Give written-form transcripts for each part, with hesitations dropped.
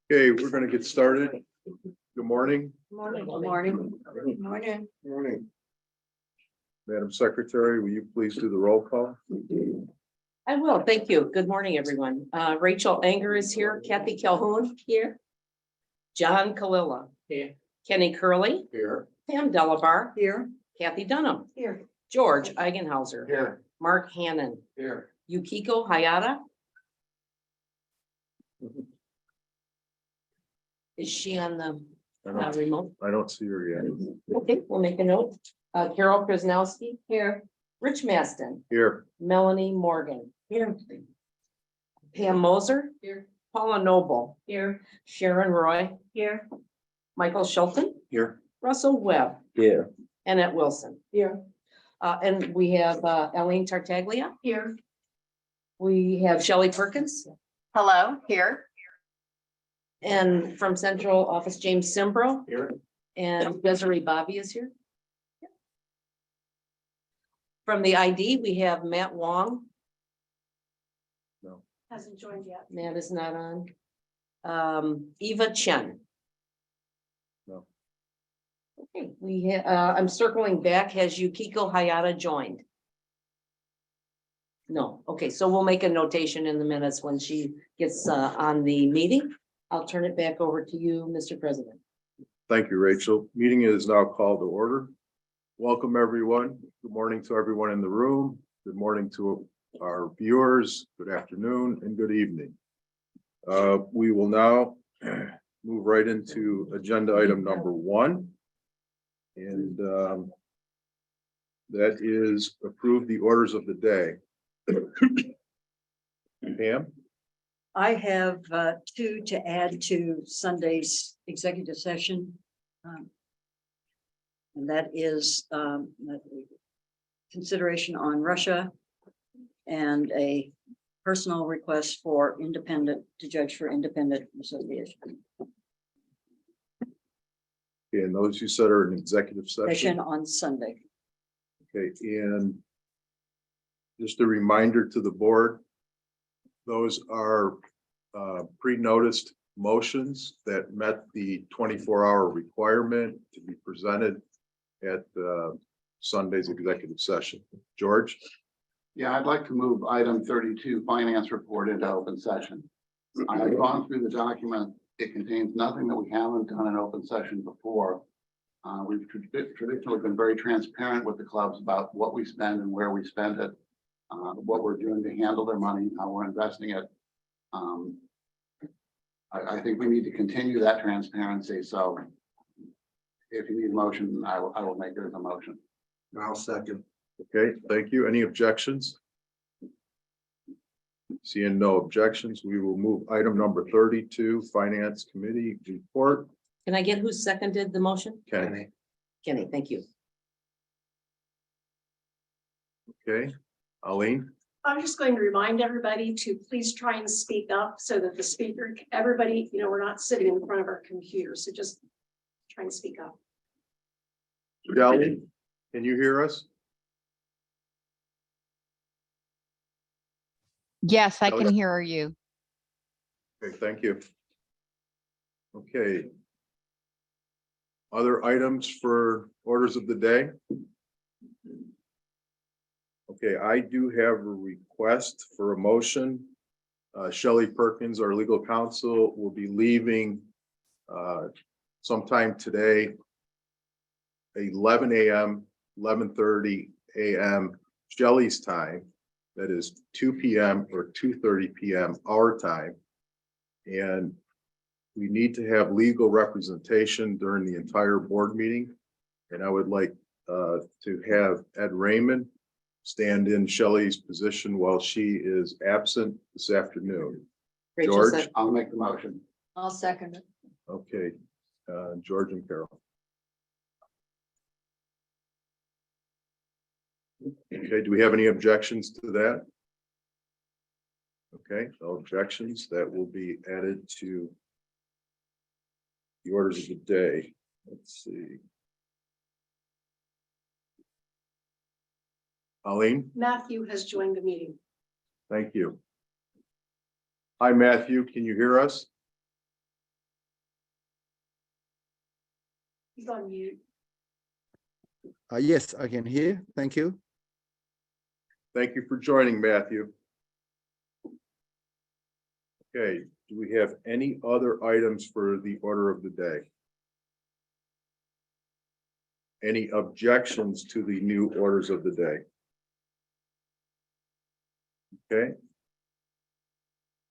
Okay, we're going to get started. Good morning. Morning. Good morning. Morning. Morning. Madam Secretary, will you please do the roll call? I will, thank you. Good morning, everyone. Rachel Anger is here, Kathy Calhoun here. John Kalila. Here. Kenny Curley. Here. Pam Delabar. Here. Kathy Dunham. Here. George Eigenhauser. Here. Mark Hannon. Here. Yukiko Hayata. Is she on the remote? I don't see her yet. Okay, we'll make a note. Carol Krasnowski. Here. Rich Maston. Here. Melanie Morgan. Here. Pam Moser. Here. Paula Noble. Here. Sharon Roy. Here. Michael Shelton. Here. Russell Webb. Here. Annette Wilson. Here. And we have Elaine Tartaglia. Here. We have Shelley Perkins. Hello. Here. And from Central Office, James Simbro. Here. And Desiree Bobby is here. From the ID, we have Matt Wong. No. Hasn't joined yet. Matt is not on. Eva Chen. No. Okay, I'm circling back. Has Yukiko Hayata joined? No. Okay, so we'll make a notation in the minutes when she gets on the meeting. I'll turn it back over to you, Mr. President. Thank you, Rachel. Meeting is now called to order. Welcome, everyone. Good morning to everyone in the room. Good morning to our viewers. Good afternoon and good evening. We will now move right into agenda item number 1. And that is approve the orders of the day. Pam? I have 2 to add to Sunday's executive session. And that is consideration on Russia and a personal request for to judge for independent association And those you said are in executive session. on Sunday. Okay, and just a reminder to the board, those are pre-noticed motions that met the 24-hour requirement to be presented at Sunday's executive session. George? Yeah, I'd like to move item 32, finance report, into open session. I've gone through the document. It contains nothing that we haven't done in open session before. We've traditionally been very transparent with the clubs about what we spend and where we spend it, what we're doing to handle their money, how we're investing it. I think we need to continue that transparency. So if you need a motion, I will make it as a motion. I'll second. Okay, thank you. Any objections? Seeing no objections, we will move item number 32, Finance Committee report. Can I get who seconded the motion? Kenny. Kenny, thank you. Okay, Aline? I'm just going to remind everybody to please try and speak up so that the speaker, everybody, we're not sitting in front of our computers, so just try and speak up. Shelley, can you hear us? Yes, I can hear you. Okay, thank you. Okay. Other items for orders of the day? Okay, I do have a request for a motion. Shelley Perkins, our legal counsel, will be leaving sometime today, 11 a.m., 11:30 a.m. Shelley's time. That is 2 p.m. or 2:30 p.m. our time. And we need to have legal representation during the entire board meeting. And I would like to have Ed Raymond stand in Shelley's position while she is absent this afternoon. Rachel George? said- I'll make the motion. I'll second it. Okay, George and Carol. Okay, do we have any objections to that? Okay, no objections. That will be added to the orders of the day. Let's see. Aline, Matthew has joined the meeting. thank you. Hi, Matthew. Can you hear us? He's on mute. Yes, I can hear. Thank you. Thank you for joining, Matthew. Okay, do we have any other items for the order of the day? Any objections to the new orders of the day? Okay.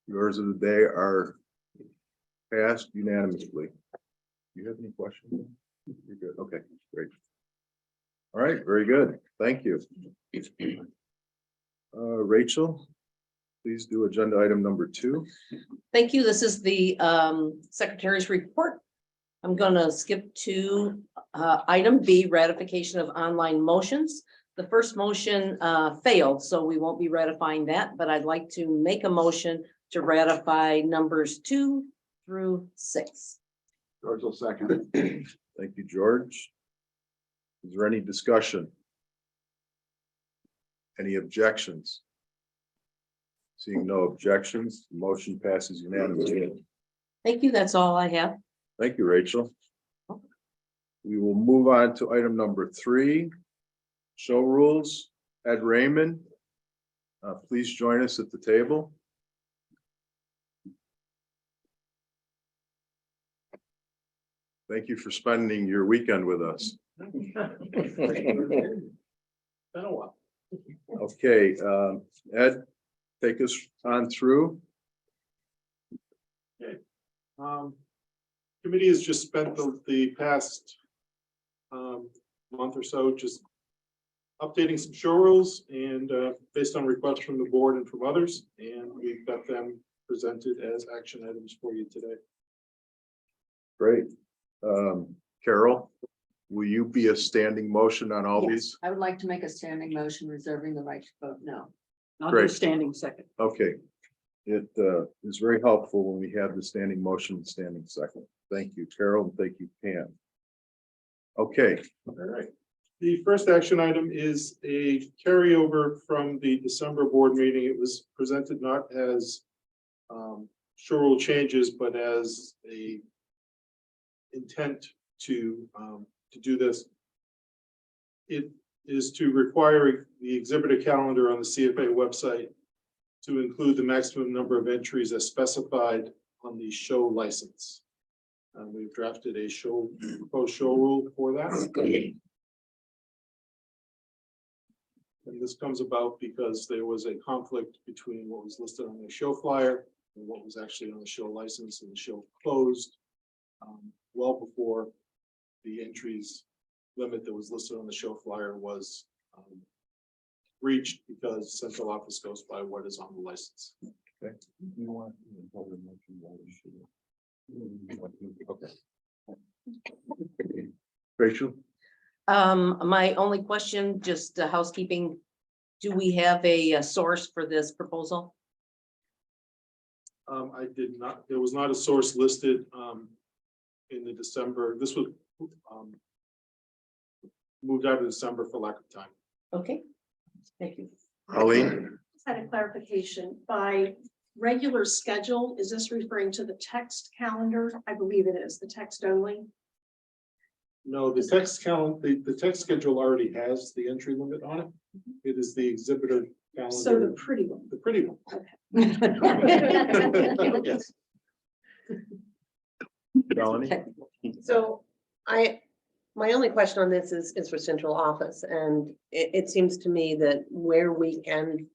The orders of the day are passed unanimously. Do you have any questions? You're good. Okay, great. All right, very good. Thank you. Rachel, please do agenda item number 2. Thank you. This is the secretary's report. I'm gonna skip to item B, ratification of online motions. The first motion failed, so we won't be ratifying that, but I'd like to make a motion to ratify numbers 2 through 6. George will second. Thank you, George. Is there any discussion? Any objections? Seeing no objections, the motion passes unanimously. Thank you. That's all I have. Thank you, Rachel. We will move on to item number 3. Show rules. Ed Raymond, please join us at the table. Thank you for spending your weekend with us. Okay, Ed, take us on through. Committee has just spent the past month or so just updating some show rules and based on requests from the board and from others, and we've got them presented as action items for you today. Great. Carol, will you be a standing motion on all Yes, these? I would like to make a standing motion reserving the right to vote no. I'll Great. do standing second. Okay. It is very helpful when we have the standing motion and standing second. Thank you, Carol, and thank you, Pam. Okay, All right. The first action item is a carryover from the December board meeting. It was presented not as show rule changes, but as a intent to do this. It is to require the exhibitor calendar on the CFA website to include the maximum number of entries as specified on the show license. We've drafted a proposed show rule for that. And this comes about because there was a conflict between what was listed on the show flyer and what was actually on the show license, and the show closed well before the entries limit that was listed on the show flyer was reached, because central office goes by what is on the license. okay. You want to hold a motion while we should- Okay. Rachel, My only question, just housekeeping. Do we have a source for this proposal? I did not, there was not a source listed in the December. This was moved out of December for lack of time. Okay, thank you. Colleen, Just had a clarification. By regular schedule, is this referring to the text calendar? I believe it is, the text only. No, the text the text schedule already has the entry limit on it. It is the exhibitor calendar. So the pretty one. The pretty one. Yes. Melanie, So my only question on this is for central office, and it seems to me that where we can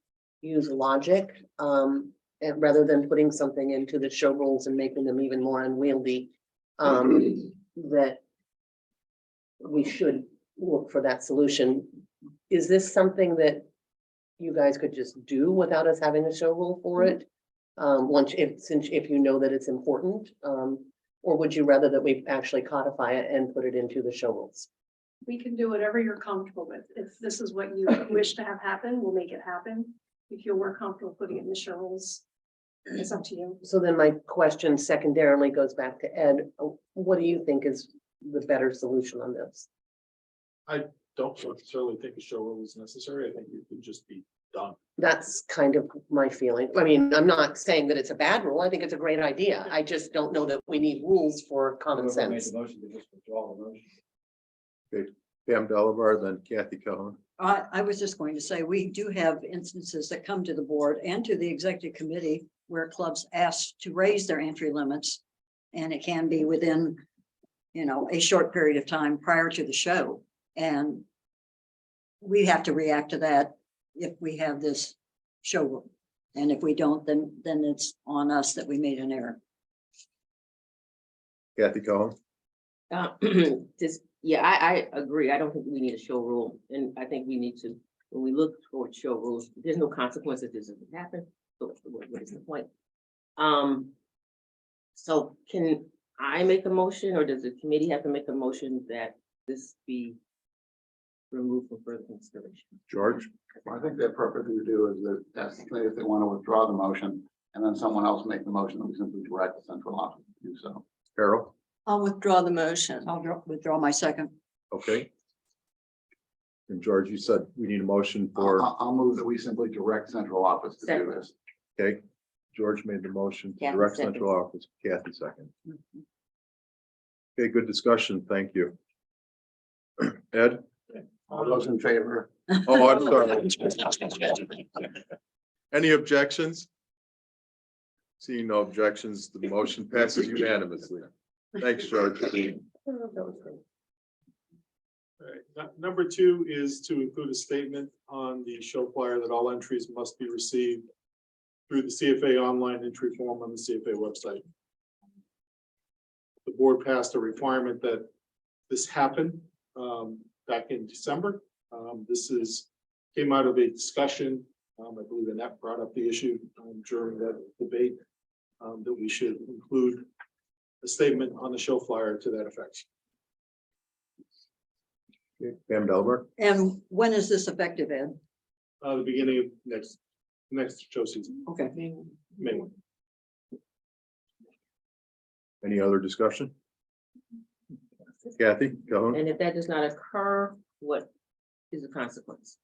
use logic, and rather than putting something into the show rules and making them even more unwieldy, that we should look for that solution. Is this something that you guys could just do without us having a show rule for it? If you know that it's important, or would you rather that we actually codify it and put it into the show rules? We can do whatever you're comfortable with. If this is what you wish to have happen, we'll make it happen. If you're more comfortable putting it in the show rules, it's up to you. So then my question secondarily goes back to Ed. What do you think is the better solution on this? I don't necessarily think a show rule is necessary. I think it could just be done. That's kind of my feeling. I mean, I'm not saying that it's a bad rule. I think it's a great idea. I just don't know that we need rules for common sense. Pam Delavar, then Kathy Cohen. I was just going to say, we do have instances that come to the board and to the executive committee where clubs ask to raise their entry limits. And it can be within, a short period of time prior to the show. And we have to react to that if we have this showroom. And if we don't, then it's on us that we made an error. Kathy Cohen. I agree. I don't think we need a show rule, and I think we need to, when we look toward show rules, there's no consequence if this doesn't happen. So what is the point? So can I make a motion, or does the committee have to make a motion that this be removed from further consideration? George. I think the appropriate thing to do is that ask the committee if they want to withdraw the motion, and then someone else make the motion, and we simply direct the central office to do so. Carol. I'll withdraw the motion. I'll withdraw my second. Okay. And George, you said we need a motion for, I'll move that we simply direct central office to do this. okay. George made the motion to Kathy direct second. central office. Kathy second. Okay, good discussion. Thank you. Ed? All those in favor? Oh, I'm sorry. Any objections? Seeing no objections, the motion passes unanimously. Thanks, George. All right, number 2 is to include a statement on the show flyer that all entries must be received through the CFA online entry form on the CFA website. The board passed a requirement that this happen back in December. Came out of a discussion. I believe Annette brought up the issue during that debate that we should include a statement on the show flyer to that effect. Okay, Pam Delver. And when is this effective, Ed? The beginning of next show season, Okay. May. Any other discussion? Kathy, go ahead. And if that does not occur, what is the consequence?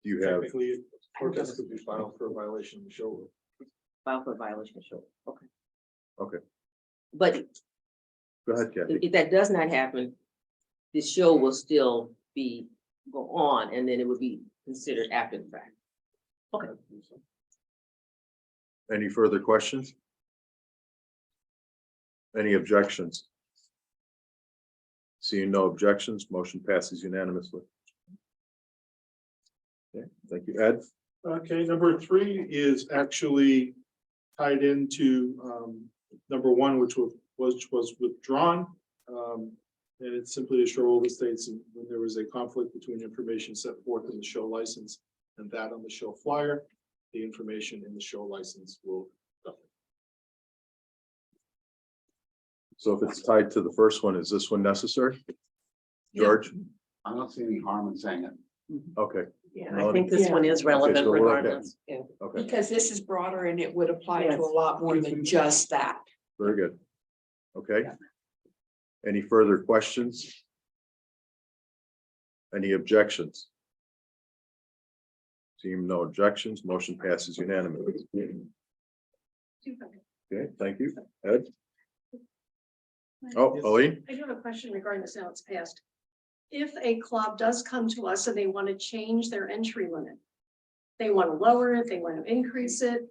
Do you have, Technically, a protest could be filed for a violation of the show rule. File for a violation of show, okay. Okay. But go ahead, Kathy. if that does not happen, the show will still go on, and then it would be considered after the fact. Okay. Any further questions? Any objections? Seeing no objections, motion passes unanimously. Okay, thank you, Ed. Okay, number 3 is actually tied into number 1, which was withdrawn. And it's simply a show rule that states when there was a conflict between information set forth in the show license and that on the show flyer, the information in the show license will. So if it's tied to the first one, is this one necessary? George? I don't see any harm in saying it. Okay, Yeah, I think this one is relevant so we're okay. regardless. okay, Because this is broader and it would apply to Yes. a lot more than just that. very good. Okay. Any further questions? Any objections? Seeing no objections, motion passes unanimously. Okay, thank you. Ed? Oh, Elaine? I do have a question regarding this now it's passed. If a club does come to us and they want to change their entry limit, they want to lower it, they want to increase it.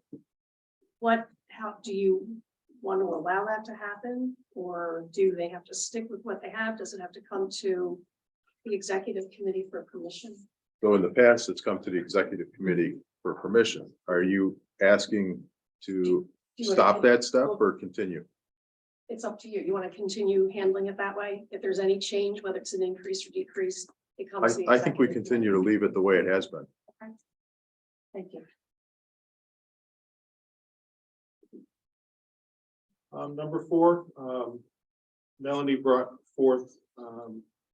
How do you want to allow that to happen? Or do they have to stick with what they have? Does it have to come to the executive committee for permission? So in the past, it's come to the executive committee for permission. Are you asking to stop that step or continue? It's up to you. You want to continue handling it that way? If there's any change, whether it's an increase or decrease, it comes. to the I think we executive continue to leave it the way it has been. committee. Thank you. Number 4, Melanie brought forth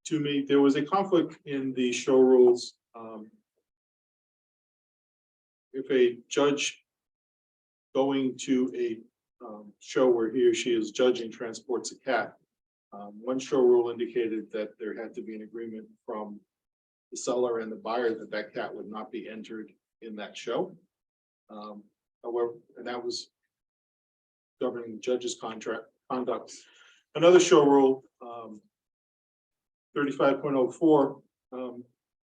to me, there was a conflict in the show rules. If a judge going to a show where he or she is judging transports a cat, one show rule indicated that there had to be an agreement from the seller and the buyer that that cat would not be entered in that show. However, and that was governing the judge's contract conduct. Another show rule, 35.04,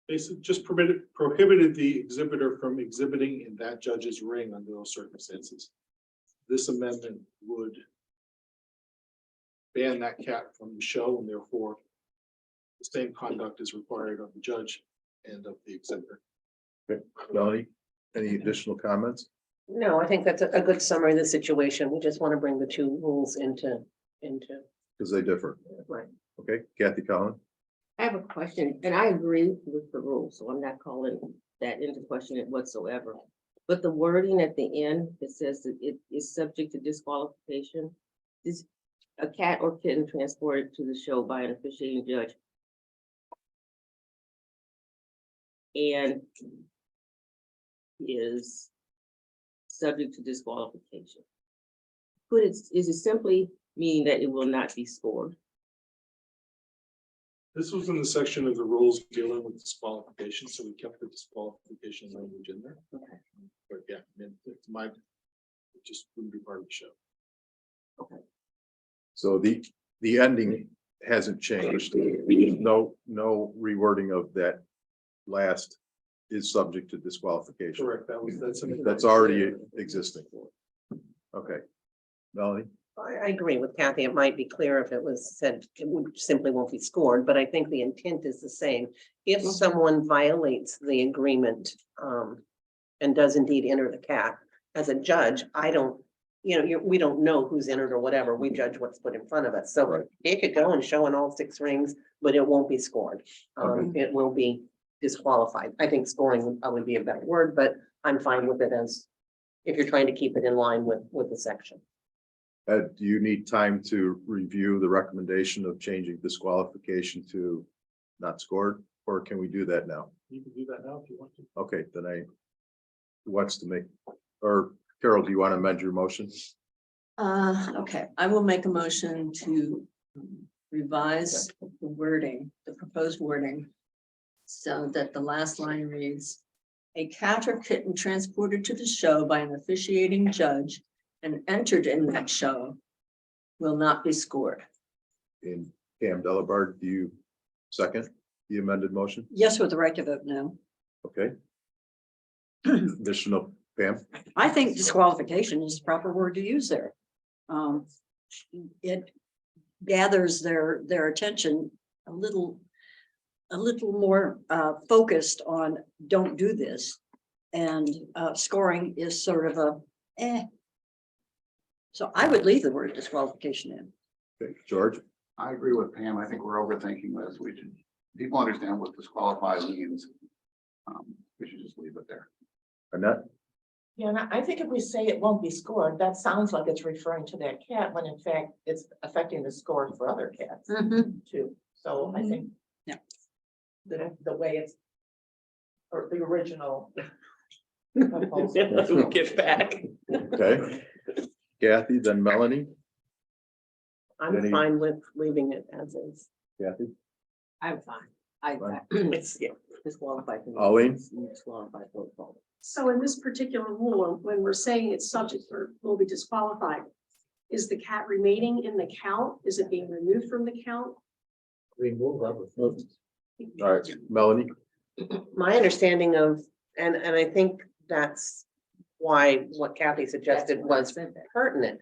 basically just prohibited the exhibitor from exhibiting in that judge's ring under those circumstances. This amendment would ban that cat from the show, and therefore the same conduct is required of the judge and of the exhibitor. Okay, Melanie, any additional comments? No, I think that's a good summary of the situation. We just want to bring the two rules into, Because they differ. right. Okay, Kathy Collin. I have a question, and I agree with the rule, so I'm not calling that into question whatsoever. But the wording at the end, it says that it is subject to disqualification. Is a cat or kitten transported to the show by an officiating judge? And is subject to disqualification. Is it simply meaning that it will not be scored? This was in the section of the rules dealing with disqualification, so we kept the disqualification language in there. Okay. But yeah, I mean, it's it just wouldn't be part of the show. So the ending hasn't changed. No rewording of that last is subject to disqualification. Correct, That's already existing. Okay. Melanie, I agree with Kathy. It might be clear if it was said, simply won't be scored, but I think the intent is the same. If someone violates the agreement, and does indeed enter the cat, as a judge, I don't, we don't know who's entered or whatever. We judge what's put in front of us. So Right. it could go and show in all 6 rings, but it won't be scored. It will be disqualified. I think scoring would probably be a better word, but I'm fine with it as if you're trying to keep it in line with the section. do you need time to review the recommendation of changing disqualification to not scored, or can we do that now? You can do that now if you want to. Okay, then who wants to make, or Carol, do you want to amend your motion? Okay, I will make a motion to revise the wording, the proposed wording. So that the last line reads, a cat or kitten transported to the show by an officiating judge and entered in that show will not be scored. In Pam Delabard, do you second the amended motion? Yes, with the right to vote no. Okay. Additional, Pam? I think disqualification is the proper word to use there. It gathers their attention a little more focused on don't do this. And scoring is sort of a eh. So I would leave the word disqualification in. Okay, George? I agree with Pam. I think we're overthinking this. People understand what disqualify means. We should just leave it there. Annette? Yeah, and I think if we say it won't be scored, that sounds like it's referring to that cat, when in fact it's affecting the score for other cats too. So I think. Yeah. The way it's, or the original. We get back. Okay. Kathy, then Melanie? I'm Any- fine with leaving it as is. Kathy? I'm fine. Fine. It's disqualified. Pauline? Disqualified. vote. So in this particular rule, when we're saying it's subject or will be disqualified, is the cat remaining in the count? Is it being removed from the count? All right, Melanie? My understanding of, and I think that's why what Kathy suggested was pertinent.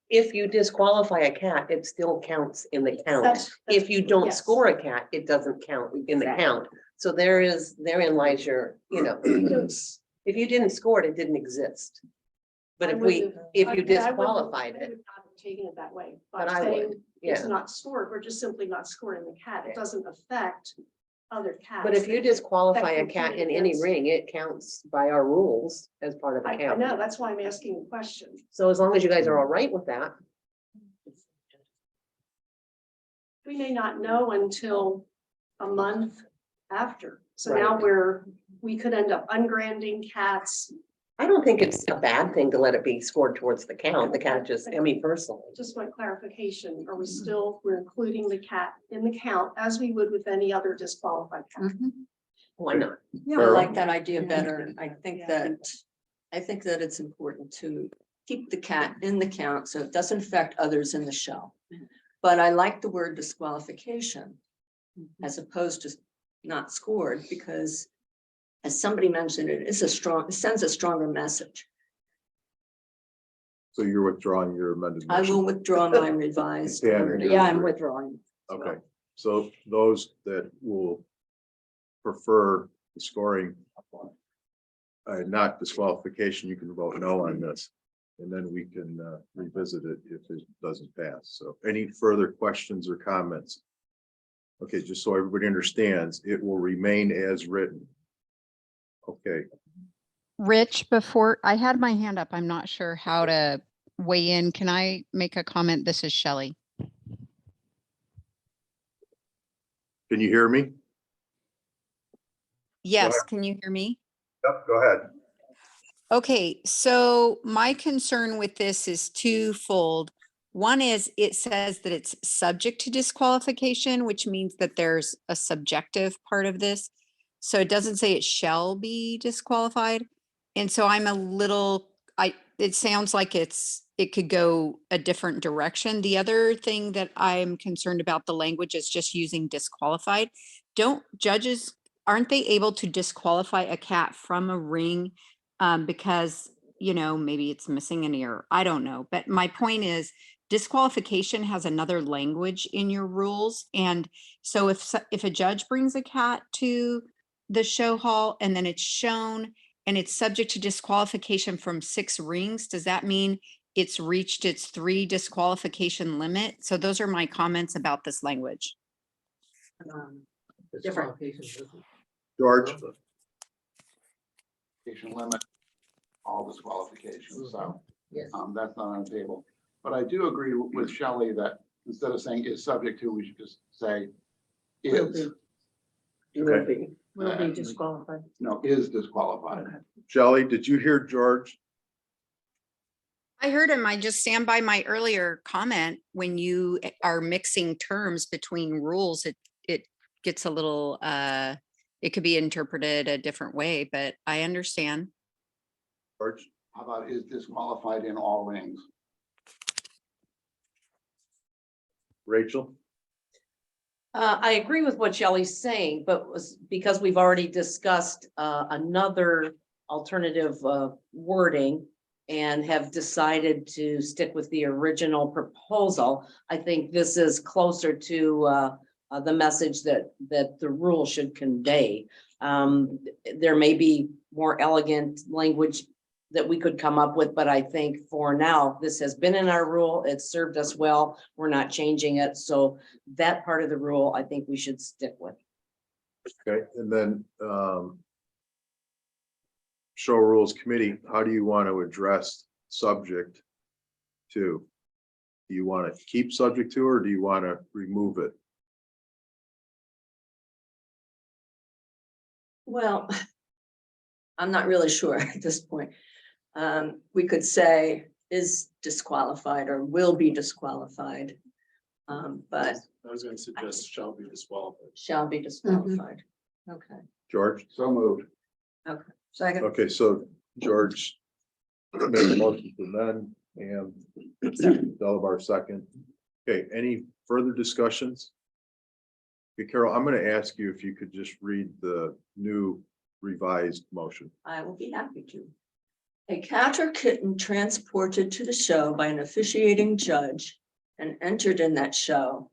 If you disqualify a cat, it still counts in the count. That's- If you don't yes. score a cat, it doesn't count in the count. So therein lies your, if you didn't score it, it didn't exist. But I if wouldn't have- you I wouldn't- disqualified I it, would not have taken it that way. But By I would, saying it's yeah. not scored, we're just simply not scoring the cat. It doesn't affect other cats. But if you disqualify a that cat compete in any against- ring, it counts by our rules as part of the I count. know, that's why I'm asking the question. So as long as you guys are all right with that. We may not know until a month after. So Right. now we could end up ungranding cats. I don't think it's a bad thing to let it be scored towards the count. The cat just, I mean, personally. Just want clarification. Are we still, we're including the cat in the count as we would with any other disqualified cat? Why not? Yeah, I like that idea better. I think that it's important to keep the cat in the count so it doesn't affect others in the show. But I like the word disqualification as opposed to not scored, because as somebody mentioned, it sends a stronger message. So you're withdrawing your amended I motion? will withdraw my revised. Yeah, wording. Yeah, I'm withdrawing. Okay, so those that will prefer the scoring, not disqualification, you can vote no on this. And then we can revisit it if it doesn't pass. So any further questions or comments? Okay, just so everybody understands, it will remain as written. Okay, Rich, before I had my hand up, I'm not sure how to weigh in. Can I make a comment? This is Shelley. can you hear me? Yes, ahead. can you hear me? Yep, go ahead. Okay, so my concern with this is twofold. One is it says that it's subject to disqualification, which means that there's a subjective part of this. So it doesn't say it shall be disqualified. And so I'm a little, it sounds like it could go a different direction. The other thing that I'm concerned about the language is just using disqualified. Don't judges, aren't they able to disqualify a cat from a ring? Because, you know, maybe it's missing an ear. I don't know. But my point is disqualification has another language in your rules. And so if a judge brings a cat to the show hall and then it's shown and it's subject to disqualification from 6 rings, does that mean it's reached its 3 disqualification limit? So those are my comments about this language. Different. George, Limit all disqualifications, so. Yes. That's not on the table. But I do agree with Shelley that instead of saying is subject to, we should just say is. Will be. Will be disqualified. No, is disqualified. Shelley, did you hear George? I heard him. I just stand by my earlier comment. When you are mixing terms between rules, it gets a little, it could be interpreted a different way, but I understand. George? How about is disqualified in all rings? Rachel? I agree with what Shelley's saying, but was because we've already discussed another alternative wording and have decided to stick with the original proposal. I think this is closer to the message that the rule should convey. There may be more elegant language that we could come up with, but I think for now, this has been in our rule. It's served us well. We're not changing it. So that part of the rule, I think we should stick with. Okay, and then show rules committee, how do you want to address subject to? Do you want to keep subject to, or do you want to remove it? Well, I'm not really sure at this point. We could say is disqualified or will be disqualified. But I was gonna suggest shall be disqualified. shall be disqualified. Okay. George? So moved. Second. Okay, so George made a motion for men and Delabar second. Okay, any further discussions? Okay, Carol, I'm going to ask you if you could just read the new revised motion. I will be happy to. A cat or kitten transported to the show by an officiating judge and entered in that show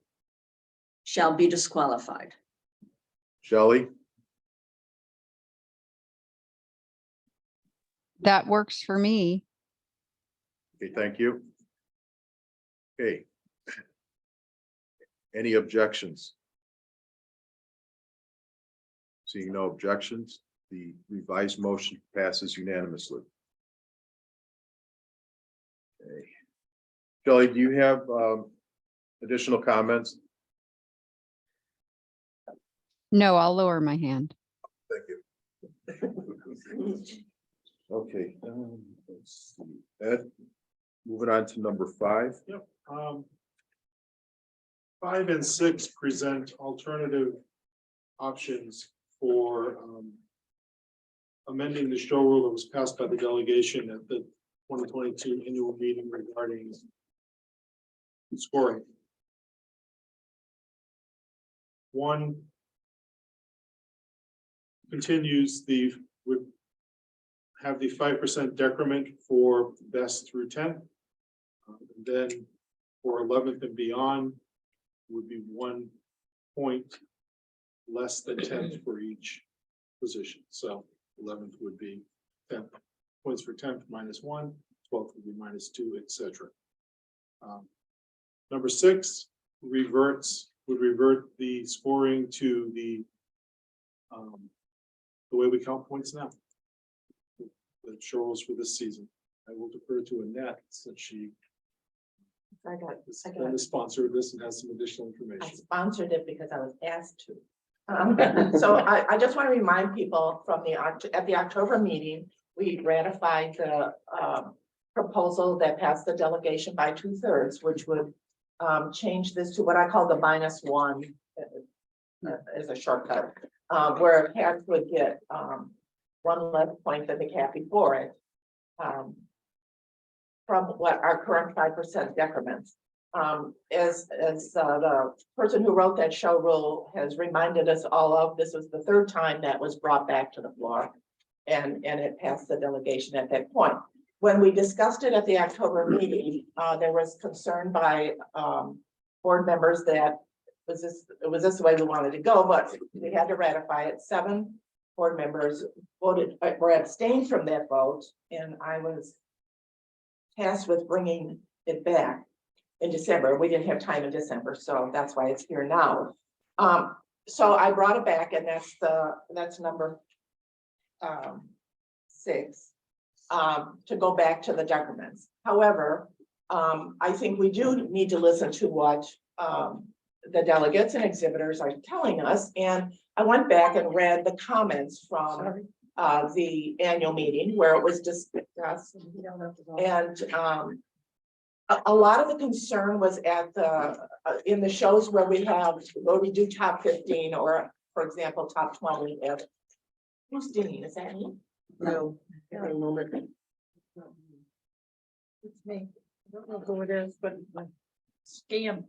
shall be disqualified. Shelley? That works for me. Okay, thank you. Okay. Any objections? Seeing no objections, the revised motion passes unanimously. Okay. Shelley, do you have additional comments? No, I'll lower my hand. Thank you. Okay, let's see. Ed, moving on to number 5. Yep. 5 and 6 present alternative options for amending the show rule that was passed by the delegation at the 2022 annual meeting regarding scoring. One continues would have the 5% decrement for best through 10th. Then for 11th and beyond would be 1 point less than 10th for each position. So 11th would be 10 points for 10th -1, 12th would be -2, etc. Number 6 would revert the scoring to the way we count points now. The Shorels for this season. I will defer to Annette since she is the sponsor of this and has some additional I information. sponsored it because I was asked to. So I just want to remind people from at the October meeting, we ratified the proposal that passed the delegation by 2/3, which would change this to what I call the -1 as a shortcut, where a cat would get 1 less point than the cat before it. From what our current 5% decrements. As the person who wrote that show rule has reminded us all of, this was the 3rd time that was brought back to the floor. And it passed the delegation at that point. When we discussed it at the October meeting, there was concern by board members that it was this the way we wanted to go, but we had to ratify it. 7 board members were abstained from that vote, and I was tasked with bringing it back in December. We didn't have time in December, so that's why it's here now. So I brought it back, and that's number 6, to go back to the decrements. However, I think we do need to listen to what the delegates and exhibitors are telling us, and I went back and read the comments from the annual meeting where it was discussed. And a lot of the concern was at in the shows where we do top 15 or, for example, top 20. Who's Dean? Is that me? No. At the moment. It's me. I don't know who it is, but scam.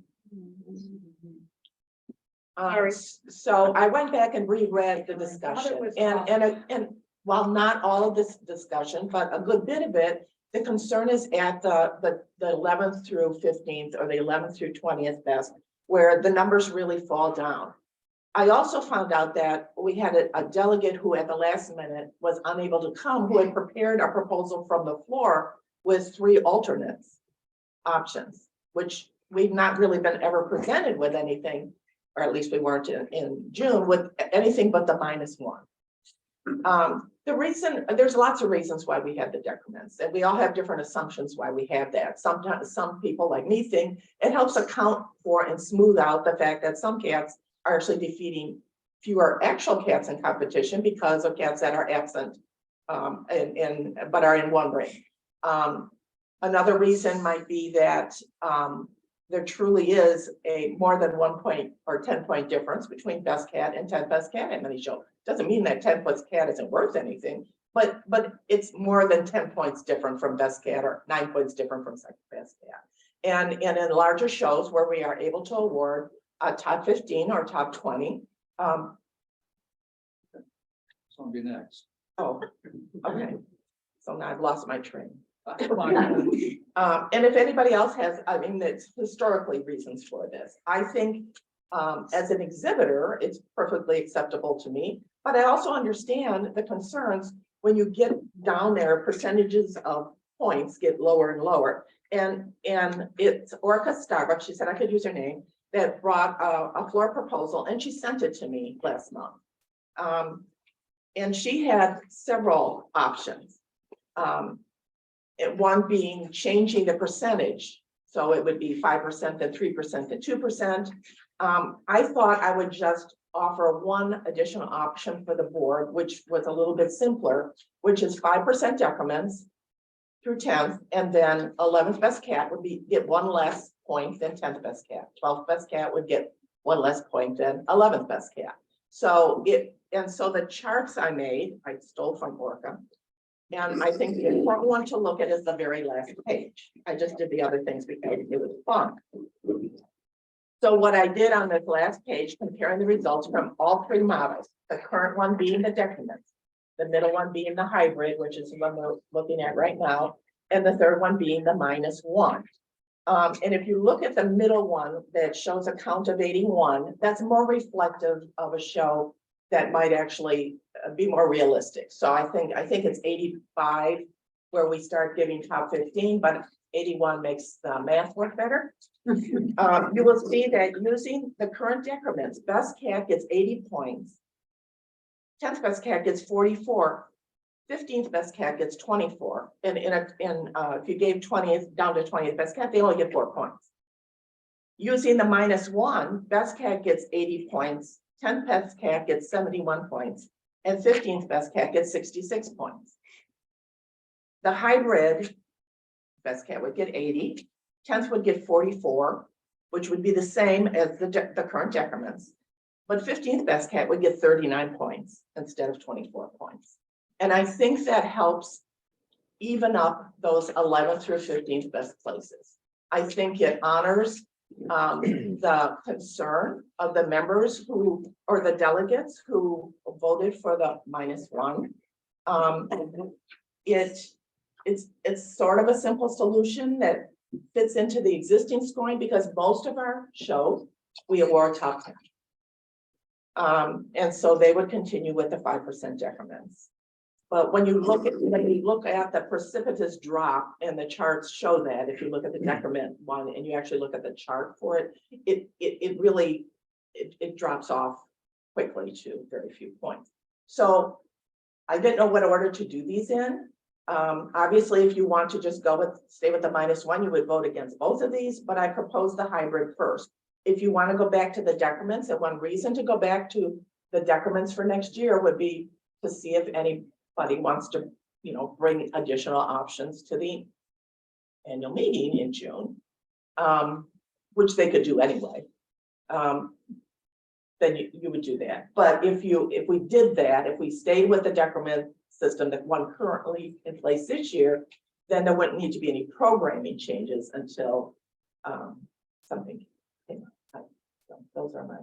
So I went back and reread the discussion, and while not all of this discussion, but a good bit of it, the concern is at the 11th through 15th or the 11th through 20th best, where the numbers really fall down. I also found out that we had a delegate who at the last minute was unable to come, who had prepared a proposal from the floor with 3 alternates options, which we've not really been ever presented with anything, or at least we weren't in June, with anything but the -1. The reason, there's lots of reasons why we had the decrements, and we all have different assumptions why we have that. Sometimes some people like me think it helps account for and smooth out the fact that some cats are actually defeating fewer actual cats in competition because of cats that are absent but are in 1 ring. Another reason might be that there truly is a more than 1 point or 10-point difference between best cat and 10th best cat at many shows. Doesn't mean that 10th best cat isn't worth anything, but it's more than 10 points different from best cat or 9 points different from second best cat. And in larger shows where we are able to award a top 15 or top 20. So I'll be next. Oh, okay. So now I've lost my train. And if anybody else has, I mean, it's historically reasons for this. I think as an exhibitor, it's perfectly acceptable to me, but I also understand the concerns when you get down there, percentages of points get lower and lower. And it's Orca Starbucks, she said I could use her name, that brought a floor proposal, and she sent it to me last month. And she had several options. One being changing the percentage. So it would be 5%, then 3%, then 2%. I thought I would just offer one additional option for the board, which was a little bit simpler, which is 5% decrements through 10th, and then 11th best cat would get 1 less point than 10th best cat. 12th best cat would get 1 less point than 11th best cat. So so the charts I made, I stole from Orca. And I think the important one to look at is the very last page. I just did the other things because it was fun. So what I did on this last page, comparing the results from all three models, the current one being the decrements, the middle one being the hybrid, which is the one we're looking at right now, and the third one being the -1. And if you look at the middle one that shows a count of 81, that's more reflective of a show that might actually be more realistic. So I think it's 85 where we start giving top 15, but 81 makes the math work better. You will see that using the current decrements, best cat gets 80 points. 10th best cat gets 44. 15th best cat gets 24. And if you gave 20th down to 20th best cat, they only get 4 points. Using the -1, best cat gets 80 points, 10th best cat gets 71 points, and 15th best cat gets 66 points. The hybrid best cat would get 80, 10th would get 44, which would be the same as the current decrements. But 15th best cat would get 39 points instead of 24 points. And I think that helps even up those 11th through 15th best places. I think it honors the concern of the members or the delegates who voted for the -1. It's sort of a simple solution that fits into the existing scoring because most of our shows, we award top 10. And so they would continue with the 5% decrements. But when you look at the precipitous drop, and the charts show that, if you look at the decrement one and you actually look at the chart for it, it really drops off quickly to very few points. So I didn't know what order to do these in. Obviously, if you want to just stay with the -1, you would vote against both of these, but I proposed the hybrid first. If you want to go back to the decrements, and one reason to go back to the decrements for next year would be to see if anybody wants to, bring additional options to the annual meeting in June, which they could do anyway. Then you would do that. But if we did that, if we stayed with the decrement system that one currently in place this year, then there wouldn't need to be any programming changes until something came up. So those are my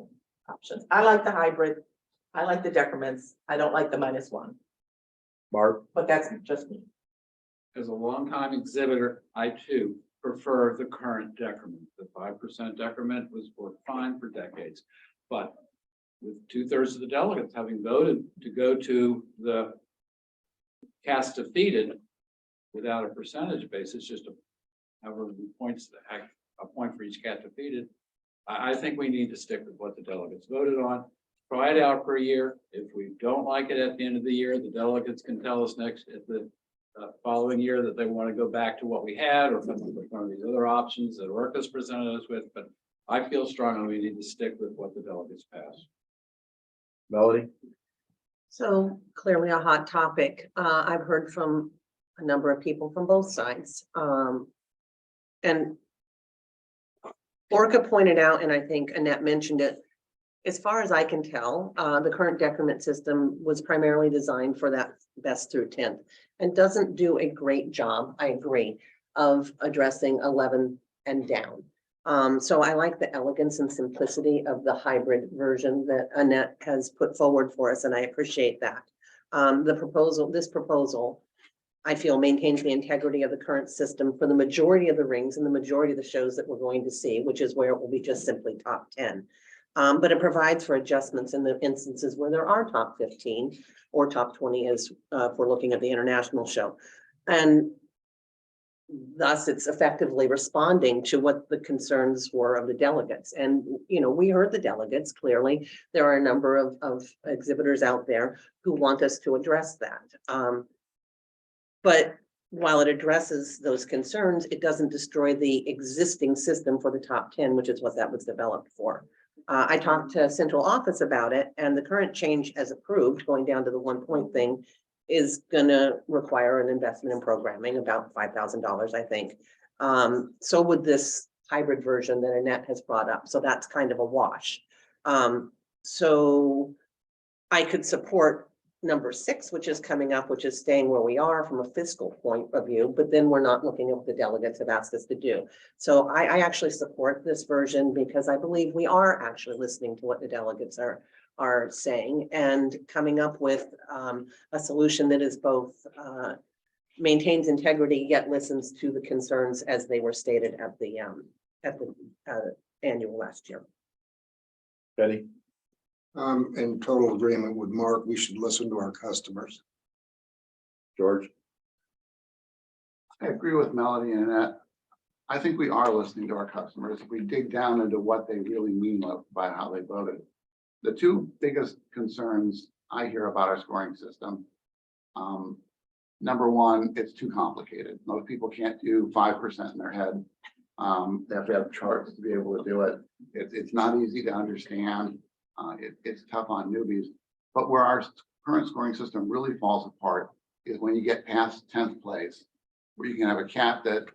options. I like the hybrid. I like the decrements. I don't like the -1, Mark, but that's just me. As a longtime exhibitor, I too prefer the current decrement. The 5% decrement was worked fine for decades. But with 2/3 of the delegates having voted to go to the cast defeated without a percentage basis, just however many points, a point for each cat defeated. I think we need to stick with what the delegates voted on. Try it out for a year. If we don't like it at the end of the year, the delegates can tell us at the following year that they want to go back to what we had or come up with one of these other options that Orcus presented us with. But I feel strongly we need to stick with what the delegates passed. Melody? So clearly a hot topic. I've heard from a number of people from both sides. And Orca pointed out, and I think Annette mentioned it, as far as I can tell, the current decrement system was primarily designed for that best through 10th and doesn't do a great job, I agree, of addressing 11 and down. So I like the elegance and simplicity of the hybrid version that Annette has put forward for us, and I appreciate that. This proposal, I feel, maintains the integrity of the current system for the majority of the rings and the majority of the shows that we're going to see, which is where it will be just simply top 10. But it provides for adjustments in the instances where there are top 15 or top 20 as if we're looking at the international show. And thus it's effectively responding to what the concerns were of the delegates. And, we heard the delegates clearly. There are a number of exhibitors out there who want us to address that. But while it addresses those concerns, it doesn't destroy the existing system for the top 10, which is what that was developed for. I talked to central office about it, and the current change as approved, going down to the 1 point thing, is going to require an investment in programming, about $5,000, I think. So would this hybrid version that Annette has brought up. So that's kind of a wash. So I could support number 6, which is coming up, which is staying where we are from a fiscal point of view, but then we're not looking at what the delegates have asked us to do. So I actually support this version because I believe we are actually listening to what the delegates are saying and coming up with a solution that is both maintains integrity yet listens to the concerns as they were stated at the annual last year. Betty? In total agreement with Mark, we should listen to our customers. George? I agree with Melody in that. I think we are listening to our customers. If we dig down into what they really mean by how they voted. The two biggest concerns I hear about our scoring system. Number one, it's too complicated. Most people can't do 5% in their head. They have to have charts to be able to do it. It's not easy to understand. It's tough on newbies. But where our current scoring system really falls apart is when you get past 10th place, where you can have a cat that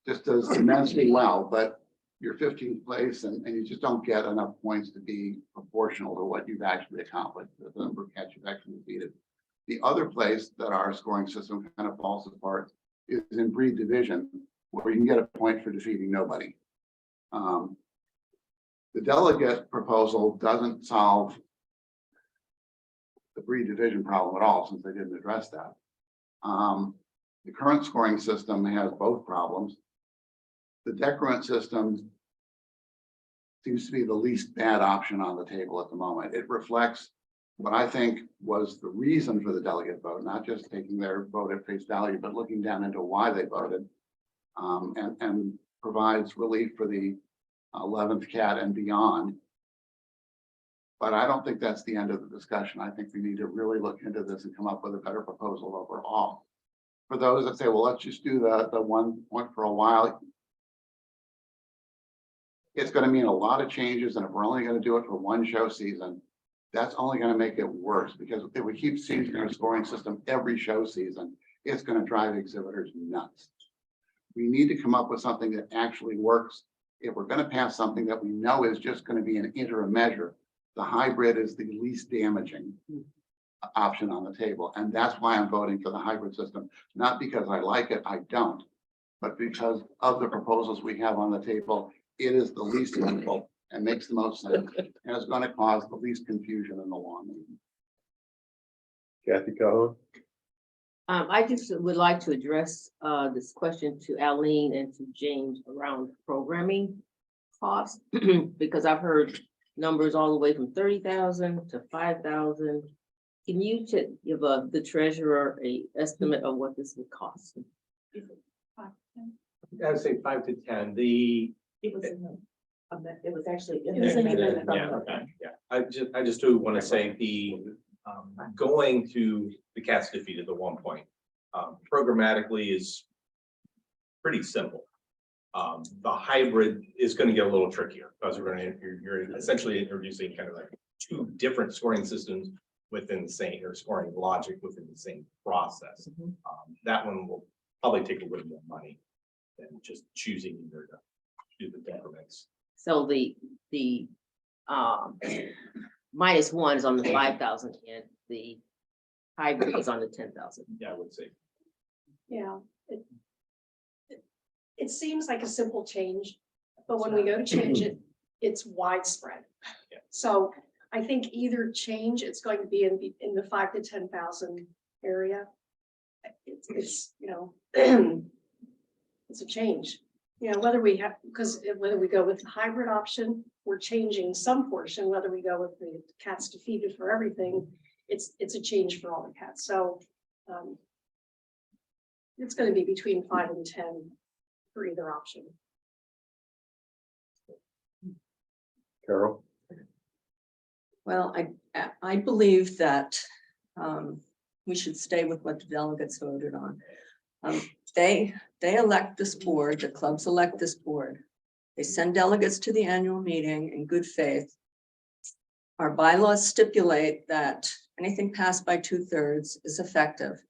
just does immensely well, but you're 15th place and you just don't get enough points to be proportional to what you've actually accomplished, the number of cats you've actually defeated. The other place that our scoring system kind of falls apart is in breed division, where you can get a point for defeating nobody. The delegate proposal doesn't solve the breed division problem at all, since they didn't address that. The current scoring system has both problems. The decrement system seems to be the least bad option on the table at the moment. It reflects what I think was the reason for the delegate vote, not just taking their vote at face value, but looking down into why they voted, and provides relief for the 11th cat and beyond. But I don't think that's the end of the discussion. I think we need to really look into this and come up with a better proposal overall. For those that say, well, let's just do the 1 point for a while. It's going to mean a lot of changes. And if we're only going to do it for one show season, that's only going to make it worse, because if we keep changing our scoring system every show season, it's going to drive exhibitors nuts. We need to come up with something that actually works. If we're going to pass something that we know is just going to be an interim measure, the hybrid is the least damaging option on the table. And that's why I'm voting for the hybrid system, not because I like it, I don't, but because of the proposals we have on the table. It is the least harmful and makes the most sense, and it's going to cause the least confusion in the long run. Kathy Calhoun? I just would like to address this question to Aline and to James around programming costs, because I've heard numbers all the way from 30,000 to 5,000. Can you give the treasurer a estimate of what this would cost? I would say 5 to 10. It was actually. It was in the amendment. Yeah, okay, yeah. I just do want to say going to the cats defeated the 1 point programmatically is pretty simple. The hybrid is going to get a little trickier because you're essentially introducing kind of like two different scoring systems within the same, or scoring logic within the same process. That one will probably take a little more money than just choosing either to do the decrements. So the -1 is on the 5,000 and the hybrid is on the 10,000. Yeah, I would say. Yeah. It seems like a simple change, but when we go to change it, it's widespread. Yeah. So I think either change, it's going to be in the 5 to 10,000 area. It's it's a change. Whether we have, because whether we go with the hybrid option, we're changing some portion, whether we go with the cats defeated for everything, it's a change for all the cats. So it's going to be between 5 and 10 for either option. Carol? Well, I believe that we should stay with what the delegates voted on. They elect this board, the clubs elect this board. They send delegates to the annual meeting in good faith. Our bylaws stipulate that anything passed by 2/3 is effective.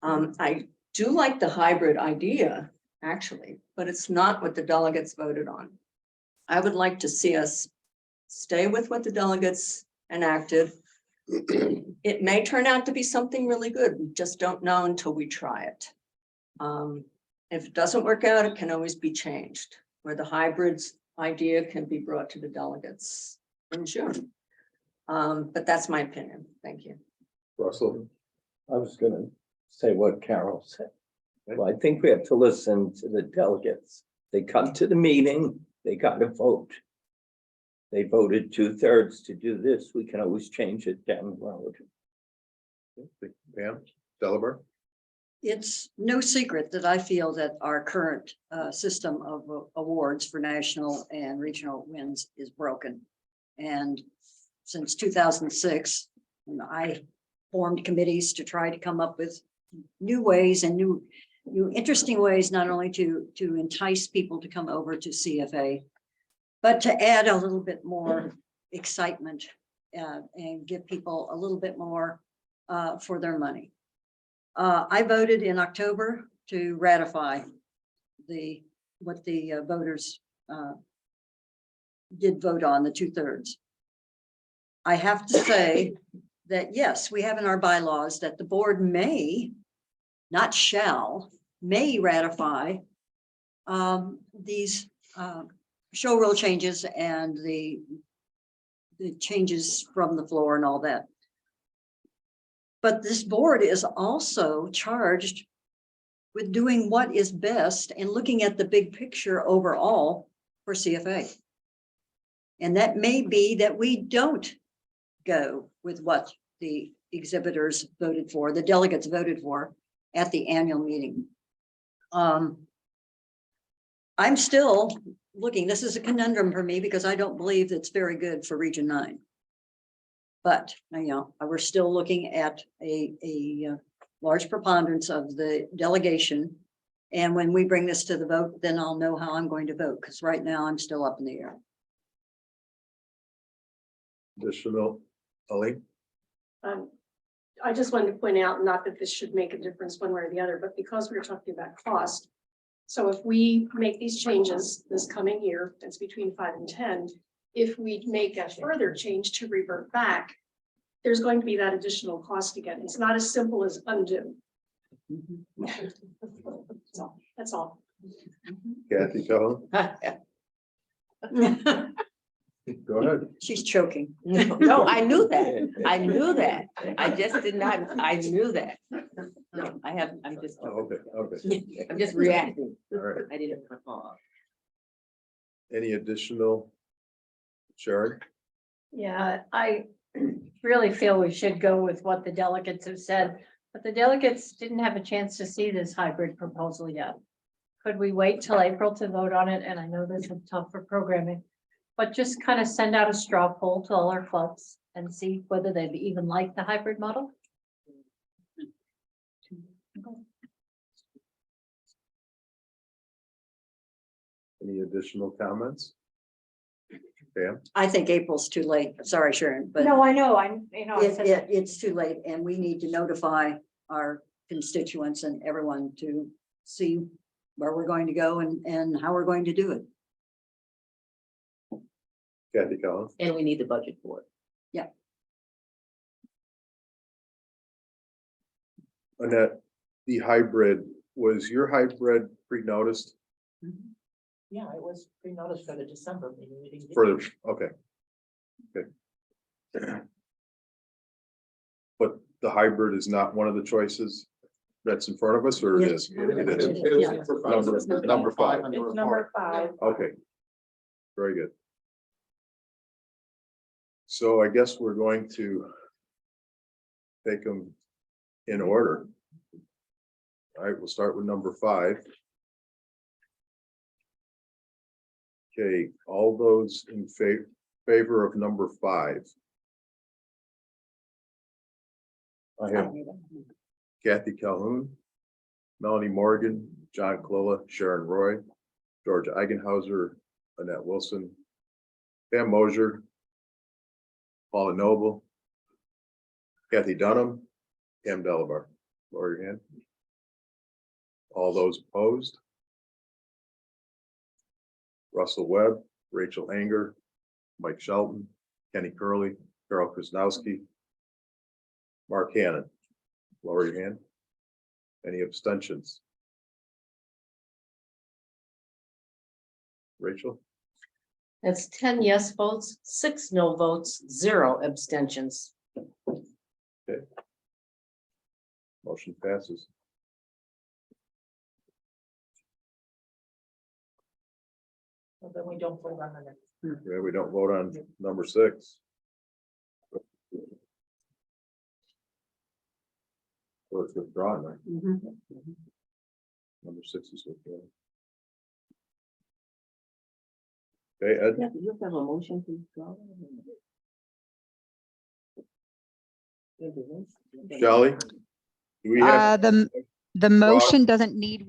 I do like the hybrid idea, actually, but it's not what the delegates voted on. I would like to see us stay with what the delegates enacted. It may turn out to be something really good. We just don't know until we try it. If it doesn't work out, it can always be changed, where the hybrids idea can be brought to the delegates in June. But that's my opinion. Thank you. Russell, I was gonna say what Carol said. Well, I think we have to listen to the delegates. They come to the meeting, they got to vote. They voted 2/3 to do this. We can always change it down the road. Pam, Delabar, It's no secret that I feel that our current system of awards for national and regional wins is broken. And since 2006, when I formed committees to try to come up with new ways and new interesting ways, not only to entice people to come over to CFA, but to add a little bit more excitement and give people a little bit more for their money. I voted in October to ratify what the voters did vote on, the 2/3. I have to say that, yes, we have in our bylaws that the board may, not shall, may ratify these show rule changes and the changes from the floor and all that. But this board is also charged with doing what is best and looking at the big picture overall for CFA. And that may be that we don't go with what the exhibitors voted for, the delegates voted for at the annual meeting. I'm still looking, this is a conundrum for me because I don't believe it's very good for Region 9. But, we're still looking at a large preponderance of the delegation. And when we bring this to the vote, then I'll know how I'm going to vote, because right now I'm still up in the air. additional, Ali, I just wanted to point out, not that this should make a difference one way or the other, but because we were talking about cost. So if we make these changes this coming year, that's between 5 and 10. If we make a further change to revert back, there's going to be that additional cost again. It's not as simple as undo. So that's all. Kathy Calhoun, go ahead. She's choking. No, I knew that. I knew that. I just did not, I knew that. No, I'm just. Oh, okay. I'm just reacting. All right. I didn't. Oh. Any additional? Sharon, Yeah, I really feel we should go with what the delegates have said, but the delegates didn't have a chance to see this hybrid proposal yet. Could we wait till April to vote on it? And I know this is tough for programming, but just kind of send out a straw poll to all our clubs and see whether they even like the hybrid model. any additional comments? Pam, I think April's too late. Sorry, Sharon, but No, I know, I said it's too late, and we need to notify our constituents and everyone to see where we're going to go and how we're going to do it. Kathy Calhoun, And we need the budget for it. Annette, the hybrid, was your hybrid pre-noticed Yeah, it was pre-noticed for the December meeting. We didn't get for the, okay. Okay. But the hybrid is not one of the choices that's in front of us, or it is? It is. Number five. It's number 5. Okay. Very good. So I guess we're going to take them in order. All right, we'll start with number 5. Okay, all those in favor of number 5. I have Kathy Calhoun, Melanie Morgan, John Clola, Sharon Roy, George Eigenhauser, Annette Wilson, Pam Mosier, Paula Noble, Kathy Dunham, Pam Delabar. Lower your hand. All those opposed? Russell Webb, Rachel Anger, Mike Shelton, Kenny Curley, Carol Krasnowski, Mark Hannon, lower your hand. Any abstentions? Rachel? That's 10 yes votes, 6 no votes, 0 abstentions. Motion passes. So then we don't vote on the next. Yeah, we don't vote on number 6. Or it's withdrawn, right? Number 6 is withdrawn. Okay, Ed, You have a motion to withdraw? Shelley? Do we have? The motion doesn't need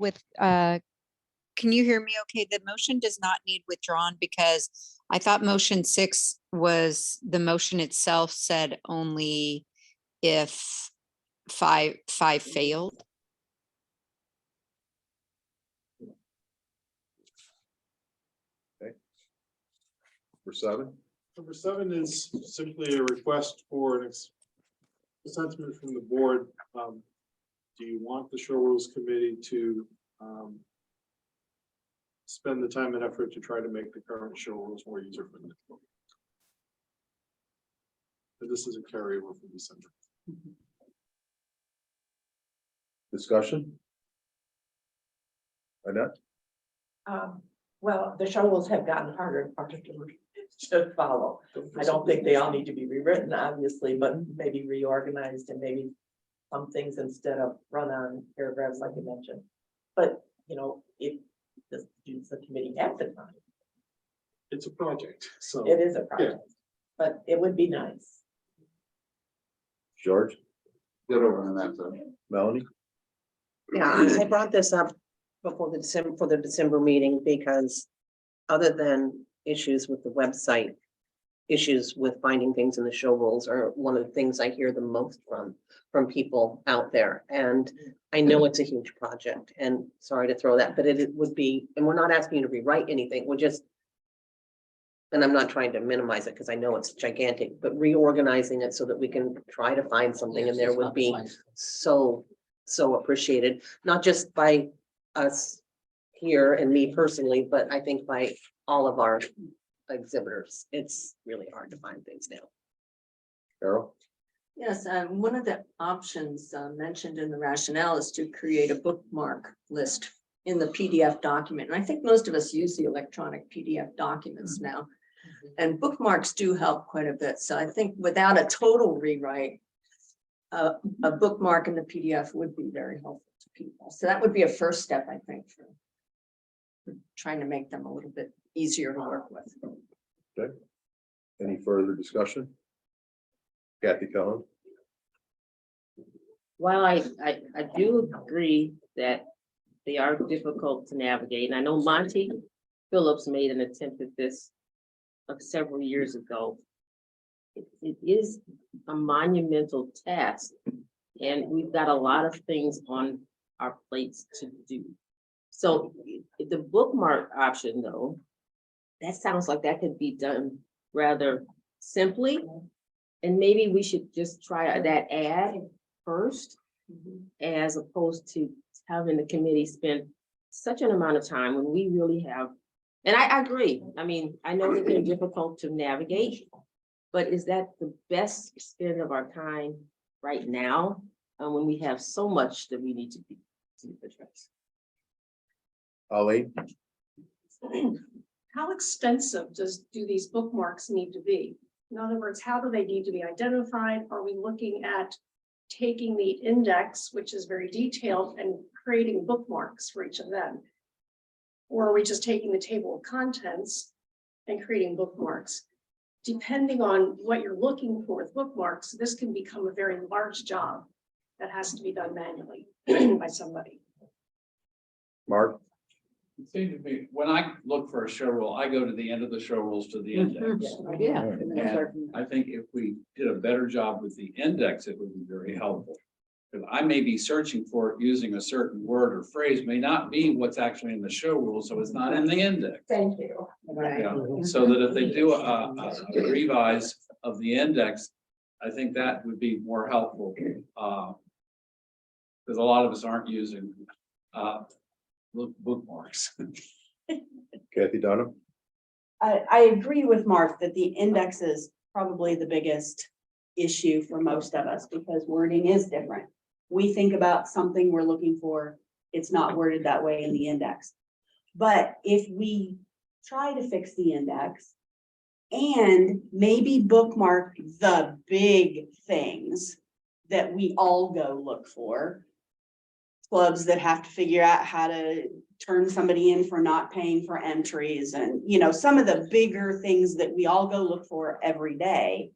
can you hear me okay? The motion does not need withdrawn because I thought motion 6 was, the motion itself said only if five failed. For 7? Number 7 is simply a request for an sentiment from the board. Do you want the show rules committee to spend the time and effort to try to make the current show rules more user friendly? But this is a carryover from December. Discussion? Annette? Well, the show rules have gotten harder and harder to follow. I don't think they all need to be rewritten, obviously, but maybe reorganized and maybe some things instead of run on paragraphs like you mentioned. But, you know, if the committee has the time, It's a project, so. it is a project, but it would be nice. George? Get over on that, so. Melanie? Yeah, I brought this up before the December meeting because other than issues with the website, issues with finding things in the show rules are one of the things I hear the most from people out there. And I know it's a huge project and sorry to throw that, but it would be, and we're not asking you to rewrite anything. We're just, and I'm not trying to minimize it because I know it's gigantic, but reorganizing it so that we can try to find something in there would be so appreciated, not just by us here and me personally, but I think by all of our exhibitors. It's really hard to find things now. Carol? Yes, one of the options mentioned in the rationale is to create a bookmark list in the PDF document. And I think most of us use the electronic PDF documents now. And bookmarks do help quite a bit. So I think without a total rewrite, a bookmark in the PDF would be very helpful to people. So that would be a first step, I think, for trying to make them a little bit easier to work with. Okay. Any further discussion? Kathy Cullen? While I do agree that they are difficult to navigate, and I know Monty Phillips made an attempt at this several years ago. It is a monumental task, and we've got a lot of things on our plates to do. So the bookmark option, though, that sounds like that could be done rather simply. And maybe we should just try that ad first, as opposed to having the committee spend such an amount of time when we really have. And I agree. I mean, I know that they're difficult to navigate, but is that the best spend of our time right now, when we have so much that we need to address? Eileen? How extensive do these bookmarks need to be? In other words, how do they need to be identified? Are we looking at taking the index, which is very detailed, and creating bookmarks for each of them? Or are we just taking the table of contents and creating bookmarks? Depending on what you're looking for with bookmarks, this can become a very large job that has to be done manually by somebody. Mark? It seems to me, when I look for a show rule, I go to the end of the show rules to the index. Yeah. And I think if we did a better job with the index, it would be very helpful. Because I may be searching for it using a certain word or phrase, may not be what's actually in the show rule, so it's not in the index. Thank you. Yeah, so that if they do a revise of the index, I think that would be more helpful. Because a lot of us aren't using bookmarks. Kathy Dunham? I agree with Mark that the index is probably the biggest issue for most of us because wording is different. We think about something we're looking for, it's not worded that way in the index. But if we try to fix the index and maybe bookmark the big things that we all go look for, clubs that have to figure out how to turn somebody in for not paying for entries and, you know, some of the bigger things that we all go look for every day,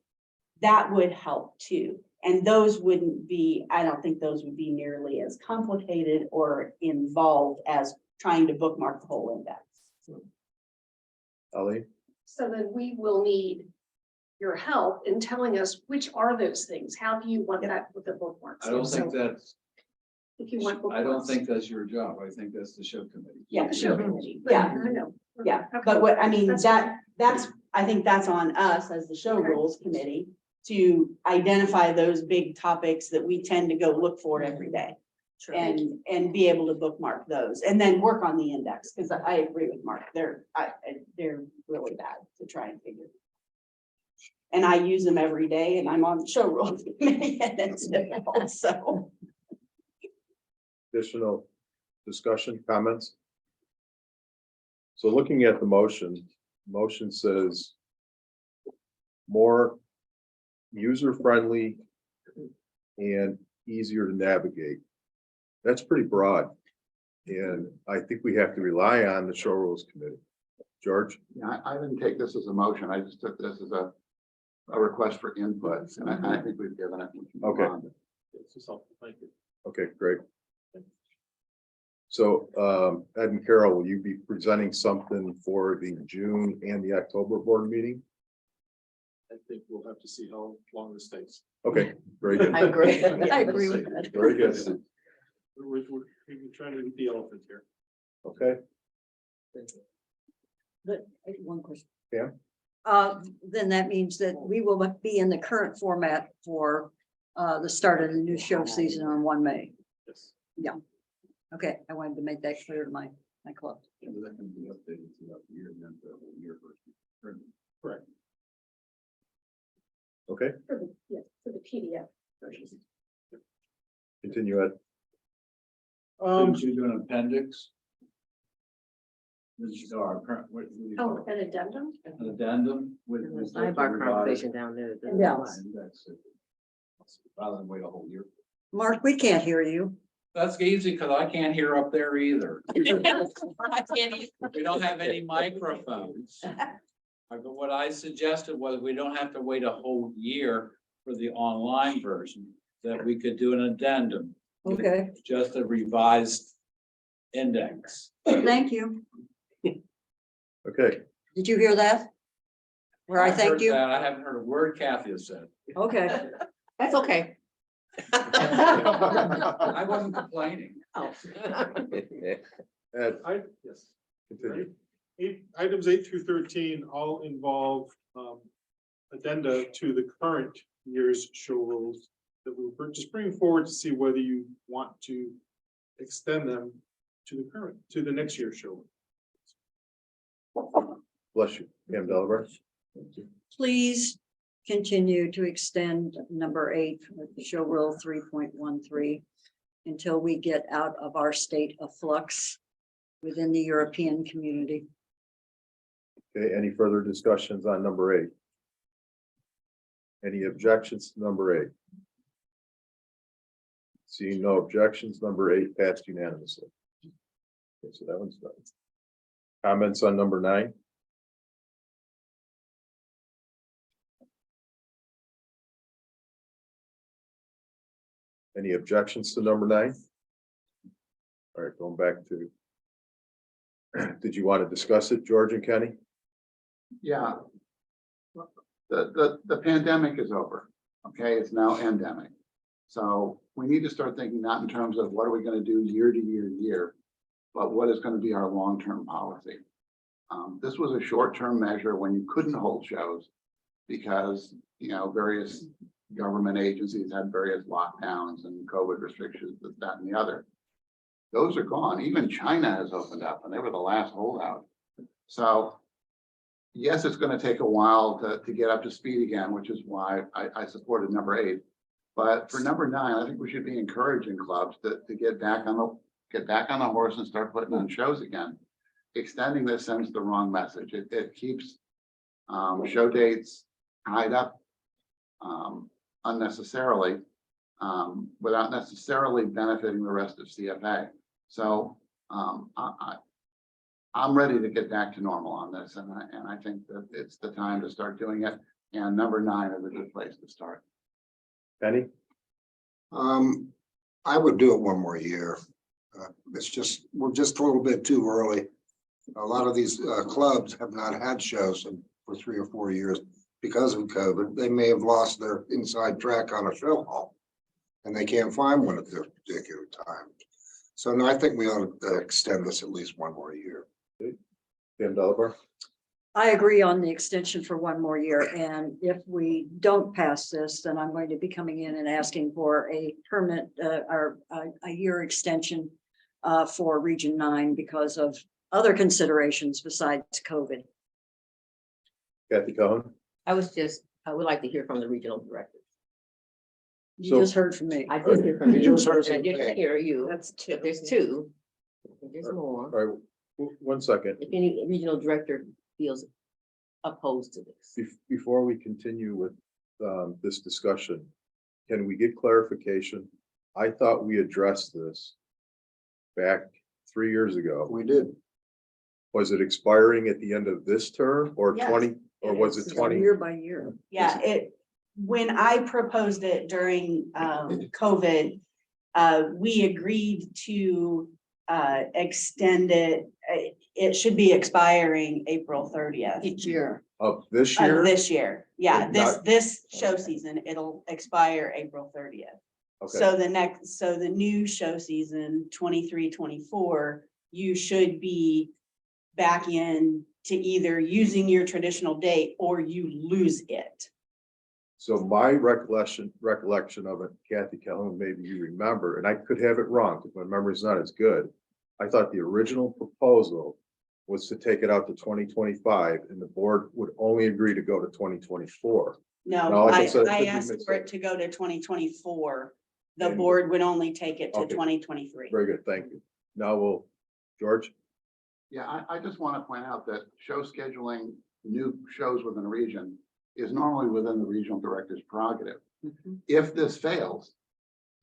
that would help too. And those wouldn't be, I don't think those would be nearly as complicated or involved as trying to bookmark the whole index. Ali? So then we will need your help in telling us which are those things. How do you want that with the bookmarks? I don't So think that's, if you want. I don't bookmarks. think that's your job. I think that's the show committee. Yeah, The show committee, but Yeah. I know. Yeah, Okay. but what, I mean, That's that's, I think that's on us as the show Okay. rules committee to identify those big topics that we tend to go look for every day. And be able to bookmark those and then work on the index, because I agree with Mark, they're really bad to try and figure. And I use them every day and I'm on the show rules committee and it's difficult, so. Additional discussion, comments? So looking at the motion says more user-friendly and easier to navigate. That's pretty broad. And I think we have to rely on the show rules committee. George? Yeah, I didn't take this as a motion. I just took this as a request for input, and I think we've given it. We can move Okay. on. Thank you. Okay, great. So Ed and Carol, will you be presenting something for the June and the October board meeting? I think we'll have to see how long this takes. Okay, very good. I agree. I agree with that. Very good. We're trying to get the elephant here. Okay, But one question. Yeah. Then that means that we will be in the current format for the start of the new show season on 1 May. Yes. Yeah. Okay, I wanted to make that clear to my club. That can be updated throughout the year and then the whole year. Correct. okay, For the, yeah, for the PDF versions. continue, Ed. Didn't you do an appendix? This is our current, what do you call Oh, an addendum? it? An addendum with. And the with sidebar the revised conversation down there. Yeah. index. Rather than wait a whole year. Mark, we can't hear you. That's easy because I can't hear up there either. I can't even- We don't have any microphones. But what I suggested was we don't have to wait a whole year for the online version, that we could do an addendum, Okay, just a revised index. thank you. Okay, Did you hear that? Where I I've thank heard you? that. I haven't heard a word Kathy has said. Okay. That's okay. I wasn't complaining. Oh. Ed, Yes. continue. Items 8 through 13 all involve addenda to the current year's show rules that we're just bringing forward to see whether you want to extend them to the next year's show. Bless you. Pam Delaware. Please continue to extend number 8, show rule 3.13, until we get out of our state of flux within the European community. Okay, any further discussions on number 8? Any objections to number 8? Seeing no objections, number 8 passed unanimously. Okay, so that one's done. Comments on number 9? Any objections to number 9? All right, going back to. Did you want to discuss it, George and Kenny? Yeah. The pandemic is over. Okay, it's now endemic. So we need to start thinking not in terms of what are we going to do year to year to year, but what is going to be our long-term policy. This was a short-term measure when you couldn't hold shows because, you know, various government agencies had various lockdowns and COVID restrictions, this, that, and the other. Those are gone. Even China has opened up and they were the last holdout. So yes, it's going to take a while to get up to speed again, which is why I supported number 8. But for number 9, I think we should be encouraging clubs to get back on the horse and start putting on shows again. Extending this sends the wrong message. It keeps show dates tied up unnecessarily without necessarily benefiting the rest of CFA. So I'm ready to get back to normal on this, and I think that it's the time to start doing it. And number 9 is a good place to start. Benny? I would do it one more year. We're just a little bit too early. A lot of these clubs have not had shows for 3 or 4 years because of COVID. They may have lost their inside track on a show hall and they can't find one at this particular time. So no, I think we ought to extend this at least one more year. Tim Delver? I agree on the extension for one more year, and if we don't pass this, then I'm going to be coming in and asking for a permanent or a year extension for Region 9 because of other considerations besides COVID. Kathy Cohen? I would like to hear from the regional director. You just heard from me. I did hear from You you. just heard I didn't from me. hear you. That's 2. There's 2. There's more. All right, 1 second. If any regional director feels opposed to this. Before we continue with this discussion, can we get clarification? I thought we addressed this back 3 years ago. We did. Was it expiring at the end of this term or Yes, 20, or was it It's 20? year by year. Yeah, when I proposed it during COVID, we agreed to extend it. It should be expiring April 30th Each year. Of this of year? this year. Yeah, Not- this show season, it'll expire April 30th. Okay, So the new show season, 23-24, you should be back in to either using your traditional date or you lose it. so my recollection of it, Kathy Calhoun, maybe you remember, and I could have it wrong because my memory's not as good. I thought the original proposal was to take it out to 2025 and the board would only agree to go to 2024. No, No, like I said, it I could be asked mixed for up. it to go to 2024. The And- board would only take it to Okay. 2023. Very good, thank you. Now we'll, George? Yeah, I just want to point out that show scheduling new shows within a region is normally within the regional director's prerogative. If this fails,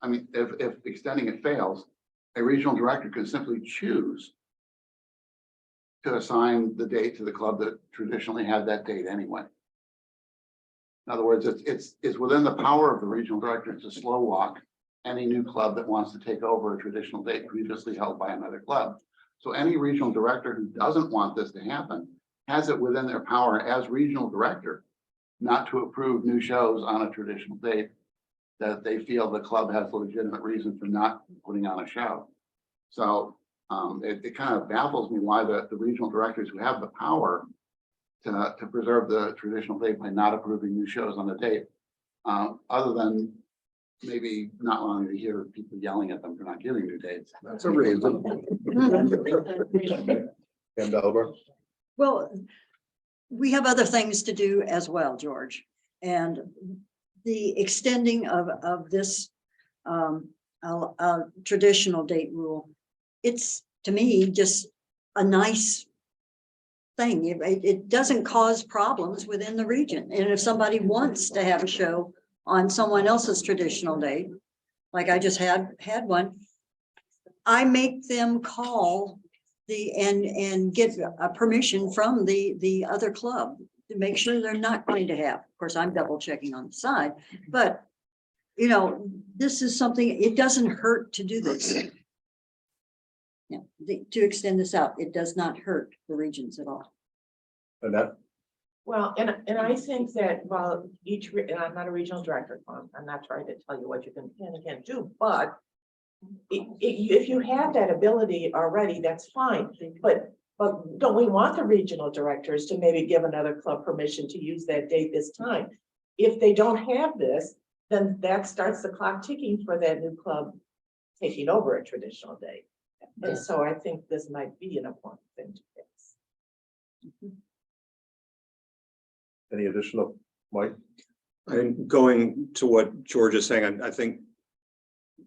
I mean, if extending it fails, a regional director could simply choose to assign the date to the club that traditionally had that date anyway. In other words, it's within the power of the regional director to slow walk any new club that wants to take over a traditional date previously held by another club. So any regional director who doesn't want this to happen has it within their power as regional director not to approve new shows on a traditional date that they feel the club has legitimate reason for not putting on a show. So it kind of baffles me why the regional directors who have the power to preserve the traditional date by not approving new shows on the date, other than maybe not wanting to hear people yelling at them for not giving new dates. That's a reason. Tim Delver? Well, we have other things to do as well, George. And the extending of this traditional date rule, it's to me just a nice thing. It doesn't cause problems within the region. And if somebody wants to have a show on someone else's traditional date, like I just had one, I make them call and get a permission from the other club to make sure they're not going to have. Of course, I'm double checking on the side, but you know, this is something, it doesn't hurt to do this. Yeah, to extend this out, it does not hurt the regions at all. Annette? Well, and I think that while and I'm not a regional director, I'm not trying to tell you what you can and can't do, but if you have that ability already, that's fine. But don't we want the regional directors to maybe give another club permission to use that date this time? If they don't have this, then that starts the clock ticking for that new club taking over a traditional day. And so I think this might be an important thing to fix. Any additional, Mike? And going to what George is saying, I think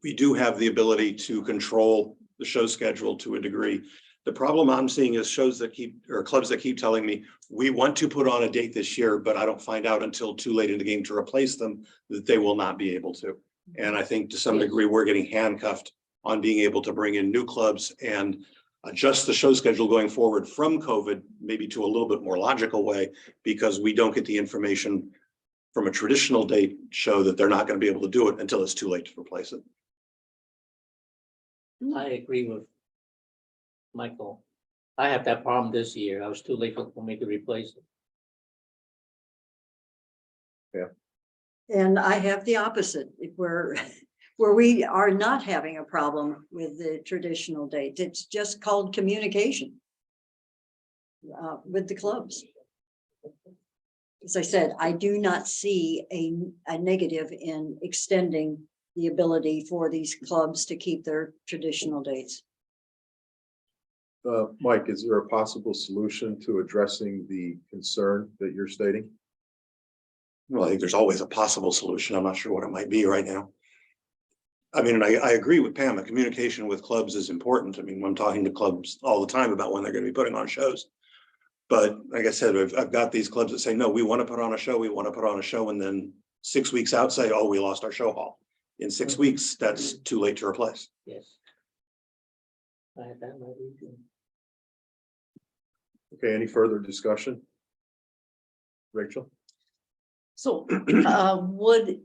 we do have the ability to control the show schedule to a degree. The problem I'm seeing is shows that keep, or clubs that keep telling me, we want to put on a date this year, but I don't find out until too late in the game to replace them, that they will not be able to. And I think to some degree, we're getting handcuffed on being able to bring in new clubs and adjust the show schedule going forward from COVID, maybe to a little bit more logical way, because we don't get the information from a traditional date show that they're not going to be able to do it until it's too late to replace it. I agree with Michael. I had that problem this year. I was too late for me to replace it. And I have the opposite, where we are not having a problem with the traditional date. It's just called communication with the clubs. As I said, I do not see a negative in extending the ability for these clubs to keep their traditional dates. Mike, is there a possible solution to addressing the concern that you're stating? Well, I think there's always a possible solution. I'm not sure what it might be right now. I mean, and I agree with Pam, the communication with clubs is important. I mean, I'm talking to clubs all the time about when they're going to be putting on shows. But like I said, I've got these clubs that say, no, we want to put on a show. We want to put on a show. And then 6 weeks out say, oh, we lost our show hall. In 6 weeks, that's too late to replace. Yes. I had that my too. Okay, any further discussion? Rachel? So would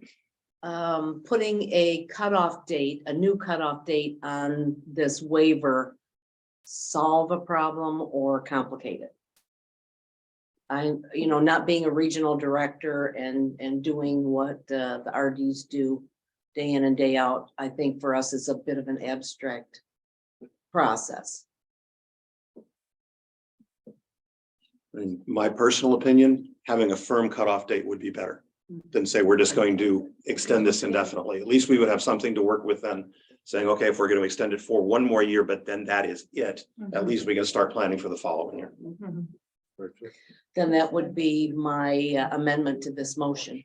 putting a cutoff date, a new cutoff date on this waiver solve a problem or complicate it? Not being a regional director and doing what the RDs do day in and day out, I think for us it's a bit of an abstract process. In my personal opinion, having a firm cutoff date would be better than say, we're just going to extend this indefinitely. At least we would have something to work with then, saying, okay, if we're going to extend it for one more year, but then that is it. At least we can start planning for the following year. Rachel? Then that would be my amendment to this motion.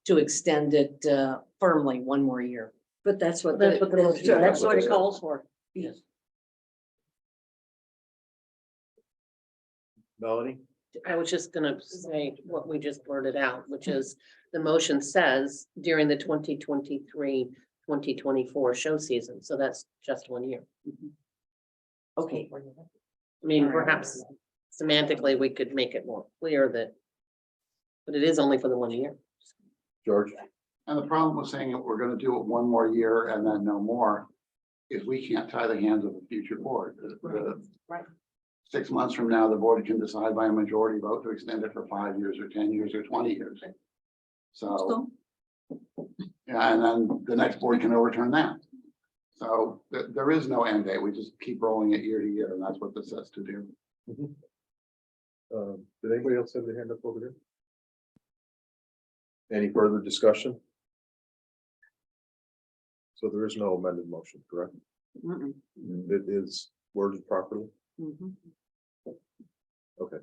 To extend it firmly one more year. But that's what, That's what the motion- that's what it calls for. Yes. Melanie? I was just gonna say what we just blurted out, which is the motion says during the 2023-2024 show season. So that's just 1 year. Okay. I mean, perhaps semantically, we could make it more clear that, but it is only for the 1 year. George? And the problem with saying that we're gonna do it one more year and then no more is we can't tie the hands of the future board. Right. 6 months from now, the board can decide by a majority vote to extend it for 5 years or 10 years or 20 years. So, yeah, and then the next board can overturn that. So there is no end date. We just keep rolling it year to year, and that's what this says to do. Did anybody else have their hand up over there? Any further discussion? So there is no amended motion, correct? It is worded properly? Okay.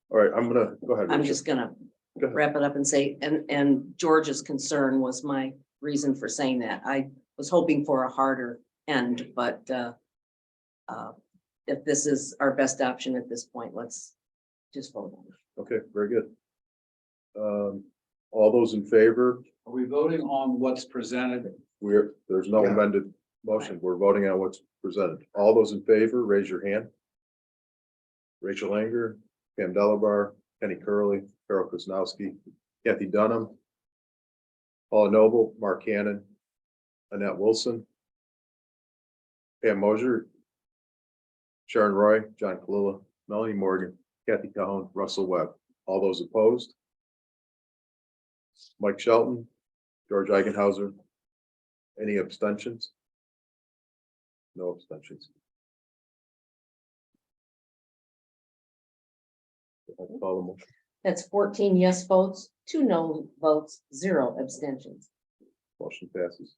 All right, I'm gonna, go ahead. I'm Rachel. just gonna Go ahead. wrap it up and say, and George's concern was my reason for saying that. I was hoping for a harder end, but if this is our best option at this point, let's just vote on it. Okay, very good. All those in favor, Are we voting on what's presented? there's no amended motion. We're voting on what's presented. All those in favor, raise your hand. Rachel Anger, Pam Delabar, Kenny Curley, Carol Kuznowski, Kathy Dunham, Paula Noble, Mark Cannon, Annette Wilson, Pam Mosier, Sharon Roy, John Kalula, Melanie Morgan, Kathy Cajon, Russell Webb. All those opposed? Mike Shelton, George Eichenhauser. Any abstentions? No abstentions. I'll call the motion. That's 14 yes votes, 2 no votes, 0 abstentions. Motion passes.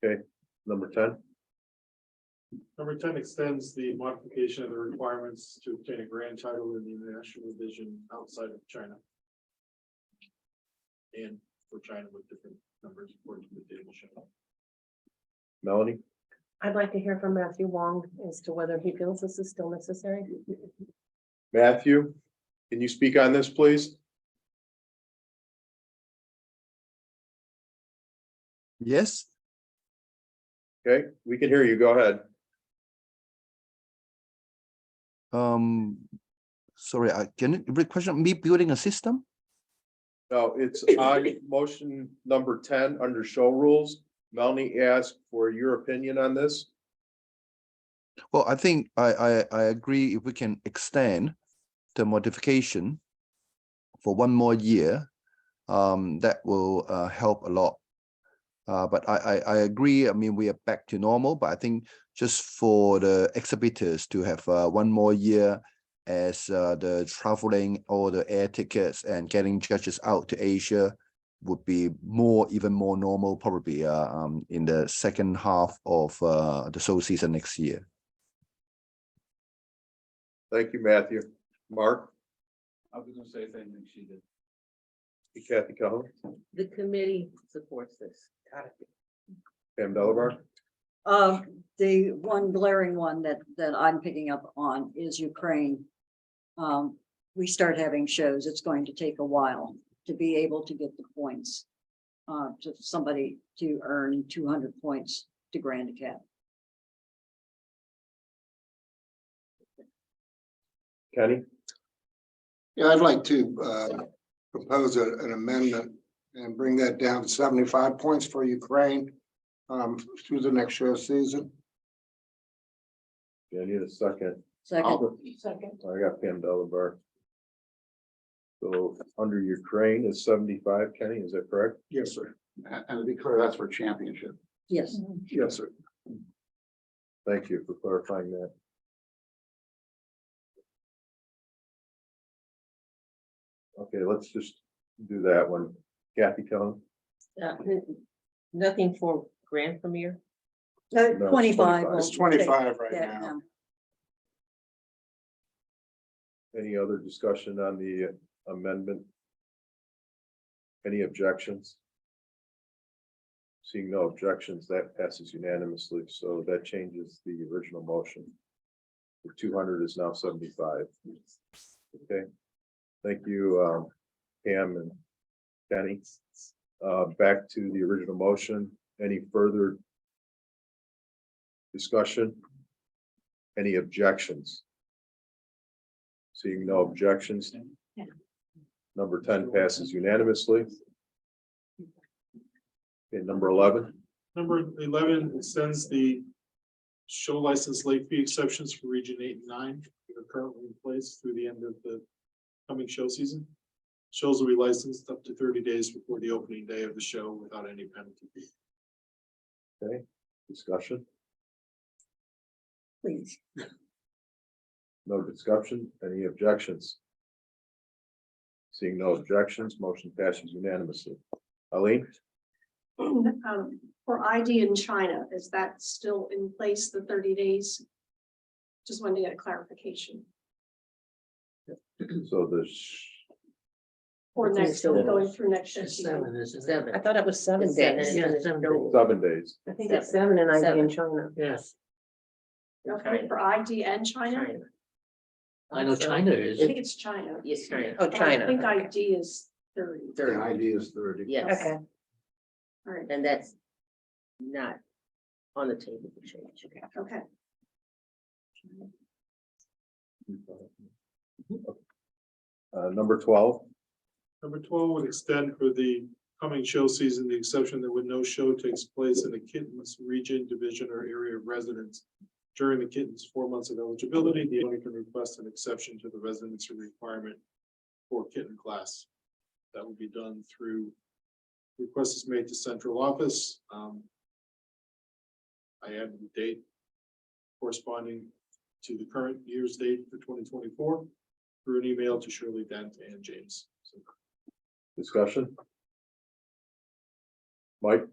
Okay, number 10. Number 10 extends the modification of the requirements to obtain a grand title in the international division outside of China. And for China with different numbers according to the table shown. Melanie? I'd like to hear from Matthew Wong as to whether he feels this is still necessary. Matthew, can you speak on this, please? Yes, Okay, we can hear you. Go ahead. sorry, can you repeat the question? Me building a system? No, it's on motion number 10 under show rules. Melanie asked for your opinion on this. Well, I think I agree if we can extend the modification for 1 more year, that will help a lot. But I agree. I mean, we are back to normal, but I think just for the exhibitors to have 1 more year as the traveling or the air tickets and getting judges out to Asia would be even more normal, probably in the second half of the show season next year. Thank you, Matthew. Mark? I was gonna say the same thing she did. Kathy Calhoun? The committee supports this. Got it. Pam Delabar? The one glaring one that I'm picking up on is Ukraine. We start having shows, it's going to take a while to be able to get the points. To somebody to earn 200 points to Grand Academy. Kenny? Yeah, I'd like to propose an amendment and bring that down to 75 points for Ukraine through the next show season. Yeah, I need a second. Second. Second. I got Pam Delabar. So under Ukraine is 75, Kenny, is that correct? Yes, sir. And to be clear, that's for championship. Yes. Yes, sir. Thank you for clarifying that. Okay, let's just do that one. Kathy Calhoun? Nothing for grand premiere? No, 25. It's 25 right Yeah, now. Any other discussion on the amendment? Any objections? Seeing no objections, that passes unanimously, so that changes the original motion. The 200 is now 75. Okay, thank you, Pam and Kenny. Back to the original motion. Any further discussion? Any objections? Seeing no objections. Number 10 passes unanimously. Okay, number 11. Number 11 extends the show license late fee exceptions for region 8 and 9 that are currently in place through the end of the coming show season. Shows will be licensed up to 30 days before the opening day of the show without any penalty fee. Okay, discussion. Please. No discussion. Any objections? Seeing no objections, motion passes unanimously. Eileen? For ID in China, is that still in place, the 30 days? Just wanted to get a clarification. So Or next, going through next year. Seven. I thought it was 7 It's 7, days. yeah, 7 days. 7 days. I think it's 7 in ID in China. Yes, Okay, for ID and China? China. I know China is. I think it's China. Yes, China. Oh, And I China. think okay. ID is 30. The ID is 30. Yes, Okay. All right, and that's not on the table for change. okay. Number 12. Number 12 would extend for the coming show season, the exception that when no show takes place in the Kittens region, division, or area of residence during the Kittens 4 months of eligibility, the owner can request an exception to the residency requirement for kitten class. That would be done through request is made to central office. I added the date corresponding to the current year's date for 2024. through an email to Shirley Dent and James. Discussion? Mike?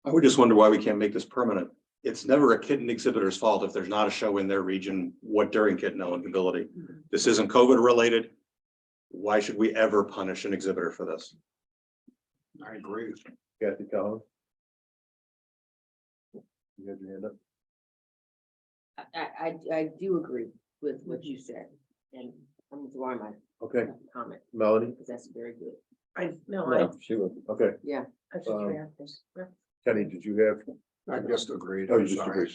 I would just wonder why we can't make this permanent. It's never a kitten exhibitor's fault if there's not a show in their region, what during kitten eligibility. This isn't COVID related. Why should we ever punish an exhibitor for this? I agree. Kathy Collins? You had your hand up? I do agree with what you said, and I'm withdrawing my Okay, comment, Melanie? because that's very good. She was, okay. Yeah. I should Um, draft this. Yeah. Kenny, did you have? I just agreed. Oh, you I'm just sorry.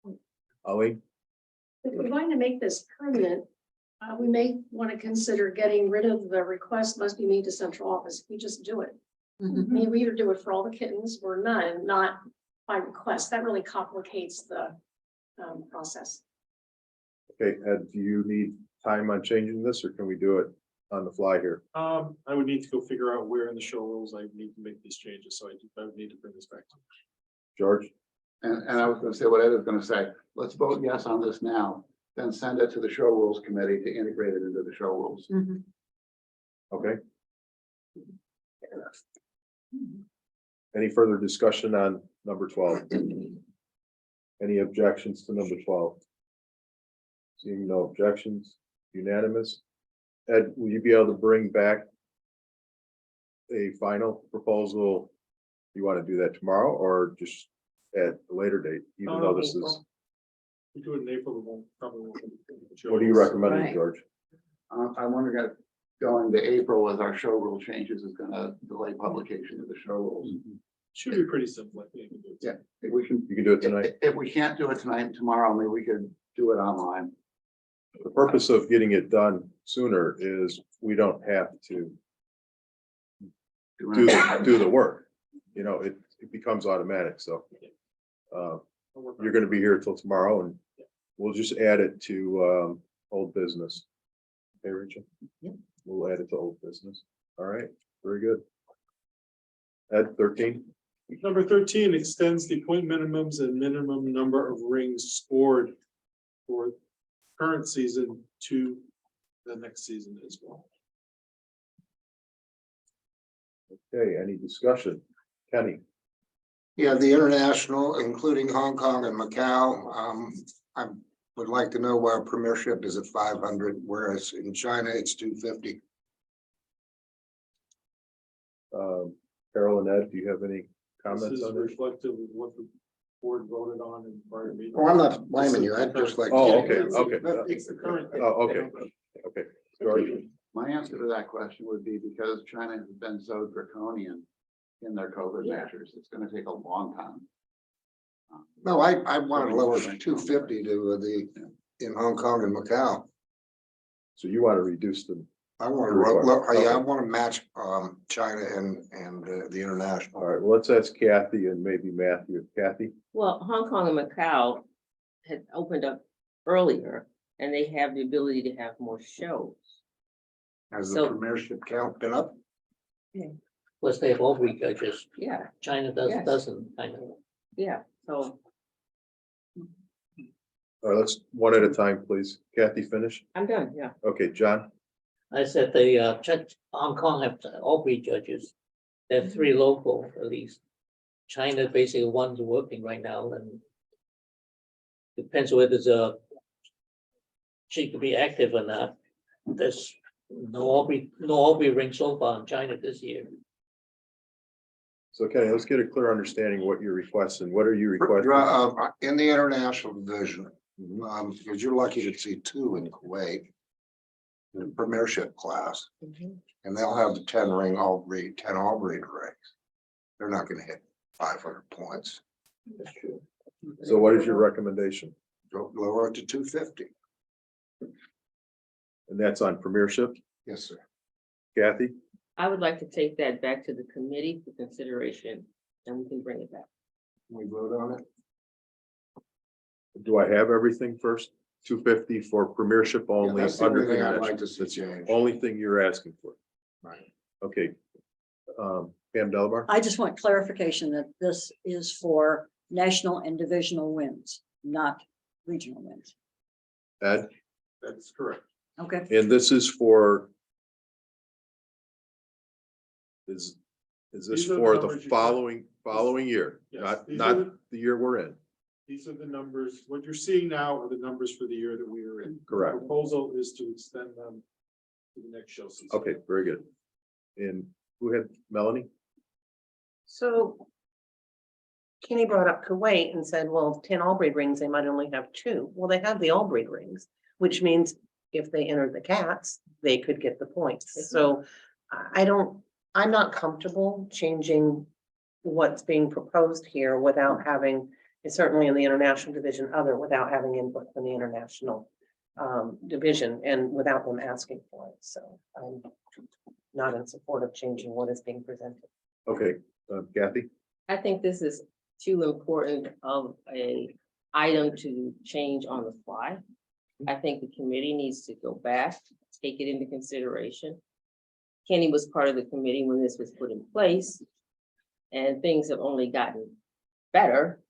agreed. Ali? If we're going to make this permanent, we may want to consider getting rid of the request must be made to central office. We just do it. I mean, we either do it for all the kittens or none, not by request. That really complicates the process. Okay, Ed, do you need time on changing this or can we do it on the fly here? I would need to go figure out where in the show rules I need to make these changes, so I would need to bring this back to. George? And I was gonna say what Ed is gonna say, let's vote yes on this now, then send it to the show rules committee to integrate it into the show rules. Okay. Any further discussion on number 12? Any objections to number 12? Seeing no objections, unanimous. Ed, will you be able to bring back a final proposal? You want to do that tomorrow or just at a later date, even though this is, We do it in April, it won't probably. won't be the show what are you rules. recommending, Right. George? I'm wondering if going to April as our show rule changes is gonna delay publication of the show rules. Should be pretty simple, I think. Yeah, if we can, You can do it tonight. if we can't do it tonight and tomorrow, maybe we could do it online. The purpose of getting it done sooner is we don't have to do the work. You know, it becomes automatic, so. You're gonna be here till tomorrow and we'll just add it to old business. Okay, Rachel? Yep. We'll add it to old business. All right, very good. Ed, 13? Number 13 extends the point minimums and minimum number of rings scored for current season to the next season as well. Okay, any discussion? Kenny? Yeah, the international, including Hong Kong and Macau, I would like to know why our premiership is at 500, whereas in China it's 250. Carol and Ed, do you have any This comments is on this? reflective of what the board voted on in prior meetings. Oh, I'm not blaming you. I'd just like. Oh, okay, okay. It's the current. Oh, okay, okay. George? My answer to that question would be because China has been so draconian in their COVID measures, it's gonna take a long time. No, I wanted to lower from 250 to in Hong Kong and Macau. So you want to reduce the, I want Okay. I want to match China and the international. all right, well, let's ask Kathy and maybe Matthew. Kathy? Well, Hong Kong and Macau had opened up earlier, and they have the ability to have more shows. Has the So- premiership count been up? Plus they have all week judges. Yeah, China Yes. doesn't, I know. yeah, so All right, let's one at a time, please. Kathy, finish? I'm done, yeah. Okay, John? I said the Hong Kong have all three judges. They have three local at least. China basically one's working right now and depends whether she could be active or not. There's no Aubrey ring so far in China this year. So Kenny, let's get a clear understanding of what you're requesting. What are you requesting? In the international division, Mhm. because you're lucky to see two in Kuwait. The premiership class, and they'll have the 10 Aubrey rings. They're not gonna hit 500 points. That's true. So what is your recommendation? Go lower it to 250. And that's on premiership? Yes, sir. Kathy? I would like to take that back to the committee for consideration, and we can bring it back. Can we vote on it? Do I have everything first? 250 for premiership only? That's the only under thing I'd international. like to see change. Only thing you're asking for. Right. Okay. Pam Delbar? I just want clarification that this is for national and divisional wins, not regional wins. Ed? That's correct. Okay. And this is for. Is this These are the for the numbers you got. following year, Yes, not, these are not the- the year we're in? These are the numbers, what you're seeing now are the numbers for the year that we are in. The Correct. Proposal is to extend them to the next show season. Okay, very good. And who had Melanie? So Kenny brought up Kuwait and said, well, 10 Albright rings, they might only have 2. Well, they have the Albright rings, which means if they enter the cats, they could get the points. So I'm not comfortable changing what's being proposed here without having, certainly in the international division, without having input from the international division and without them asking for it. So I'm not in support of changing what is being presented. Okay, Kathy? I think this is too important of a item to change on the fly. I think the committee needs to go back, take it into consideration. Kenny was part of the committee when this was put in place, and things have only gotten better.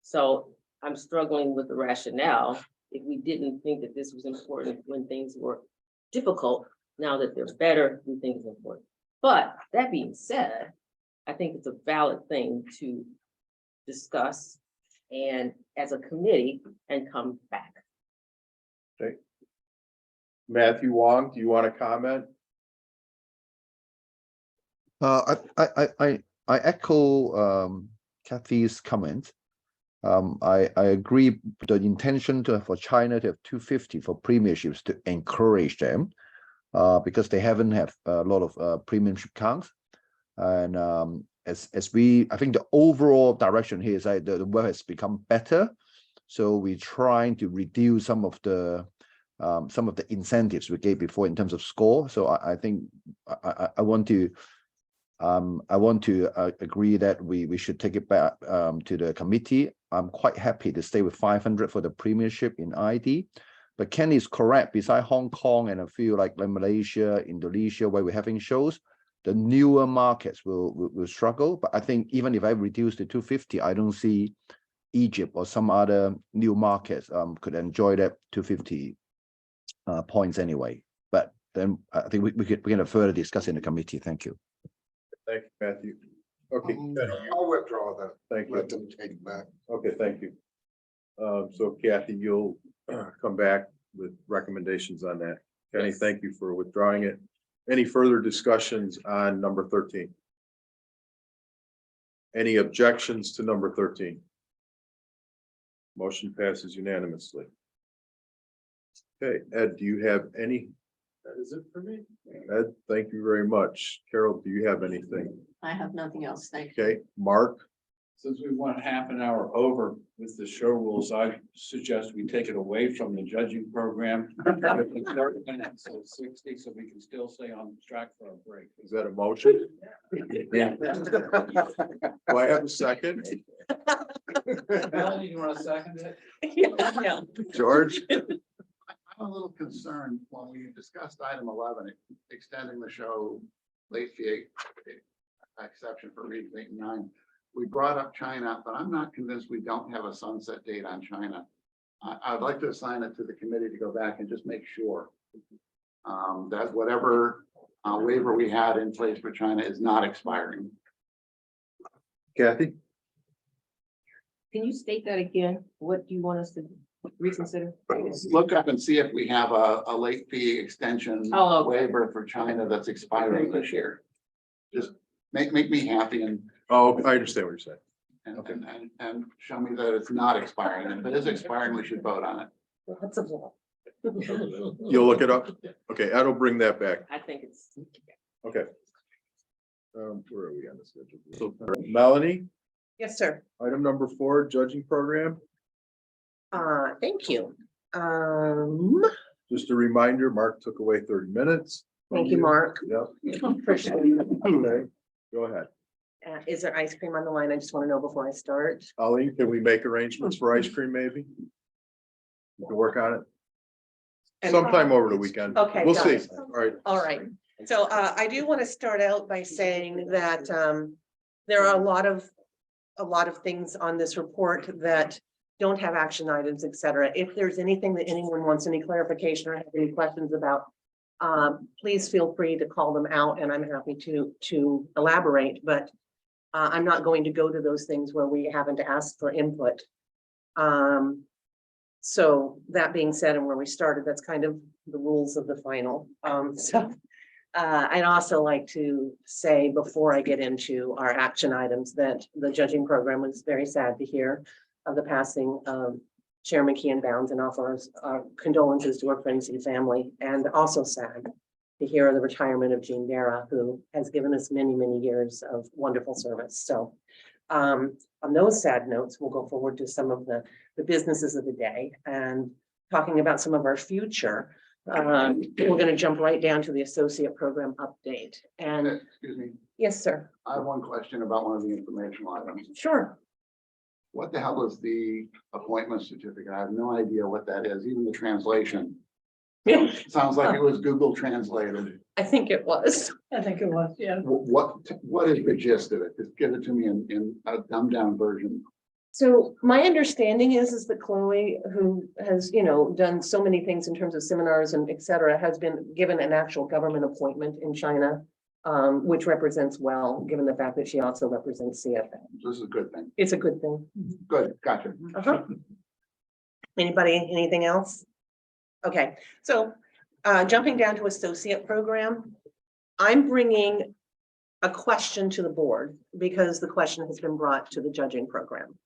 So I'm struggling with the rationale. If we didn't think that this was important when things were difficult, now that they're better, we think it's important. But that being said, I think it's a valid thing to discuss and as a committee and come back. Okay. Matthew Wong, do you want to comment? I echo Kathy's comment. I agree with the intention for China to have 250 for premierships to encourage them, because they haven't have a lot of premiership counts. And I think the overall direction here is that the weather has become better. So we're trying to reduce some of the incentives we gave before in terms of score. So I think I want to agree that we should take it back to the committee. I'm quite happy to stay with 500 for the premiership in ID. But Kenny is correct. Beside Hong Kong and I feel like Malaysia, Indonesia, where we're having shows, the newer markets will struggle. But I think even if I reduce to 250, I don't see Egypt or some other new markets could enjoy that 250 points anyway. But then I think we can further discuss in the committee. Thank you. Thank you, Matthew. Okay. I'll withdraw that. Thank you. Let them take it back. Okay, thank you. So Kathy, you'll come back with recommendations on that. Kenny, Yes. thank you for withdrawing it. Any further discussions on number 13? Any objections to number 13? Motion passes unanimously. Okay, Ed, do you have any? That is it for me. Ed, thank you very much. Carol, do you have anything? I have nothing else. Thank you. Okay, Mark? Since we went half an hour over with the show rules, I suggest we take it away from the judging program. 30 minutes, so 60, so we can still stay on track for a break. Is that a motion? Yeah. Do I have a second? Melanie, you want to second it? Yeah. George? I'm a little concerned when we discussed item 11, extending the show late fee exception for region 8 and 9. We brought up China, but I'm not convinced we don't have a sunset date on China. I'd like to assign it to the committee to go back and just make sure that whatever waiver we had in place for China is not expiring. Kathy? Can you state that again? What do you want us to reconsider? Look up and see if we have a late fee extension Oh, okay. waiver for China that's expiring this year. Just make me happy and Oh, I understand what you're saying. and show me that it's not expiring. And if it is expiring, we should vote on it. Lots of law. You'll look it up? Okay, Ed will bring that back. I think it's. Okay. Where are we on the schedule? So Melanie, Yes, sir. item number 4, judging program. Thank you. Just a reminder, Mark took away 30 minutes. Thank you, Mark. Yep. Appreciate it. Okay, go ahead. Is there ice cream on the line? I just want to know before I start. Colleen, can we make arrangements for ice cream maybe? We can work on it sometime over the weekend. Okay, We'll got see. it. All right. All right. So I do want to start out by saying that there are a lot of things on this report that don't have action items, et cetera. If there's anything that anyone wants any clarification or have any questions about, please feel free to call them out and I'm happy to elaborate, but I'm not going to go to those things where we haven't asked for input. So that being said, and where we started, that's kind of the rules of the final. I'd also like to say before I get into our action items that the judging program was very sad to hear of the passing of Chair McKeon Bounds and offer our condolences to her friends and family, and also sad to hear of the retirement of Jean Dara, who has given us many, many years of wonderful service. So on those sad notes, we'll go forward to some of the businesses of the day and talking about some of our future. We're going to jump right down to the associate program update. And Excuse me, yes, sir. I have one question about one of the informational items. Sure. What the hell is the appointment certificate? I have no idea what that is, even the translation. Sounds like it was Google translated. I think it was. I think it was, yeah. What is the gist of it? Just give it to me in a dumbed down version. So my understanding is that Chloe, who has, done so many things in terms of seminars and et cetera, has been given an actual government appointment in China, which represents well, given the fact that she also represents CFA. This is a good thing. It's a good thing. Good, gotcha. Anybody, anything else? Okay, so jumping down to associate program, I'm bringing a question to the board because the question has been brought to the judging program.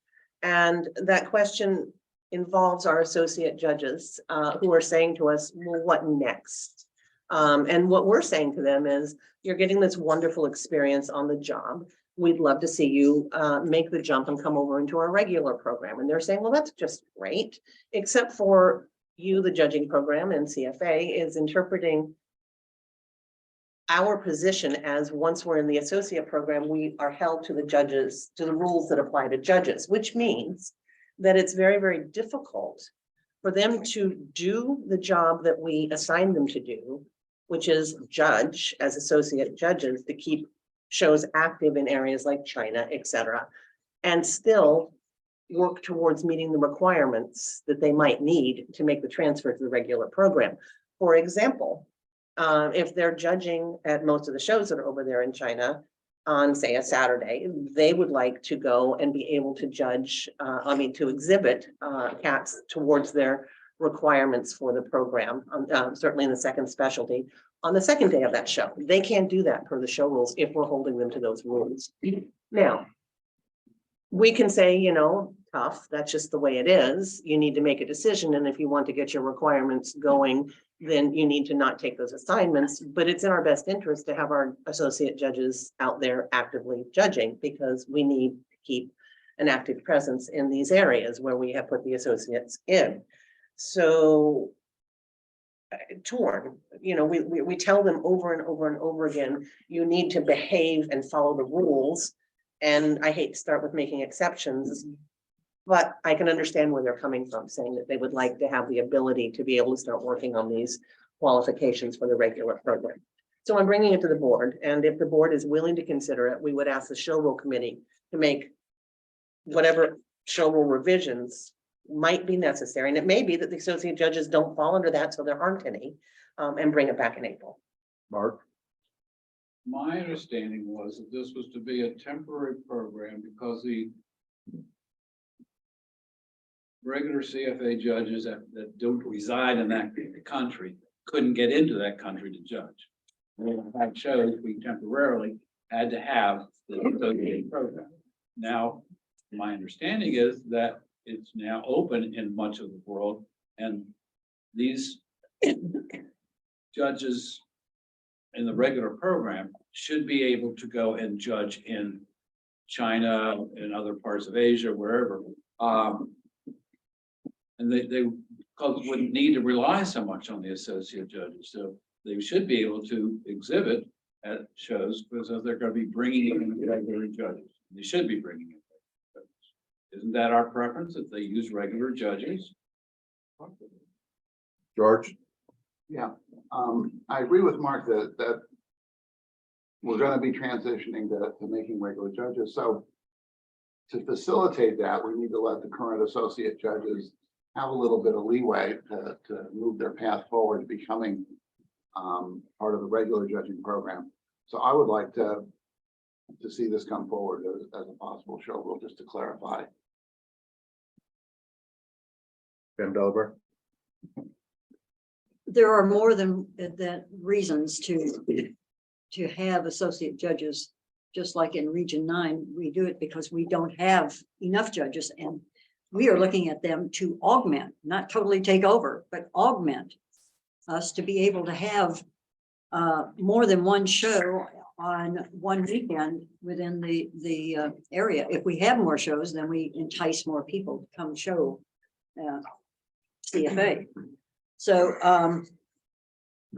And that question involves our associate judges who are saying to us, well, what next? And what we're saying to them is, you're getting this wonderful experience on the job. We'd love to see you make the jump and come over into our regular program. And they're saying, well, that's just great, except for you, the judging program, and CFA is interpreting our position as once we're in the associate program, we are held to the judges, to the rules that apply to judges, which means that it's very, very difficult for them to do the job that we assign them to do, which is judge as associate judges to keep shows active in areas like China, et cetera, and still work towards meeting the requirements that they might need to make the transfer to the regular program. For example, if they're judging at most of the shows that are over there in China on, say, a Saturday, they would like to go and be able to judge, to exhibit cats towards their requirements for the program, certainly in the second specialty, on the second day of that show. They can't do that per the show rules if we're holding them to those rules. Now, we can say, tough, that's just the way it is. You need to make a decision. And if you want to get your requirements going, then you need to not take those assignments. But it's in our best interest to have our associate judges out there actively judging, because we need to keep an active presence in these areas where we have put the associates in. So torn, we tell them over and over and over again, you need to behave and follow the rules. And I hate to start with making exceptions, but I can understand where they're coming from, saying that they would like to have the ability to be able to start working on these qualifications for the regular program. So I'm bringing it to the board, and if the board is willing to consider it, we would ask the show rule committee to make whatever show rule revisions might be necessary. And it may be that the associate judges don't fall under that, so there aren't any, and bring it back in April. Mark? My understanding was that this was to be a temporary program because the regular CFA judges that don't reside in that country couldn't get into that country to judge. That shows we temporarily had to have the associate program. Now, my understanding is that it's now open in much of the world, and these judges in the regular program should be able to go and judge in China and other parts of Asia, wherever. And they wouldn't need to rely so much on the associate judges. So they should be able to exhibit at shows because they're going to be bringing in regular judges. They should be bringing in regular judges. Isn't that our preference, that they use regular judges? George? Yeah, I agree with Mark that we're going to be transitioning to making regular judges. So to facilitate that, we need to let the current associate judges have a little bit of leeway to move their path forward to becoming part of the regular judging program. So I would like to see this come forward as a possible show rule, just to clarify. Pam Delver. There are more than that reasons to have associate judges. Just like in Region 9, we do it because we don't have enough judges, and we are looking at them to augment, not totally take over, but augment us to be able to have more than one show on one weekend within the area. If we have more shows, then we entice more people to come show CFA. So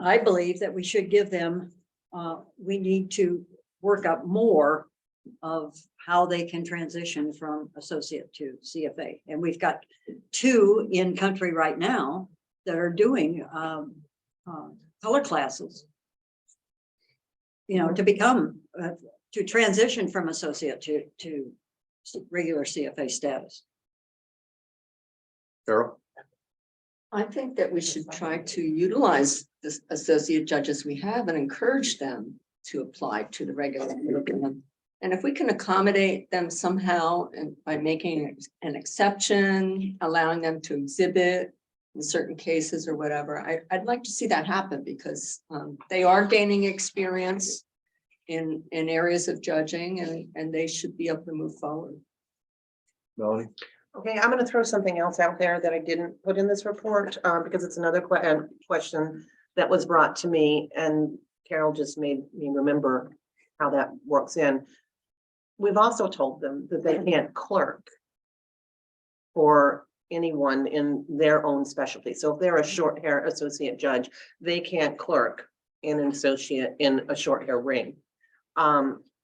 I believe that we should give them, we need to work up more of how they can transition from associate to CFA. And we've got 2 in country right now that are doing color classes, you know, to become, to transition from associate to regular CFA status. Carol. I think that we should try to utilize the associate judges we have and encourage them to apply to the regular curriculum. And if we can accommodate them somehow and by making an exception, allowing them to exhibit in certain cases or whatever, I'd like to see that happen because they are gaining experience in areas of judging and they should be able to move forward. Melanie. Okay, I'm gonna throw something else out there that I didn't put in this report, because it's another question that was brought to me, and Carol just made me remember how that works in. We've also told them that they can't clerk for anyone in their own specialty. So if they're a short hair associate judge, they can't clerk in an associate in a short hair ring,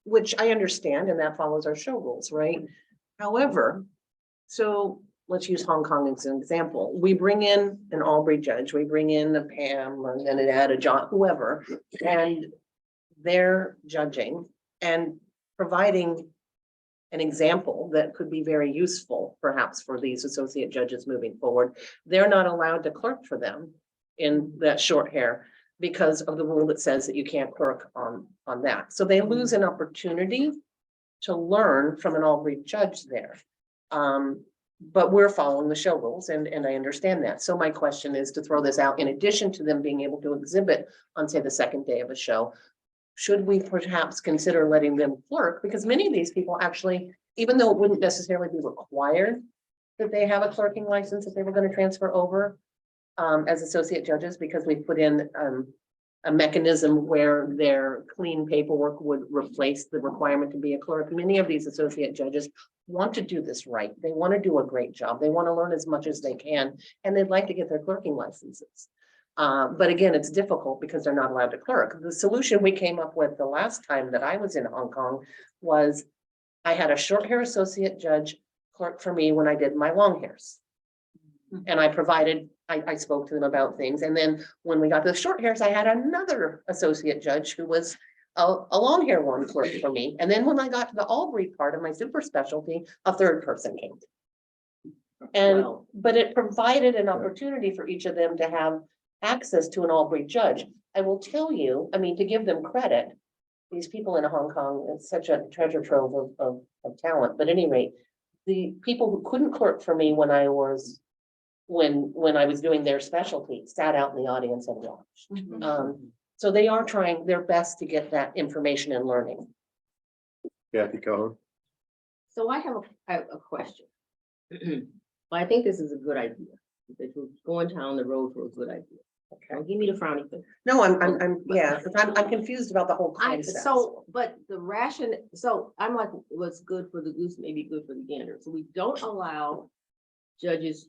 which I understand, and that follows our show rules, right? However, so let's use Hong Kong as an example. We bring in an Albury judge, we bring in a Pam and then an Ada, John, whoever, and they're judging and providing an example that could be very useful, perhaps for these associate judges moving forward. They're not allowed to clerk for them in that short hair because of the rule that says that you can't clerk on that. So they lose an opportunity to learn from an Albury judge there. But we're following the show rules and I understand that. So my question is to throw this out, in addition to them being able to exhibit on, say, the second day of a show, should we perhaps consider letting them clerk? Because many of these people actually, even though it wouldn't necessarily be required that they have a clerking license if they were going to transfer over as associate judges, because we put in a mechanism where their clean paperwork would replace the requirement to be a clerk. Many of these associate judges want to do this right. They want to do a great job. They want to learn as much as they can, and they'd like to get their clerking licenses. But again, it's difficult because they're not allowed to clerk. The solution we came up with the last time that I was in Hong Kong was I had a short hair associate judge clerk for me when I did my long hairs. And I spoke to them about things. And then when we got to the short hairs, I had another associate judge who was a long hair one clerk for me. And then when I got to the Albury part of my super specialty, a third person came. And, but it provided an opportunity for each of them to have access to an Albury judge. I will tell you, I mean, to give them credit, these people in Hong Kong, it's such a treasure trove of talent. But at any rate, the people who couldn't clerk for me when I was doing their specialty sat out in the audience and watched. So they are trying their best to get that information and learning. Kathy Cohen. So I have a question. But I think this is a good idea. That we're going down the road for a good idea. Okay, give me the frowny thing. No, I'm confused about the whole concept. But the I'm like, what's good for the goose may be good for the gander. So we don't allow judges,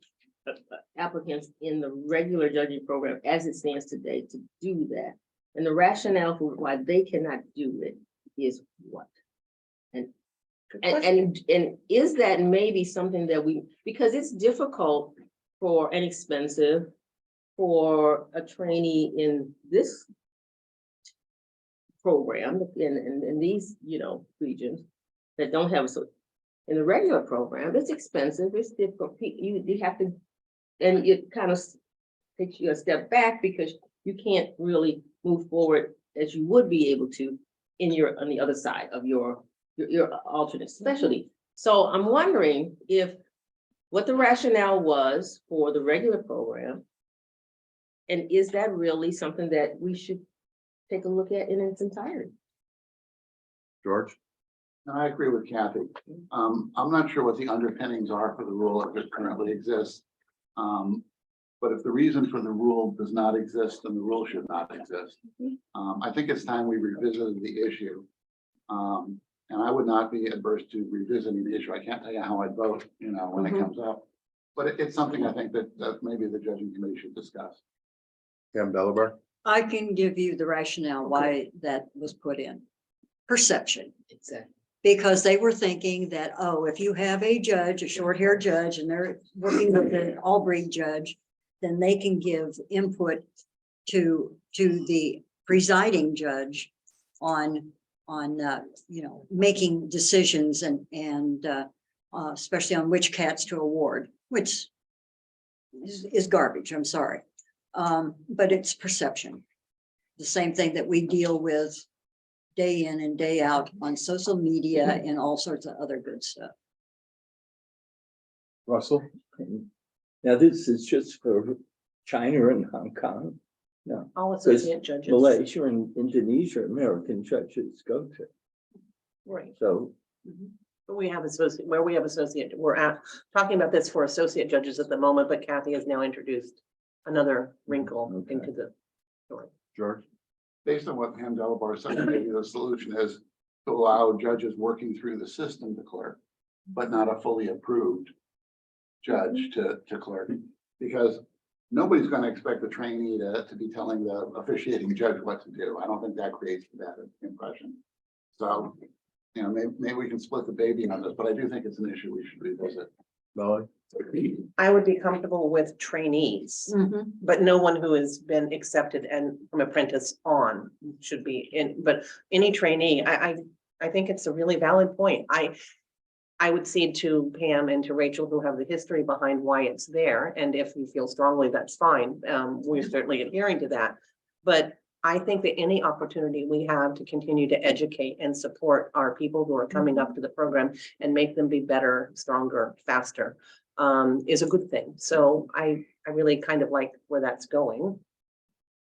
applicants in the regular judging program as it stands today to do that. And the rationale for why they cannot do it is what? And is that maybe something that because it's difficult and expensive for a trainee in this program in these, regions that don't have In the regular program, it's expensive, it's difficult, you have to, and it kind of takes you a step back because you can't really move forward as you would be able to on the other side of your alternate specialty. So I'm wondering what the rationale was for the regular program. And is that really something that we should take a look at in its entirety? George? No, I agree with Kathy. I'm not sure what the underpinnings are for the rule as it currently exists. But if the reason for the rule does not exist, then the rule should not exist. I think it's time we revisited the issue. And I would not be adverse to revisiting the issue. I can't tell you how I'd vote, when it comes up. But it's something I think that maybe the judging committee should discuss. Pam Delabar? I can give you the rationale why that was put in. Perception. Exactly. Because they were thinking that, oh, if you have a judge, a short-haired judge, and they're working with an all-breed judge, then they can give input to the presiding judge on making decisions and especially on which cats to award, which is garbage, I'm sorry. But it's perception. The same thing that we deal with day in and day out on social media and all sorts of other good stuff. Russell? Now, this is just for China and Hong Kong. No, All because associate judges. Malaysia and Indonesia, American judges go to. Right. So But we have associate, we're talking about this for associate judges at the moment, but Kathy has now introduced another wrinkle Okay. into the story. George? Based on what Pam Delabar said, maybe the solution is to allow judges working through the system to clerk, but not a fully approved judge to clerk. Because nobody's going to expect the trainee to be telling the officiating judge what to do. I don't think that creates that impression. So, maybe we can split the baby on this, but I do think it's an issue we should revisit. Melanie? I would be comfortable with trainees, but no one who has been accepted and from apprentice on should be in, but any trainee, I think it's a really valid point. I would cede to Pam and to Rachel, who have the history behind why it's there, and if you feel strongly, that's fine. We're certainly adhering to that. But I think that any opportunity we have to continue to educate and support our people who are coming up to the program and make them be better, stronger, faster, is a good thing. So I really kind of like where that's going.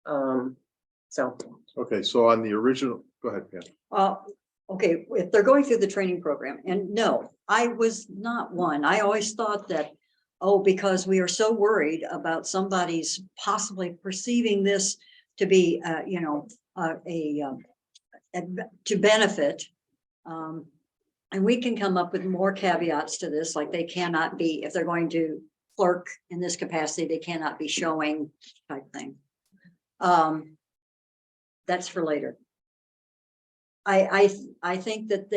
Okay, so on the original, go ahead, Pam. Okay, if they're going through the training program, and no, I was not one. I always thought that, because we are so worried about somebody's possibly perceiving this to be, to benefit. And we can come up with more caveats to this, like they cannot be, if they're going to clerk in this capacity, they cannot be showing type thing. That's for later. I think that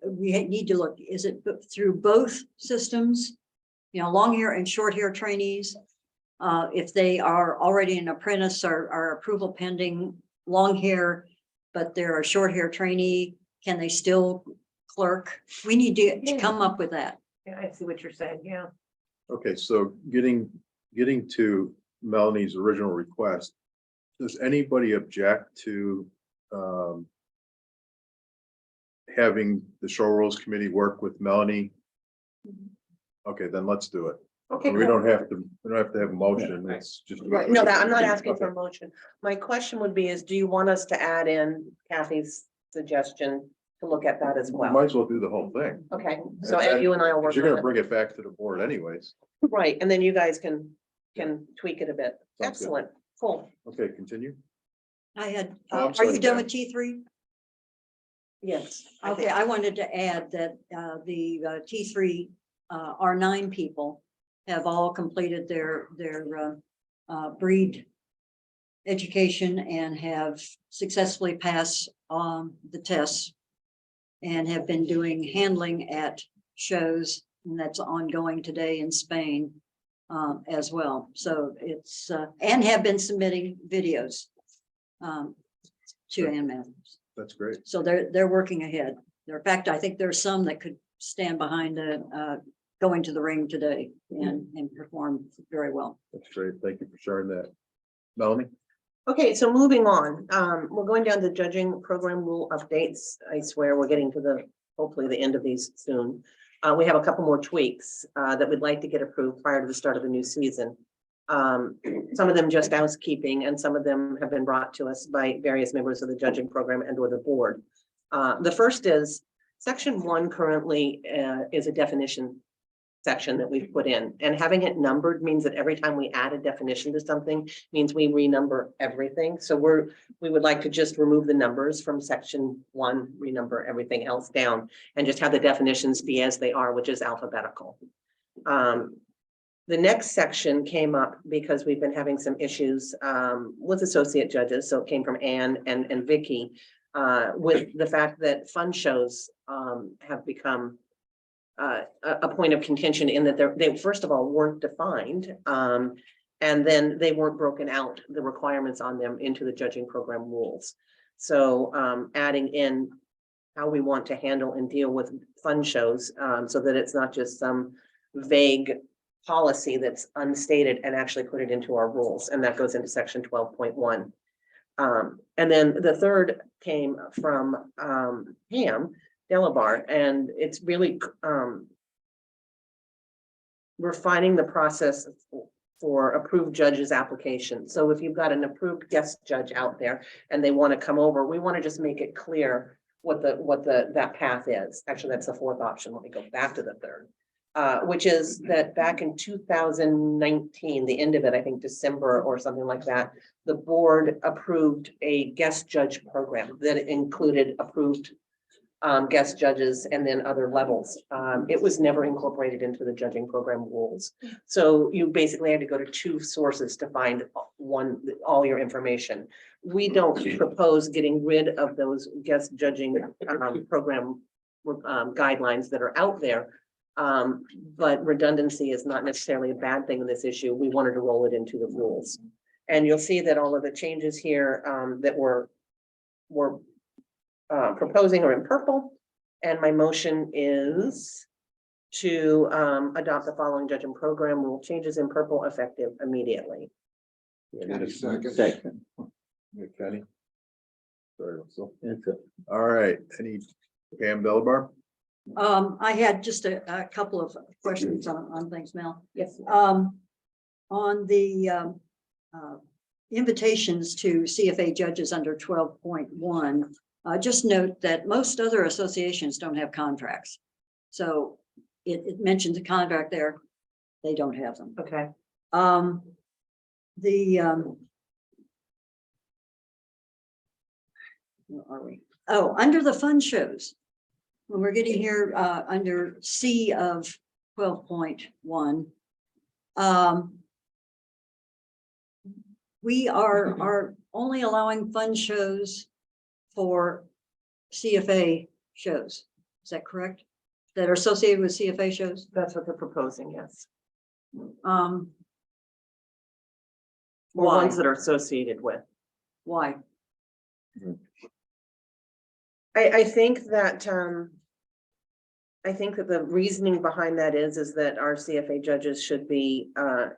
we need to look, is it through both systems? Long hair and short hair trainees. If they are already an apprentice or approval pending long hair, but they're a short hair trainee, can they still clerk? We need to come up with that. Yeah, I see what you're saying. Yeah. Okay, so getting to Melanie's original request, does anybody object to having the show rules committee work with Melanie? Okay, then let's do it. Okay. We don't have to have a motion. It's just. Right, no, I'm not asking for a motion. My question would be do you want us to add in Kathy's suggestion to look at that as We well? might as well do the whole thing. Okay, so Ed, you and I will work You're gonna on bring it back to the board anyways. it. Right, and then you guys can tweak it a bit. Sounds good. Excellent, cool. Okay, continue. I had, Oh, I'm are sorry, you done Pam. with T3? Yes. Okay, I wanted to add that the T3 R9 people have all completed their breed education and have successfully passed the tests and have been doing handling at shows, and that's ongoing today in Spain as well. So it's and have been submitting videos to ANMAT. That's great. So they're working ahead. In fact, I think there's some that could stand behind going to the ring today and perform very well. That's great. Thank you for sharing that. Melanie? Okay, so moving on, we're going down to judging program rule updates. I swear we're getting to hopefully the end of these soon. We have a couple more tweaks that we'd like to get approved prior to the start of the new season. Some of them just housekeeping, and some of them have been brought to us by various members of the judging program and or the board. The first is section 1 currently is a definition section that we've put in, and having it numbered means that every time we add a definition to something means we renumber everything. So we would like to just remove the numbers from section 1, renumber everything else down, and just have the definitions be as they are, which is alphabetical. The next section came up because we've been having some issues with associate judges. So it came from Anne and Vicky with the fact that fun shows have become a point of contention in that they first of all weren't defined, and then they weren't broken out, the requirements on them, into the judging program rules. So adding in how we want to handle and deal with fun shows, so that it's not just some vague policy that's unstated, and actually put it into our rules, and that goes into section 12.1. And then the third came from Pam Delabar, and it's really refining the process for approved judges application. So if you've got an approved guest judge out there and they want to come over, we want to just make it clear what that path is. Actually, that's the fourth option. Let me go back to the third, which is that back in 2019, the end of it, I think December or something like that, the board approved a guest judge program that included approved guest judges and then other levels. It was never incorporated into the judging program rules. So you basically had to go to 2 sources to find all your information. We don't propose getting rid of those guest judging program guidelines that are out there. But redundancy is not necessarily a bad thing in this issue. We wanted to roll it into the rules. And you'll see that all of the changes here that we're proposing are in purple, and my motion is to adopt the following judging program rule changes in purple effective immediately. Second. Yeah, Kenny? Sorry, Russell. All right, any Pam Delabar? I had just a couple of questions on things, Mel. Yes. On the invitations to CFA judges under 12.1, just note that most other associations don't have contracts. So it mentions a contract there. They don't have them. Okay. Where are we? Oh, under the fun shows. When we're getting here under C of 12.1. We are only allowing fun shows for CFA shows. Is that correct? That are associated with CFA shows? That's what they're proposing, yes. Why? Ones that are associated with. Why? I think that the reasoning behind that is that our CFA judges should be, I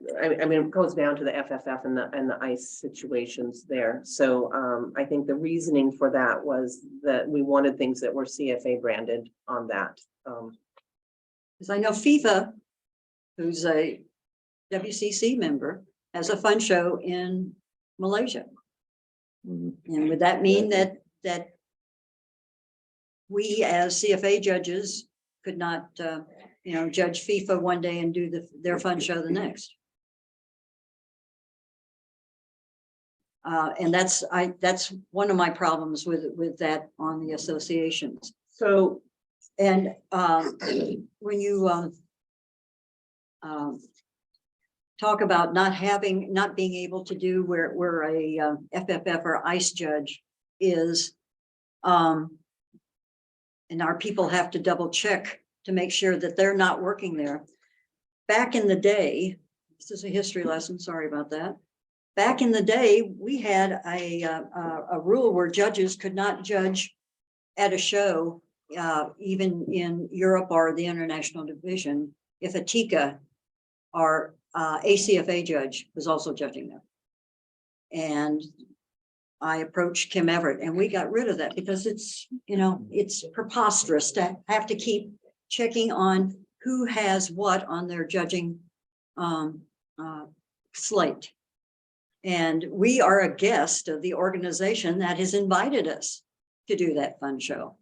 mean, it goes down to the FFF and the ICE situations there. So I think the reasoning for that was that we wanted things that were CFA branded on that. Because I know FIFA, who's a WCC member, has a fun show in Malaysia. And would that mean that we as CFA judges could not, judge FIFA one day and do their fun show the next? And that's one of my problems with that on the associations. So, and when you talk about not being able to do where a FFF or ICE judge is, and our people have to double check to make sure that they're not working there. Back in the day, this is a history lesson, sorry about that. Back in the day, we had a rule where judges could not judge at a show even in Europe or the international division, if a TICA or a CFA judge was also judging them. And I approached Kim Everett and we got rid of that because it's, it's preposterous to have to keep checking on who has what on their judging slate. And we are a guest of the organization that has invited us to do that fun show.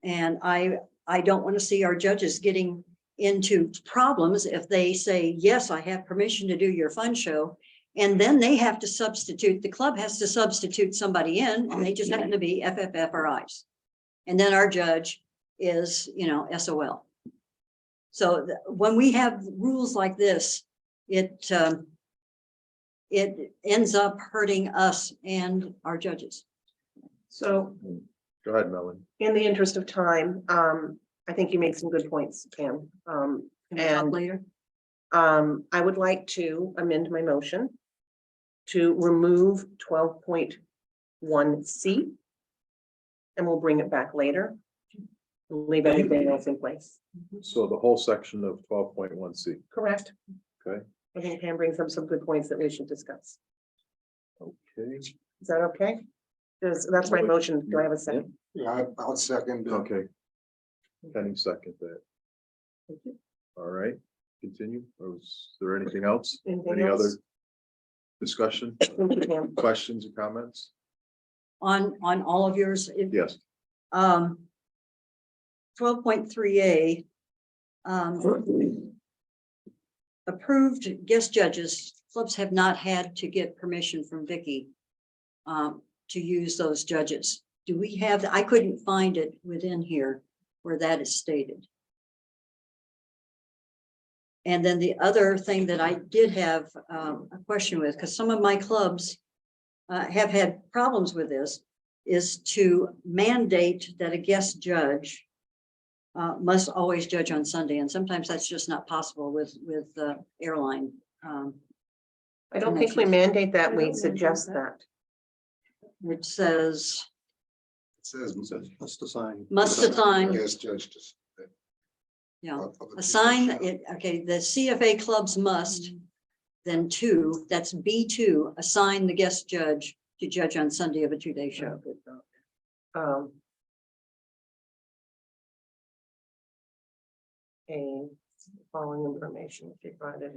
And I don't want to see our judges getting into problems if they say, yes, I have permission to do your fun show. And then they have to substitute, the club has to substitute somebody in, and they just happen to be FFFRIs. And then our judge is, SOL. So when we have rules like this, it ends up hurting us and our judges. So Go ahead, Melanie. in the interest of time, I think you made some good points, Pam. Can we talk And later? I would like to amend my motion to remove 12.1C. And we'll bring it back later. Leave everything else in place. So the whole section of 12.1C. Correct. Okay. I think Pam brings up some good points that we should discuss. Okay. Is that okay? That's my motion. Do I have a second? Yeah, I'll second. Okay. Penny second that. Thank you. All right, continue. Or is there anything else? Anything Any other else? discussion, Thank you, Pam. questions or comments? On all of yours? Yes. 12.3A. Approved guest judges, clubs have not had to get permission from Vicky to use those judges. Do we have, I couldn't find it within here where that is stated. And then the other thing that I did have a question with, because some of my clubs have had problems with this, is to mandate that a guest judge must always judge on Sunday, and sometimes that's just not possible with airline. I don't think we mandate that. We suggest that. It says It says Must assign. must assign, yes, judge. yeah, assign it. Okay, the CFA clubs must. Then 2, that's B2, assign the guest judge to judge on Sunday of a 2-day show. Following information provided.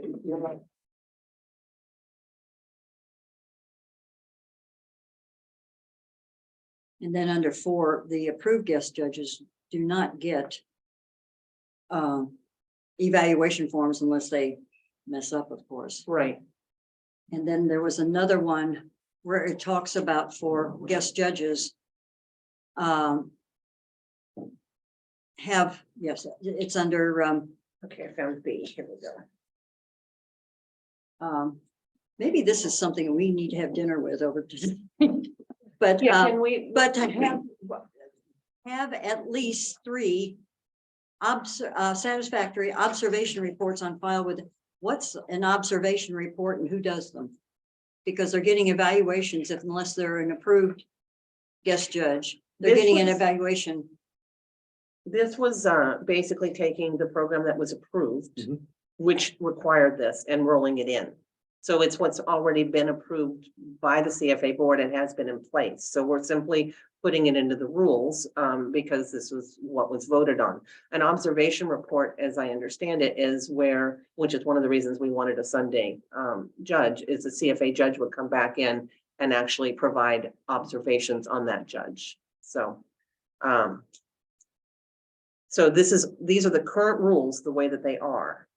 And then under 4, the approved guest judges do not get evaluation forms unless they mess up, of course. Right. And then there was another one where it talks about for guest judges have, yes, it's under Okay, I found B. Here we go. maybe this is something we need to have dinner with over to. But Yeah, can we? but to have at least 3 satisfactory observation reports on file with, what's an observation report and who does them? Because they're getting evaluations unless they're an approved guest judge, they're This getting an was- evaluation. This was basically taking the program that was approved, Mhm. which required this, and rolling it in. So it's what's already been approved by the CFA board and has been in place. So we're simply putting it into the rules because this was what was voted on. An observation report, as I understand it, is where, which is one of the reasons we wanted a Sunday judge, is the CFA judge would come back in and actually provide observations on that judge. So these are the current rules, the way that they are.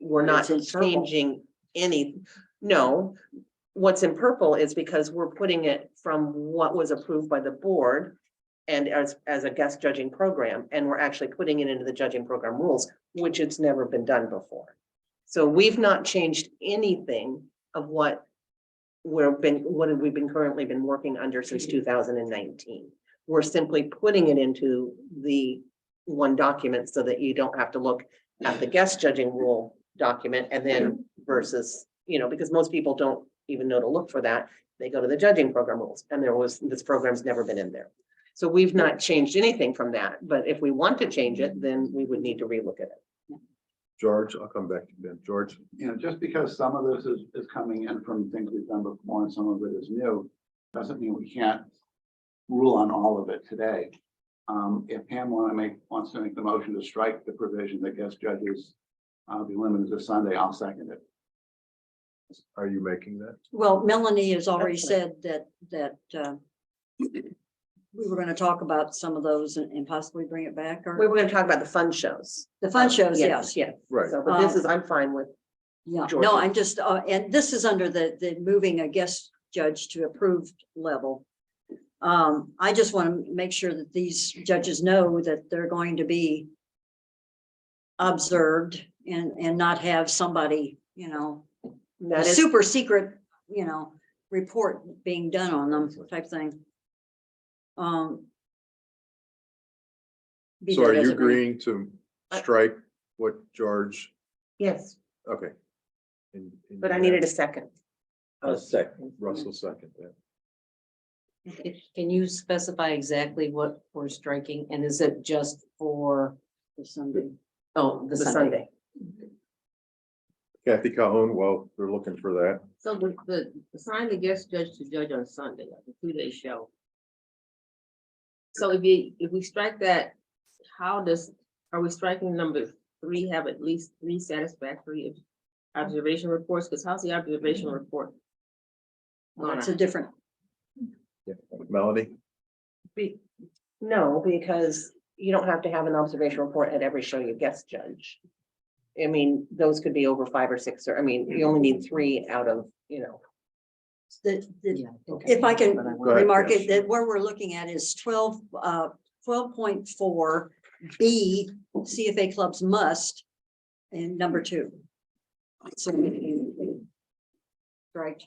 We're not It's in purple. changing any, no. What's in purple is because we're putting it from what was approved by the board and as a guest judging program, and we're actually putting it into the judging program rules, which it's never been done before. So we've not changed anything of what we've been currently been working under since 2019. We're simply putting it into the one document so that you don't have to look at the guest judging rule document and then versus, because most people don't even know to look for that. They go to the judging program rules, and this program's never been in there. So we've not changed anything from that, but if we want to change it, then we would need to relook at it. George, I'll come back to you then. George, Just because some of this is coming in from things we've done before and some of it is new, doesn't mean we can't rule on all of it today. If Pam wants to make the motion to strike the provision that guest judges be limited to Sunday, I'll second it. are you making that? Well, Melanie has already That's said that we were gonna talk about some of those and possibly bring it back, We or were gonna talk about the fun shows. the fun shows, yes. Yeah. Right. So, but this is, I'm fine with, Yeah, Georgia. no, I'm just, and this is under the moving a guest judge to approved level. I just want to make sure that these judges know that they're going to be observed and not have somebody, that is, super secret, report being done on them type thing. Be So that are as you it may. agreeing to strike what George, yes, okay. but I needed a second. A second. Russell second, yeah. Can you specify exactly what we're striking, and is it just for, For Sunday. oh, the The Sunday? Kathy Calhoun, well, they're looking for that. So the assign the guest judge to judge on Sunday, like a 2-day show. So if we strike that, are we striking number 3, have at least 3 satisfactory observation reports? Because how's the observation report? Well, that's a different, Yeah. Melanie, No, because you don't have to have an observation report at every show you guest judge. I mean, those could be over 5 or 6, or, I mean, you only need 3 out of, if I can ahead, remark yes. it, that where we're looking at is 12.4 B, CFA clubs must, and number 2. So right,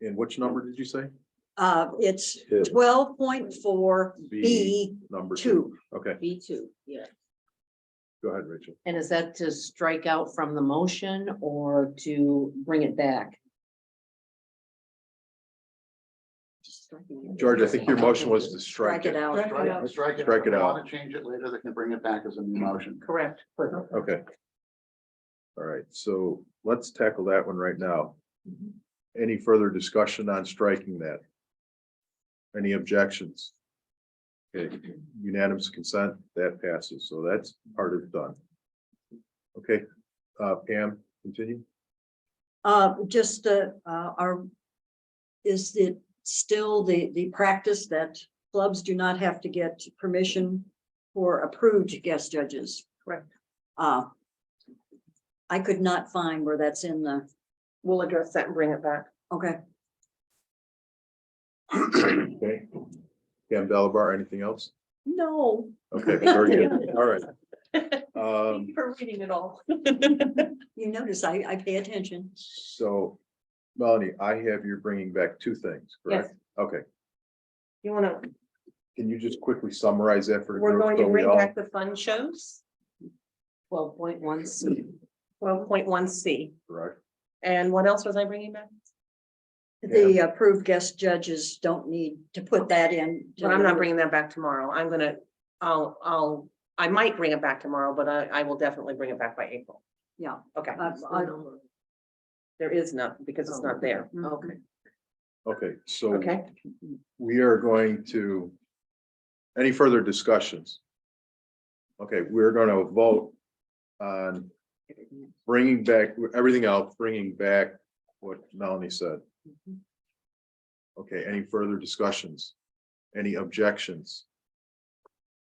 and which number did you say? it's Two. 12.4 B Number 2. Okay, B2, yeah. go ahead, Rachel. And is that to strike out from the motion or to bring it back? George, I think your motion was to strike Strike it it. out. Strike it. Strike it If they out. Want to change it later, they can bring it back as a new motion. correct. Okay. All right, so let's tackle that one right now. Any further discussion on striking that? Any objections? Okay, unanimous consent, that passes, so that's part of done. Okay, Pam, continue. Just is it still the practice that clubs do not have to get permission for approved guest judges? Correct. I could not find where that's in the, We'll address that and bring it back. okay. Okay. Pam Delabar, anything else? No. Okay, very good, all right. Thank you for reading it all. You notice I pay attention. So Melanie, I have you bringing back 2 things, correct? Okay, You wanna, can you just quickly summarize that for the we're group? going so to we bring all- back the fun shows, 12.1 C. 12.1 C. Correct, And what else was I bringing back? The approved guest judges don't need to put that in. But I'm not bringing that back tomorrow. I'm gonna, I might bring it back tomorrow, but I will definitely bring it back by April. Yeah. Okay. I There is none because it's not there. Okay. okay, so Okay. we are going to, any further discussions? Okay, we're gonna vote on bringing back everything else, bringing back what Melanie said. Okay, any further discussions? Any objections?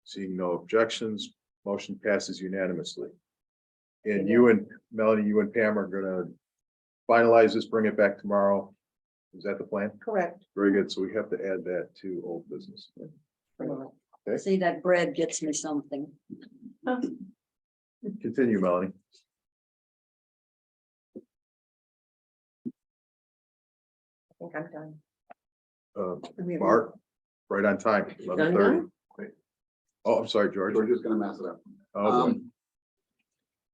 Seeing no objections, motion passes unanimously. And you and Melanie, you and Pam are gonna finalize this, bring it back tomorrow. Is that the plan? Correct. Very good. So we have to add that to old business. see that bread gets me something. Continue, Melanie. I think I'm done. Mark, right on time, 11:30. Oh, I'm sorry, George. We're just gonna mess it up. Oh, boy.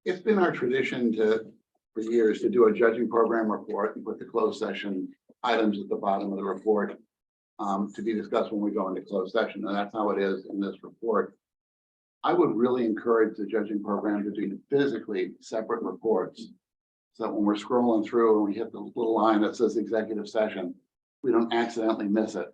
It's been our tradition for years to do a judging program report and put the closed session items at the bottom of the report. to be discussed when we go into closed session, and that's how it is in this report. I would really encourage the judging program to do physically separate reports. So that when we're scrolling through and we hit the little line that says executive session, we don't accidentally miss it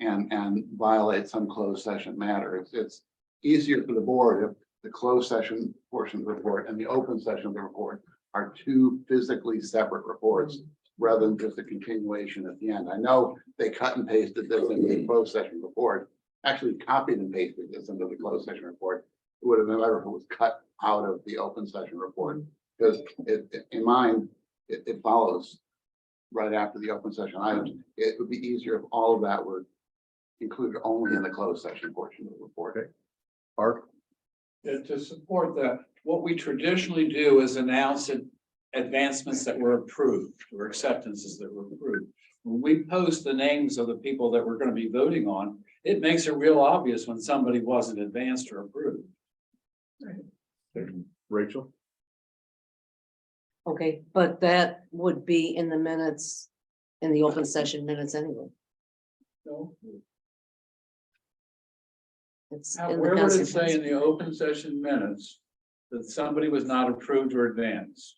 and violate some closed session matter. It's easier for the board if the closed session portion of the report and the open session of the report are two physically separate reports rather than just a continuation at the end. I know they cut and pasted this into the closed session report, actually copied and pasted this into the closed session report. It would have been better if it was cut out of the open session report, because in mine, it follows right after the open session items. It would be easier if all of that were included only in the closed session portion of the report. Art, To support that, what we traditionally do is announce advancements that were approved or acceptances that were approved. When we post the names of the people that we're going to be voting on, it makes it real obvious when somebody wasn't advanced or approved. Rachel? Okay, but that would be in the minutes, in the open session minutes anyway. So, It's now, in the where would it say Constitution. in the open session minutes that somebody was not approved or advanced?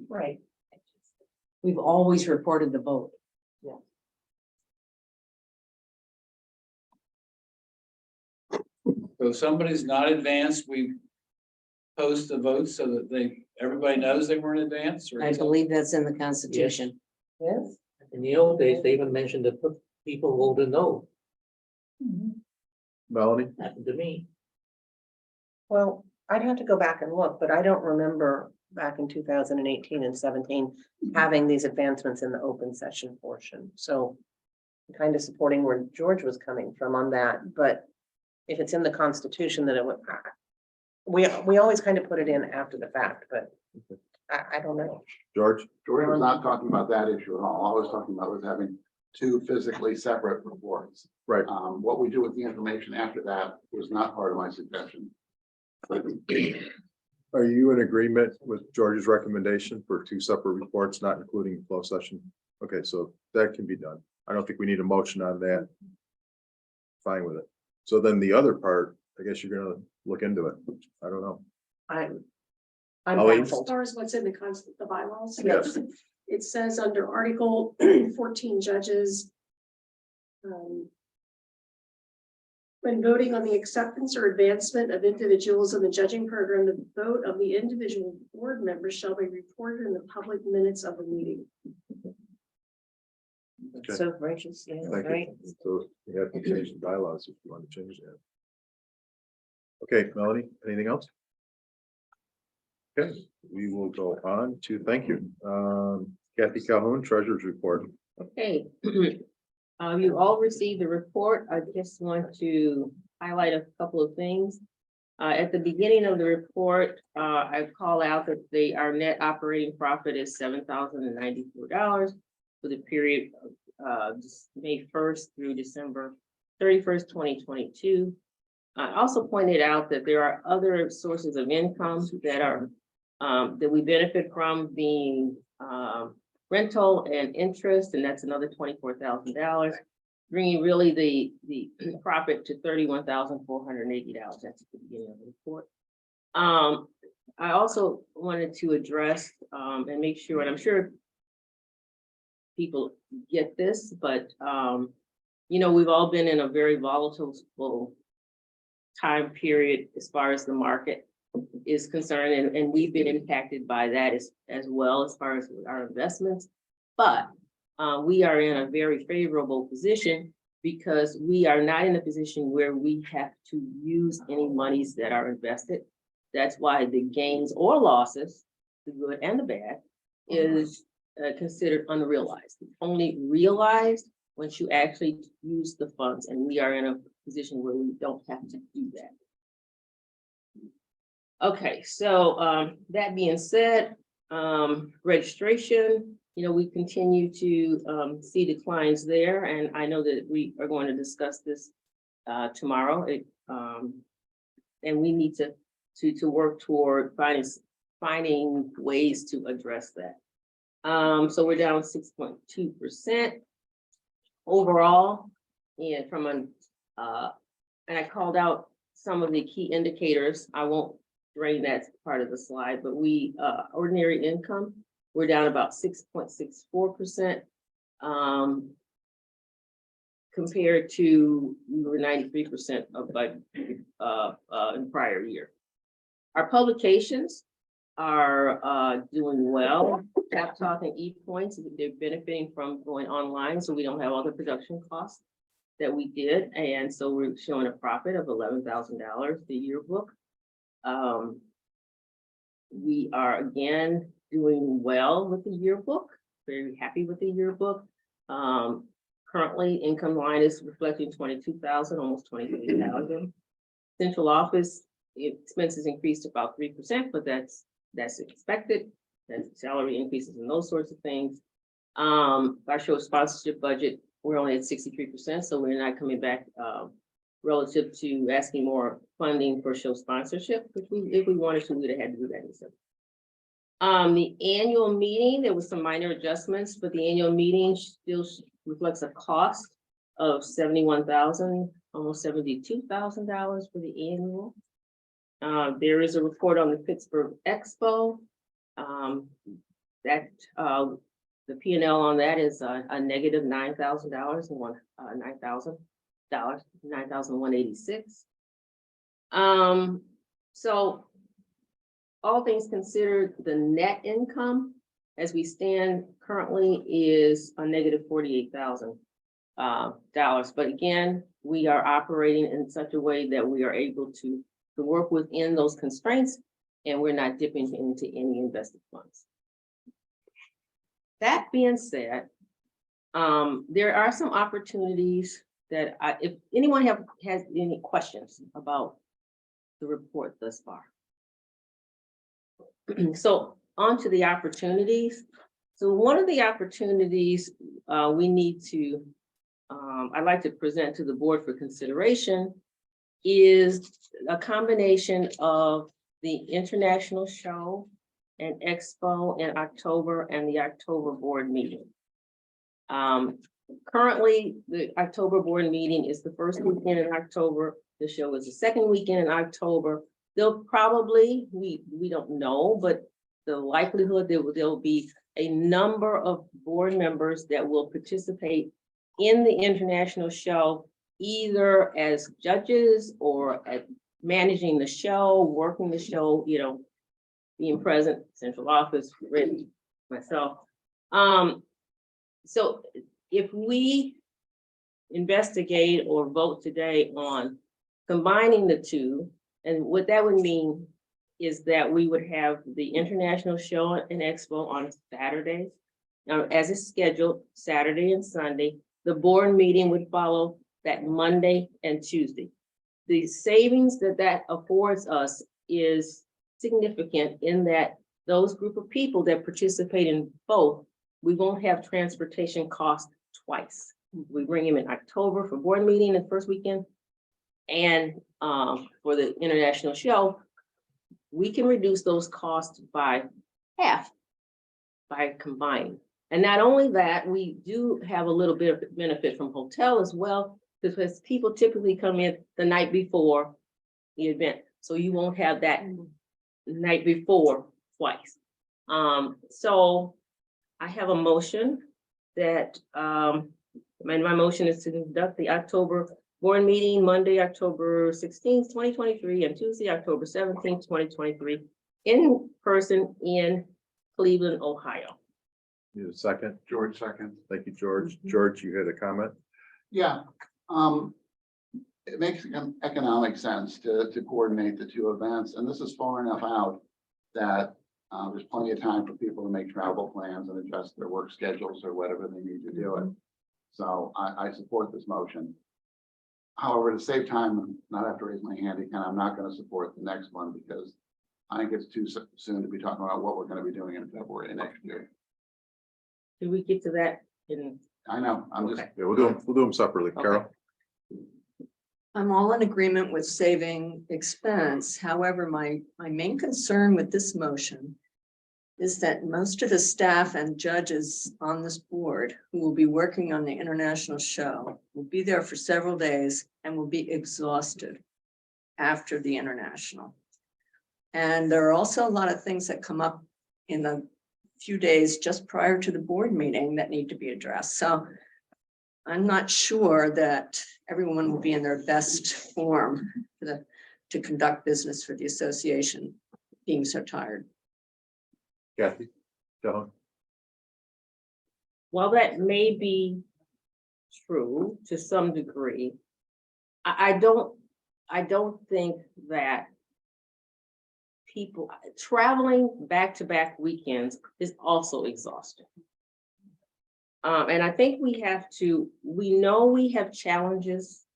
Right. We've always reported the vote. So if somebody's not advanced, we post the votes so that everybody knows they weren't advanced? Or I believe that's in the Constitution. Yes. In the old days, they even mentioned that people voted no. Melanie? Happened to me. Well, I'd have to go back and look, but I don't remember back in 2018 and 17 having these advancements in the open session portion. So I'm kind of supporting where George was coming from on that, but if it's in the Constitution, then it would, we always kind of put it in after the fact, but I don't know. George? George was not talking about that issue at all. All I was talking about was having two physically separate reports. Right. What we do with the information after that was not part of my suggestion. Are you in agreement with George's recommendation for two separate reports, not including closed session? Okay, so that can be done. I don't think we need a motion on that. Fine with it. So then the other part, I guess you're gonna look into it. I don't know. I'm Ellie? As far as what's in the bylaws. Yes. It says under Article 14 judges. When voting on the acceptance or advancement of individuals in the judging program, the vote of the individual board members shall be reported in the public minutes of the meeting. Okay. So gracious, yeah, Thank right? you. So you have to change the bylaws if you want to change that. Okay, Melanie, anything else? Okay, we will go on to, thank you. Kathy Calhoun, Treasurer's Report. Okay. You all received the report. I just want to highlight a couple of things. At the beginning of the report, I call out that our net operating profit is $7,094 for the period of May 1st through December 31st, 2022. I also pointed out that there are other sources of income that are that we benefit from, being rental and interest, and that's another $24,000, bringing really the profit to $31,480. That's at the beginning of the report. I also wanted to address and make sure, and I'm sure people get this, but you know, we've all been in a very volatile time period as far as the market is concerned, and we've been impacted by that as well as far as our investments. But we are in a very favorable position because we are not in a position where we have to use any monies that are invested. That's why the gains or losses, the good and the bad, is considered unrealized. It's only realized once you actually use the funds, and we are in a position where we don't have to do that. Okay, so that being said, registration, you know, we continue to see declines there, and I know that we are going to discuss this tomorrow. And we need to work toward finding ways to address that. So we're down 6.2%. overall, and from an, and I called out some of the key indicators. I won't bring that part of the slide, but we, ordinary income, we're down about 6.64%. Compared to, we were 93% of budget, in prior year. Our publications are, doing well. Tap Talk and ePoints, they're benefiting from going online, so we don't have all the production costs that we did, and so we're showing a profit of $11,000 the yearbook. We are again doing well with the yearbook, very happy with the yearbook. Currently, income line is reflecting 22,000, almost 23,000. Central office expenses increased about 3%, but that's expected. That's salary increases and those sorts of things. Our show sponsorship budget, we're only at 63%, so we're not coming back relative to asking more funding for show sponsorship, which if we wanted to, we'd have had to do that instead. The annual meeting, there was some minor adjustments, but the annual meeting still reflects a cost of $71,000, almost $72,000 for the annual. There is a report on the Pittsburgh Expo. That the P&L on that is a negative $9,000 and $9,186. So all things considered, the net income as we stand currently is a negative $48,000. But again, we are operating in such a way that we are able to work within those constraints, and we're not dipping into any invested funds. That being said, there are some opportunities that if anyone has any questions about the report thus far. So on to the opportunities. So one of the opportunities we need to, I'd like to present to the board for consideration is a combination of the international show and expo in October and the October board meeting. Currently, the October board meeting is the first weekend in October. The show is the second weekend in October. They'll probably, we don't know, but the likelihood that there'll be a number of board members that will participate in the international show, either as judges or at managing the show, working the show, you know, being present, central office, Rich, myself. So if we investigate or vote today on combining the two, and what that would mean is that we would have the international show and expo on Saturdays. Now, as it's scheduled, Saturday and Sunday, the board meeting would follow that Monday and Tuesday. The savings that affords us is significant in that those group of people that participate in both, we won't have transportation costs twice. We bring them in October for board meeting the first weekend, and for the international show, we can reduce those costs by half by combining. And not only that, we do have a little bit of benefit from hotel as well, because people typically come in the night before the event. So you won't have that night before twice. So I have a motion that, my motion is to conduct the October board meeting Monday, October 16th, 2023, and Tuesday, October 17th, 2023, in person in Cleveland, Ohio. Need a second? George, second. Thank you, George. George, you had a comment? Yeah, it makes economic sense to coordinate the two events, and this is far enough out that there's plenty of time for people to make travel plans and adjust their work schedules or whatever they need to do it. So I support this motion. However, to save time and not have to raise my hand again, I'm not going to support the next one because I think it's too soon to be talking about what we're going to be doing in February next year. Did we get to that in? I know, I'm just. Yeah, we'll do them separately. Carol? I'm all in agreement with saving expense. However, my main concern with this motion is that most of the staff and judges on this board who will be working on the international show will be there for several days and will be exhausted after the international. And there are also a lot of things that come up in the few days just prior to the board meeting that need to be addressed. So I'm not sure that everyone will be in their best form to conduct business for the association, being so tired. Kathy? John? While that may be true to some degree, I don't think that people traveling back-to-back weekends is also exhausting. And I think we know we have challenges,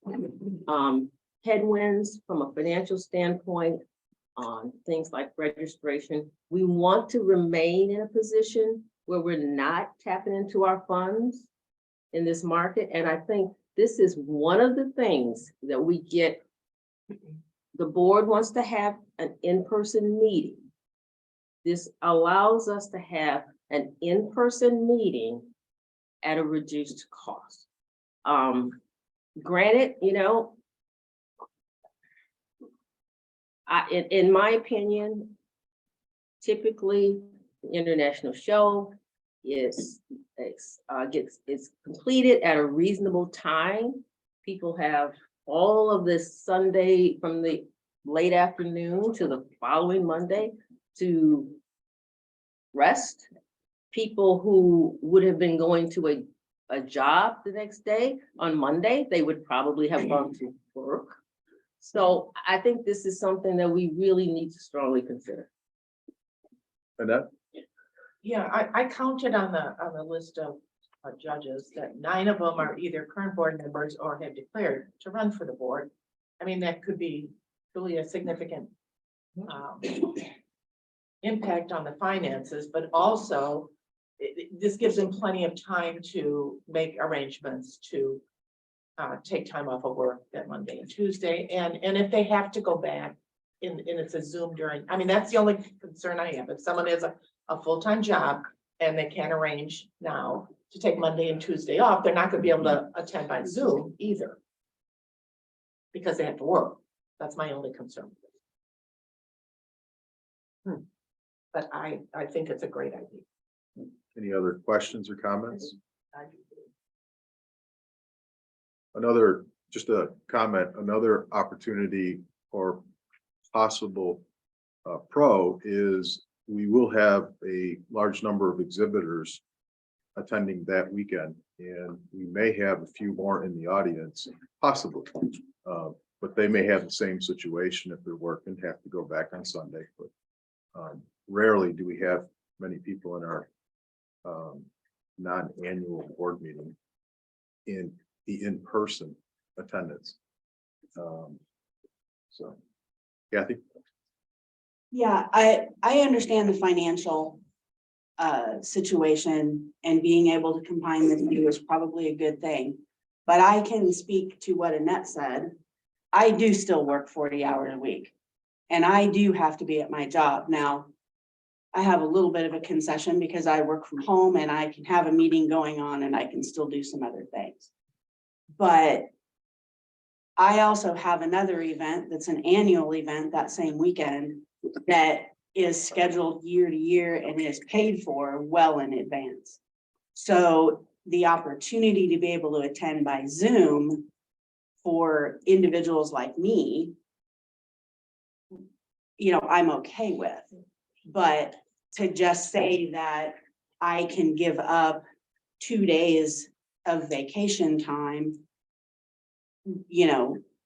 headwinds from a financial standpoint on things like registration. We want to remain in a position where we're not tapping into our funds in this market. And I think this is one of the things that we get. The board wants to have an in-person meeting. This allows us to have an in-person meeting at a reduced cost. Granted, in my opinion, typically the international show is completed at a reasonable time. People have all of this Sunday from the late afternoon to the following Monday to rest. People who would have been going to a job the next day on Monday, they would probably have gone to work. So I think this is something that we really need to strongly consider. Annette? Yeah, I counted on the list of judges that 9 of them are either current board members or have declared to run for the board. I mean, that could be really a significant impact on the finances, but also this gives them plenty of time to make arrangements to take time off of work that Monday and Tuesday. And if they have to go back and it's a Zoom during, I mean, that's the only concern I have. If someone has a full-time job and they can't arrange now to take Monday and Tuesday off, they're not gonna be able to attend by Zoom either. Because they have to work. That's my only concern. But I think it's a great idea. Any other questions or comments? Another, just a comment, another opportunity or possible pro is we will have a large number of exhibitors attending that weekend, and we may have a few more in the audience, possibly. But they may have the same situation if they're working, have to go back on Sunday. But rarely do we have many people in our non-annual board meeting in the in-person attendance. So, Kathy? Yeah, I understand the financial situation, and being able to combine the two is probably a good thing. But I can speak to what Annette said. I do still work 40 hours a week, and I do have to be at my job. Now, I have a little bit of a concession because I work from home and I can have a meeting going on and I can still do some other things. But I also have another event that's an annual event that same weekend that is scheduled year to year and is paid for well in advance. So the opportunity to be able to attend by Zoom for individuals like me, I'm okay with. But to just say that I can give up 2 days of vacation time,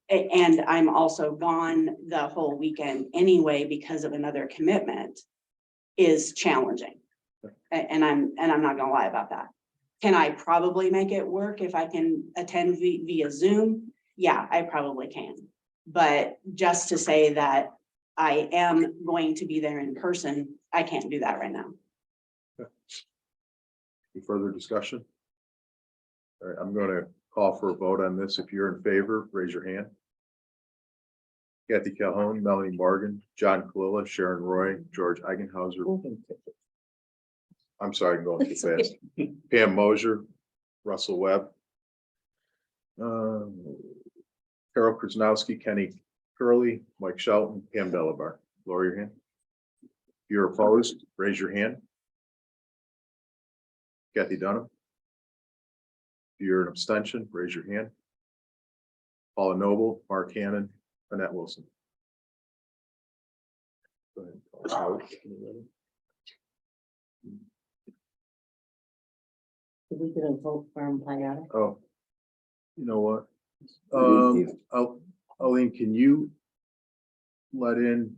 and I'm also gone the whole weekend anyway because of another commitment, is challenging. And I'm not gonna lie about that. Can I probably make it work if I can attend via Zoom? Yeah, I probably can. But just to say that I am going to be there in person, I can't do that right now. Any further discussion? All right, I'm going to call for a vote on this. If you're in favor, raise your hand. Kathy Calhoun, Melanie Morgan, John Kalila, Sharon Roy, George Eigenhauser, I'm sorry, I'm going too fast. Pam Mosier, Russell Webb. Carol Krasnowski, Kenny Curley, Mike Shelton, Pam Delabar. Lower your hand. If you're opposed, raise your hand. Kathy Dunham. If you're an abstention, raise your hand. Paula Noble, Mark Hannon, Annette Wilson. Go ahead. We didn't vote for him, Hayata. Oh, you know what? Aline, can you let in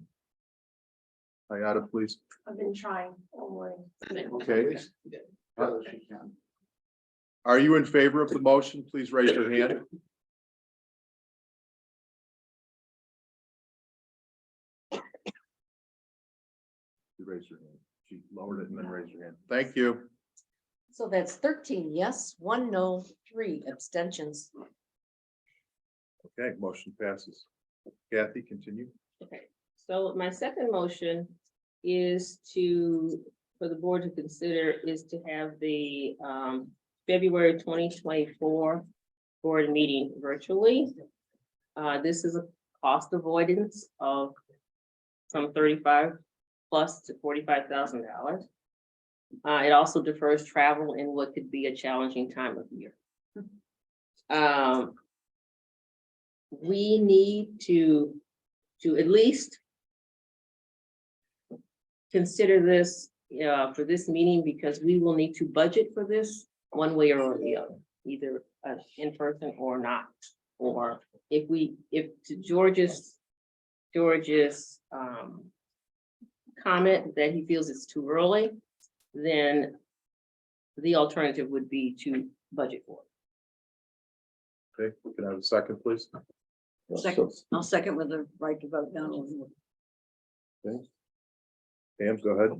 Hayata, please? I've been trying all morning. Okay. Whether she can. Are you in favor of the motion? Please raise your hand. You raised your hand. She lowered it and then raised your hand. Thank you. So that's 13 yes, 1 no, 3 abstentions. Okay, motion passes. Kathy, continue. Okay, so my second motion is for the board to consider is to have the February 2024 board meeting virtually. This is a cost avoidance of from $35,000 plus to $45,000. It also defers travel in what could be a challenging time of year. We need to at least consider this for this meeting, because we will need to budget for this one way or the other, either in person or not. Or if to George's comment that he feels it's too early, then the alternative would be to budget for it. Okay, can I have a second, please? Second, I'll second with the right to vote down. Okay. Pam, go ahead.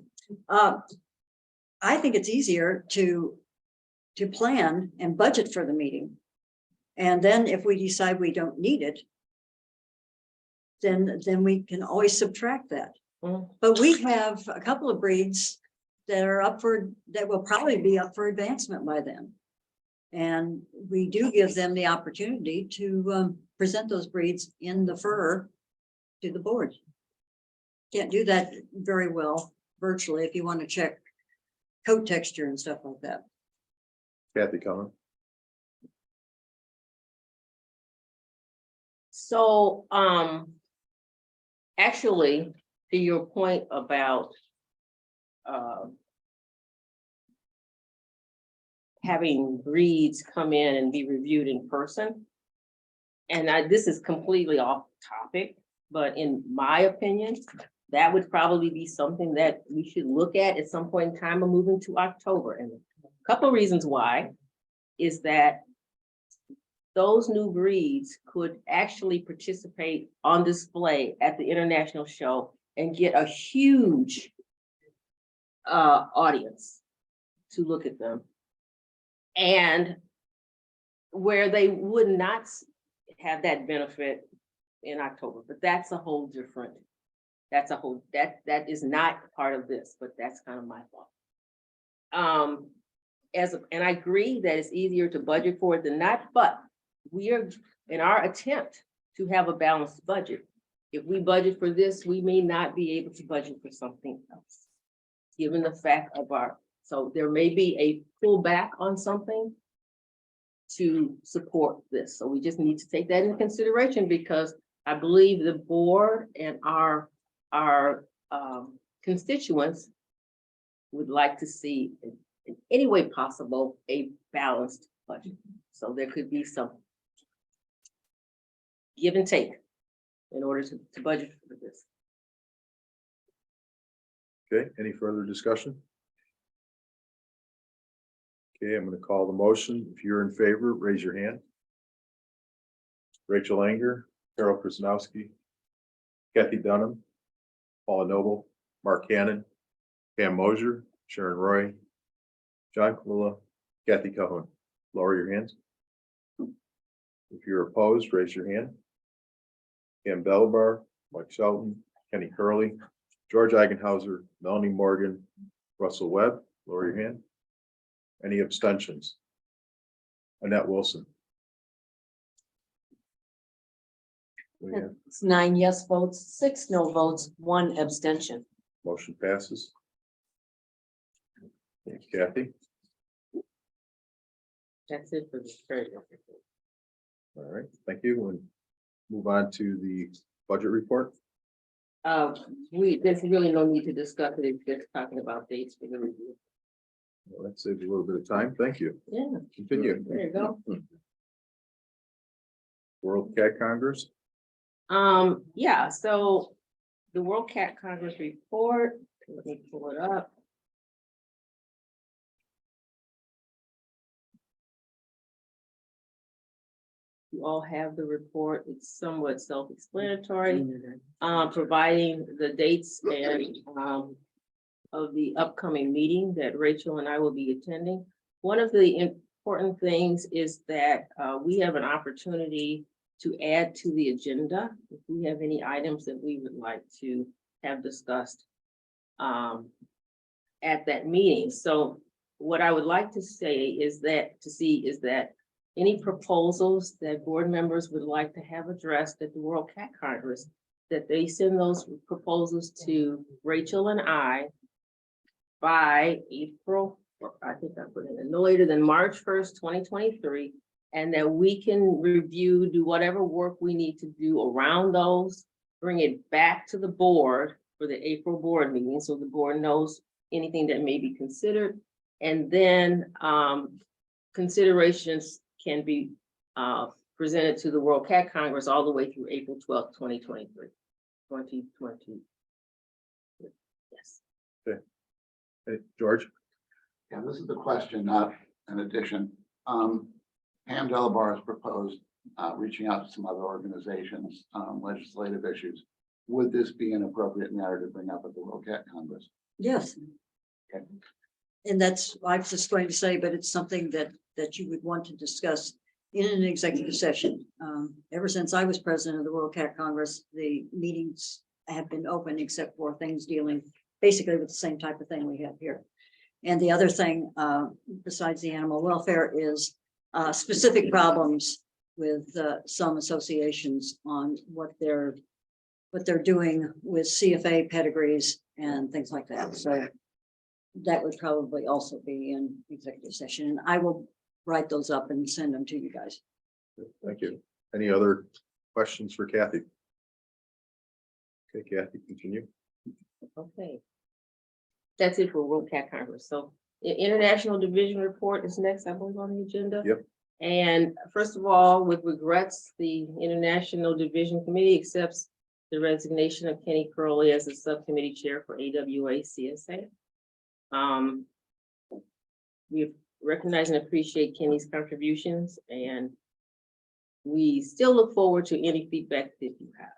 I think it's easier to plan and budget for the meeting. And then if we decide we don't need it, then we can always subtract that. But we have a couple of breeds that are that will probably be up for advancement by then. And we do give them the opportunity to present those breeds in the fur to the board. Can't do that very well virtually if you want to check coat texture and stuff like that. Kathy Cullen. So, actually, to your point about having breeds come in and be reviewed in person, and this is completely off topic, but in my opinion, that would probably be something that we should look at some point in time of moving to October. And a couple of reasons why is that those new breeds could actually participate on display at the international show and get a huge audience to look at them. And where they would not have that benefit in October, but that's a whole different, that is not part of this, but that's kind of my thought. And I agree that it's easier to budget for it than not, but we are in our attempt to have a balanced budget. If we budget for this, we may not be able to budget for something else, given the fact of so there may be a pullback on something to support this. So we just need to take that into consideration, because I believe the board and our constituents would like to see, in any way possible, a balanced budget. So there could be some give and take in order to budget for this. Okay, any further discussion? Okay, I'm going to call the motion. If you're in favor, raise your hand. Rachel Anger, Carol Krasnowski, Kathy Dunham, Paula Noble, Mark Hannon, Pam Mosier, Sharon Roy, John Kalula, Kathy Cahoon. Lower your hands. If you're opposed, raise your hand. Pam Delabar, Mike Shelton, Kenny Curley, George Eigenhauser, Melanie Morgan, Russell Webb, Lower your hand. Any abstentions? Annette Wilson. We have- It's 9 yes votes, 6 no votes, 1 abstention. Motion passes. Thank you, Kathy. That's it for the treasurer. All right, thank you. And move on to the budget report. There's really no need to discuss it, it's just talking about dates for the review. Well, that saves a little bit of time. Thank you. Yeah, Continue. there you go. World Cat Congress. Yeah, so the World Cat Congress report, let me pull it up. You all have the report, it's somewhat self-explanatory, providing the dates and, of the upcoming meeting that Rachel and I will be attending. One of the important things is that, we have an opportunity to add to the agenda if we have any items that we would like to have discussed, at that meeting. So what I would like to say is that any proposals that board members would like to have addressed at the World Cat Congress, that they send those proposals to Rachel and I by April, or I think I put it in no later than March 1st, 2023, and that we can review, do whatever work we need to do around those, bring it back to the board for the April board meeting, so the board knows anything that may be considered. And then considerations can be presented to the World Cat Congress all the way through April 12th, 2023. 2020. Yes. Okay. Hey, George. Yeah, this is the question, not an addition. Pam Delabar has proposed reaching out to some other organizations, legislative issues. Would this be an appropriate matter to bring up at the World Cat Congress? Yes. Okay. And that's, I was just going to say, but it's something that you would want to discuss in an executive session. Ever since I was president of the World Cat Congress, the meetings have been open except for things dealing basically with the same type of thing we have here. And the other thing, besides the animal welfare, is specific problems with some associations on what they're doing with CFA pedigrees and things like that. So that would probably also be in executive session, and I will write those up and send them to you guys. Thank you. Any other questions for Kathy? Okay, Kathy, continue. Okay. That's it for World Cat Congress. So International Division Report is next, I believe, on the agenda. Yep. And first of all, with regrets, the International Division Committee accepts the resignation of Kenny Crowley as the subcommittee chair for AWA CSA. We recognize and appreciate Kenny's contributions, and we still look forward to any feedback that you have.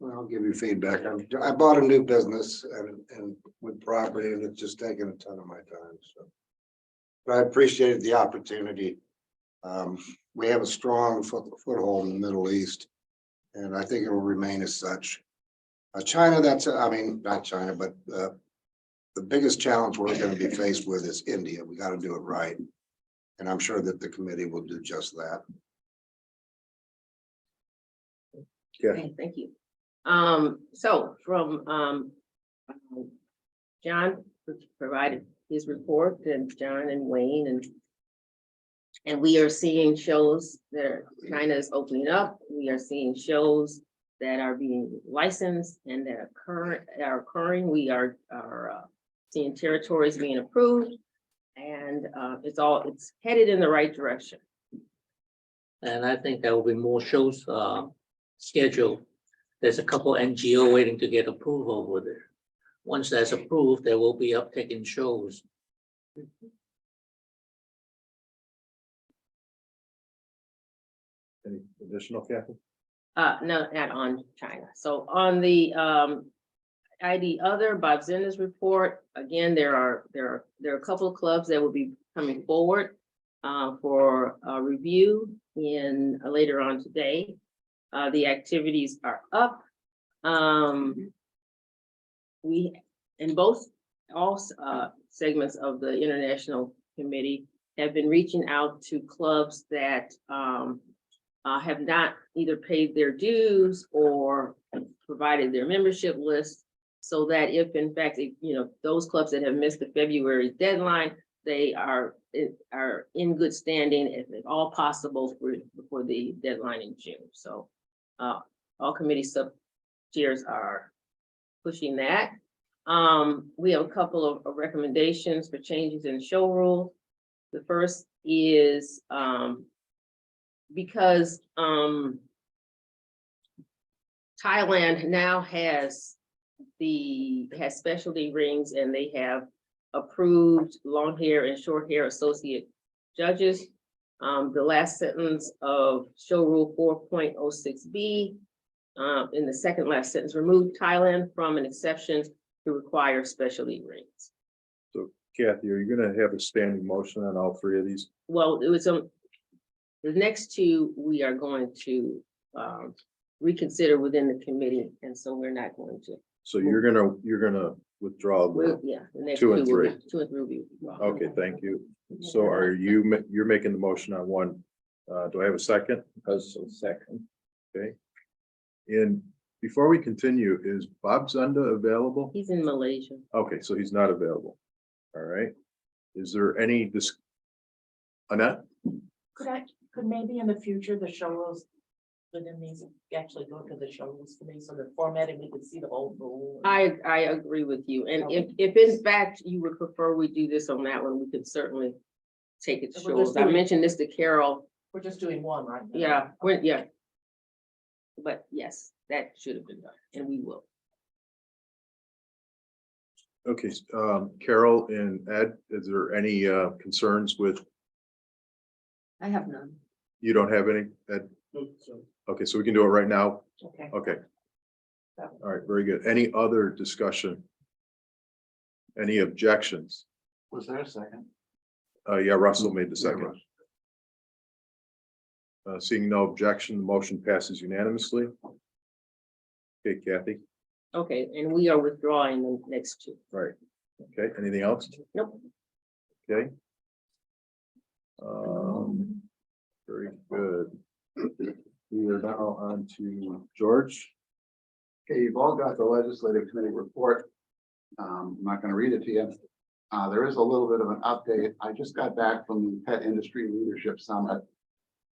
Well, I'll give you feedback. I bought a new business and with property, and it's just taken a ton of my time, so. But I appreciated the opportunity. We have a strong foothold in the Middle East, and I think it will remain as such. China, not China, but the biggest challenge we're going to be faced with is India. We got to do it right. And I'm sure that the committee will do just that. Okay, thank you. So from John provided his report, and John and Wayne, and we are seeing shows that China is opening up. We are seeing shows that are being licensed and that are occurring. We are seeing territories being approved, and it's headed in the right direction. And I think there will be more shows scheduled. There's a couple NGO waiting to get approval with it. Once that's approved, there will be uptick in shows. Any additional, Kathy? No, not on China. So on the ID other, Bob Zinda's report, again, there are a couple of clubs that will be coming forward for review later on today. The activities are up. We in both all segments of the International Committee have been reaching out to clubs that have not either paid their dues or provided their membership list, so that if in fact, those clubs that have missed the February deadline, they are in good standing, if at all possible, before the deadline in June. So all committee sub chairs are pushing that. We have a couple of recommendations for changes in show rules. The first is because Thailand now has specialty rings, and they have approved long hair and short hair associate judges. The last sentence of show rule 4.06B, in the second last sentence, removed Thailand from an exception to require specialty rings. So Kathy, are you gonna have a standing motion on all three of these? Well, it was the next two we are going to reconsider within the committee, and so we're not going to. So you're gonna withdraw the Yeah, the next 2 and will be- 3. 2 and 3 will be. Okay, thank you. So are you're making the motion on one? Do I have a second? Also second. Okay. And before we continue, is Bob Zunda available? He's in Malaysia. Okay, so he's not available. All right. Is there any Annette? Could maybe in the future, the show rules within these actually go to the show rules committee, so the formatting, we could see the whole rule. I agree with you, and if in fact you would prefer we do this on that one, we could certainly take it to We're shows. just I doing- mentioned this to Carol. We're just doing one, right? Yeah, but yes, that should have been done, and we will. Okay, Carol and Ed, is there any concerns with, I have none. you don't have any, Ed? Okay, so we can do it right now? Okay. Okay. All right, very good. Any other discussion? Any objections? Was there a second? Yeah, Russell made the second. Seeing no objection, the motion passes unanimously. Okay, Kathy, Okay, and we are withdrawing the next two. right. Okay, anything else? Nope. Okay. Very good. We are now on to George. Okay, you've all got the legislative committee report. I'm not gonna read it to you. There is a little bit of an update. I just got back from the Pet Industry Leadership Summit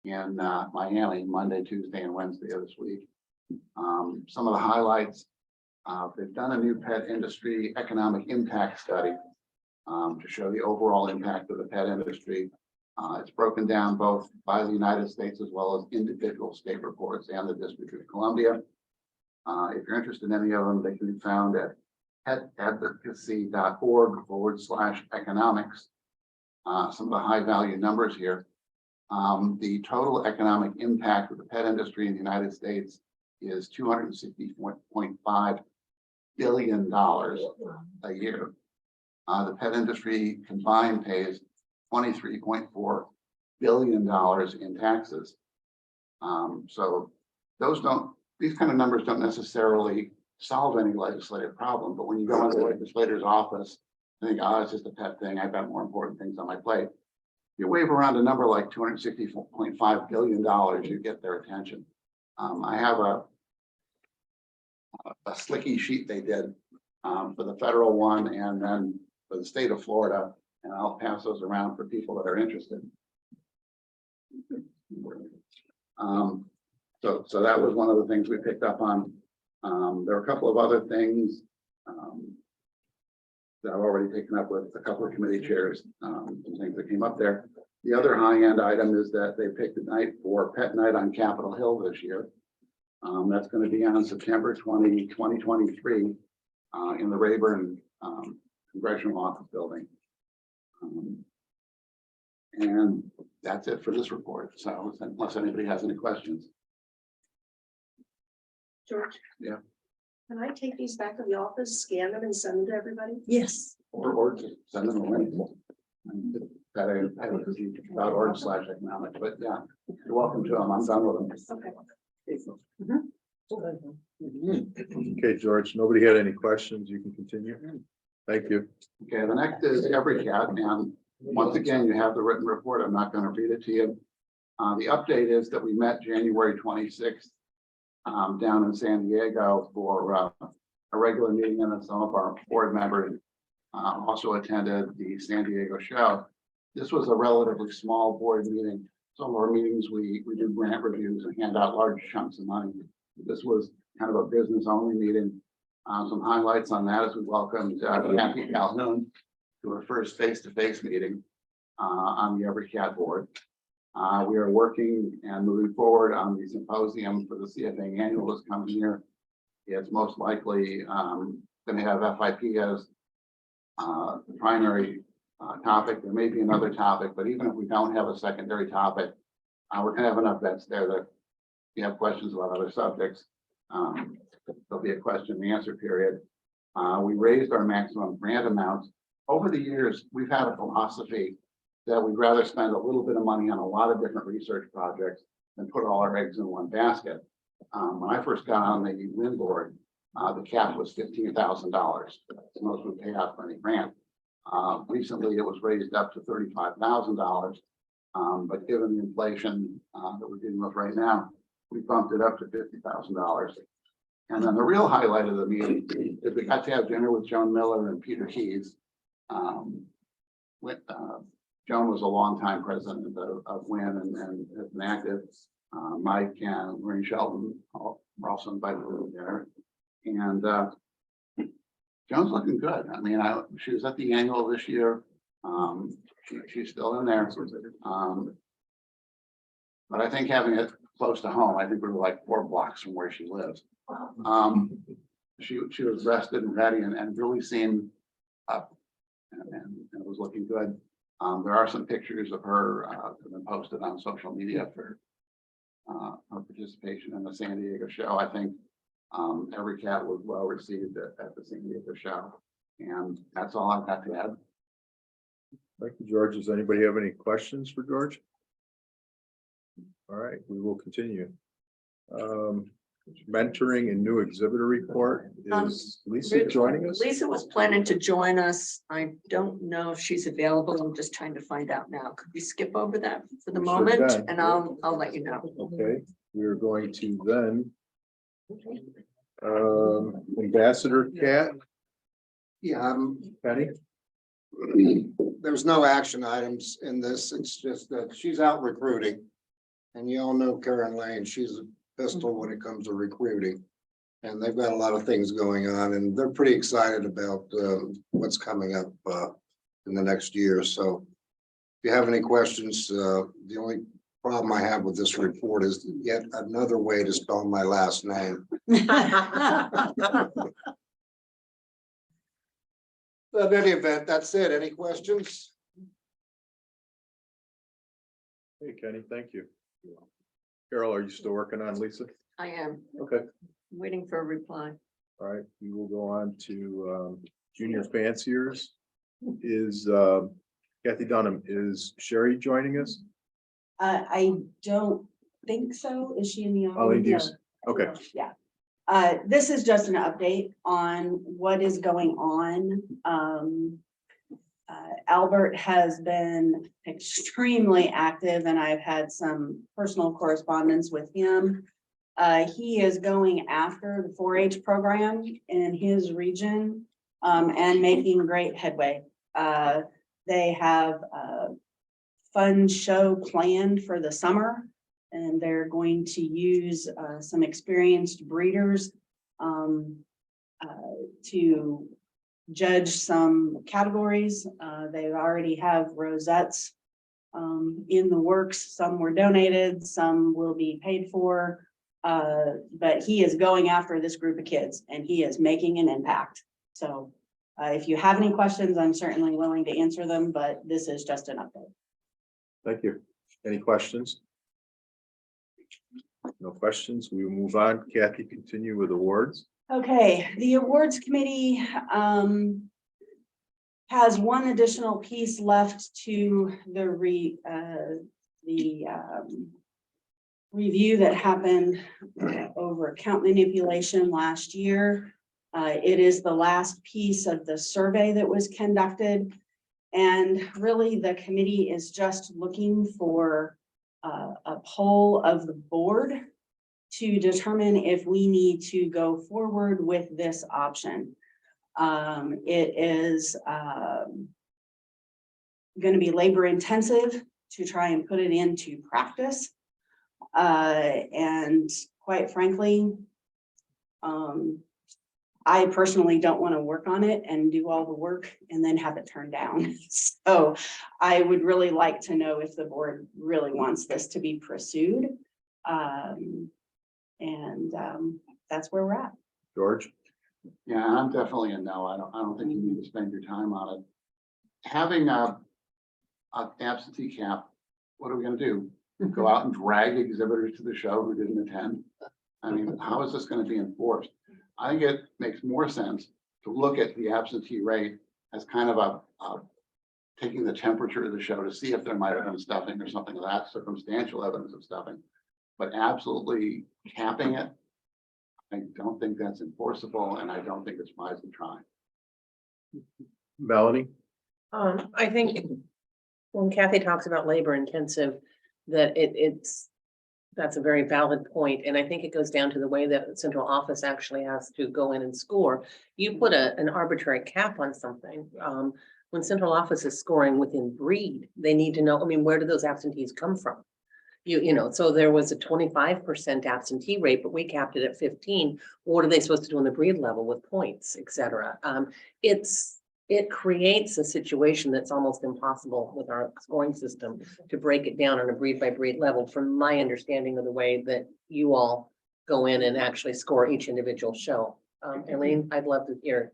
in Miami, Monday, Tuesday, and Wednesday of this week. Some of the highlights, they've done a new pet industry economic impact study to show the overall impact of the pet industry. It's broken down both by the United States as well as individual state reports and the District of Columbia. If you're interested in any of them, they can be found at petadvocacy.org/economics. Some of the high value numbers here. The total economic impact of the pet industry in the United States is $260.5 billion a year. The pet industry combined pays $23.4 billion in taxes. So these kind of numbers don't necessarily solve any legislative problem, but when you go into the legislator's office, I think, oh, it's just a pet thing. I've got more important things on my plate. You wave around a number like $260.5 billion, you get their attention. I have a slicky sheet they did for the federal one and then for the state of Florida, and I'll pass those around for people that are interested. So that was one of the things we picked up on. There were a couple of other things that I've already taken up with a couple of committee chairs, some things that came up there. The other high-end item is that they picked a night for Pet Night on Capitol Hill this year. That's going to be on September 20, 2023 in the Rayburn Congressional Office Building. And that's it for this report. So unless anybody has any questions. George? Yeah. Can I take these back to the office, scan them and send them to everybody? Yes. Or just send them a link. Petadvocacy.org/economics, but yeah, you're welcome to them. I'm done with them. Okay. Okay, George, nobody had any questions? You can continue. Thank you. Okay, the next is every cat, and once again, you have the written report. I'm not going to read it to you. The update is that we met January 26th down in San Diego for a regular meeting, and some of our board members also attended the San Diego show. This was a relatively small board meeting. Some of our meetings, we do grant reviews and hand out large chunks of money. This was kind of a business only meeting. Some highlights on that is we welcomed Kathy Calhoun to her first face-to-face meeting on the Every Cat board. We are working and moving forward on the symposium for the CFA annual this coming year. It's most likely going to have FIP as the primary topic. There may be another topic, but even if we don't have a secondary topic, we're going to have enough vets there that if you have questions about other subjects, there'll be a question and answer period. We raised our maximum grant amounts. Over the years, we've had a philosophy that we'd rather spend a little bit of money on a lot of different research projects than put all our eggs in one basket. When I first got on the WIN board, the cap was $15,000. Most would pay out for any grant. Recently, it was raised up to $35,000. But given the inflation that we're dealing with right now, we bumped it up to $50,000. And then the real highlight of the meeting is we got to have dinner with Joan Miller and Peter Keys. Joan was a longtime president of WIN and has been active. Mike and Maureen Shelton were also invited to dinner. And Joan's looking good. I mean, she was at the annual this year. She's still in there. But I think having it close to home, I think we were like 4 blocks from where she lives. She was rested and ready and really seemed up and it was looking good. There are some pictures of her that have been posted on social media for her participation in the San Diego show. I think Every Cat was well received at the San Diego show. And that's all I've got to add. Thank you, George. Does anybody have any questions for George? All right, we will continue. Mentoring and new exhibitor report. Is Lisa joining us? Lisa was planning to join us. I don't know if she's available. I'm just trying to find out now. Could we skip over that for the We sure moment? can. And I'll let you know. Okay, we're going to then Ambassador Cat, Yeah, Penny. there's no action items in this. It's just that she's out recruiting. And you all know Karen Lane, she's a pistol when it comes to recruiting. And they've got a lot of things going on and they're pretty excited about what's coming up in the next year. So if you have any questions, the only problem I have with this report is yet another way to spell my last name. But in any event, that's it. Any questions? Hey, Kenny, thank you. Carol, are you still working on Lisa? I am Okay, waiting for a reply. all right, we will go on to junior fanciers. Is Kathy Dunham, is Sherry joining us? I don't think so. Is she in the Eileen, audience? Okay, Yeah. This is just an update on what is going on. Albert has been extremely active and I've had some personal correspondence with him. He is going after the 4-H program in his region and making great headway. They have a fun show planned for the summer and they're going to use some experienced breeders to judge some categories. They already have rosettes in the works. Some were donated, some will be paid for. But he is going after this group of kids and he is making an impact. So if you have any questions, I'm certainly willing to answer them, but this is just an update. thank you. Any questions? No questions. We will move on. Kathy, continue with awards. Okay, the awards committee has one additional piece left to the review that happened over account manipulation last year. It is the last piece of the survey that was conducted. And really, the committee is just looking for a poll of the board to determine if we need to go forward with this option. It is going to be labor intensive to try and put it into practice. And quite frankly, I personally don't want to work on it and do all the work and then have it turned down. So I would really like to know if the board really wants this to be pursued. That's where we're at. George? Yeah, I'm definitely a no. I don't think you need to spend your time on it. Having a absentee cap, what are we gonna do? Go out and drag exhibitors to the show who didn't attend? I mean, how is this gonna be enforced? I think it makes more sense to look at the absentee rate as kind of a taking the temperature of the show to see if there might have been stuffing or something of that, circumstantial evidence of stuffing. But absolutely capping it, I don't think that's enforceable, and I don't think it's wise to try. Melanie? I think when Kathy talks about labor intensive, that that's a very valid point. And I think it goes down to the way that the central office actually has to go in and score. You put an arbitrary cap on something. When central office is scoring within breed, they need to know, I mean, where do those absentees come from? You know, so there was a 25% absentee rate, but we capped it at 15. What are they supposed to do on the breed level with points, et cetera? It creates a situation that's almost impossible with our scoring system to break it down on a breed by breed level, from my understanding of the way that you all go in and actually score each individual show. Elaine, I'd love to hear.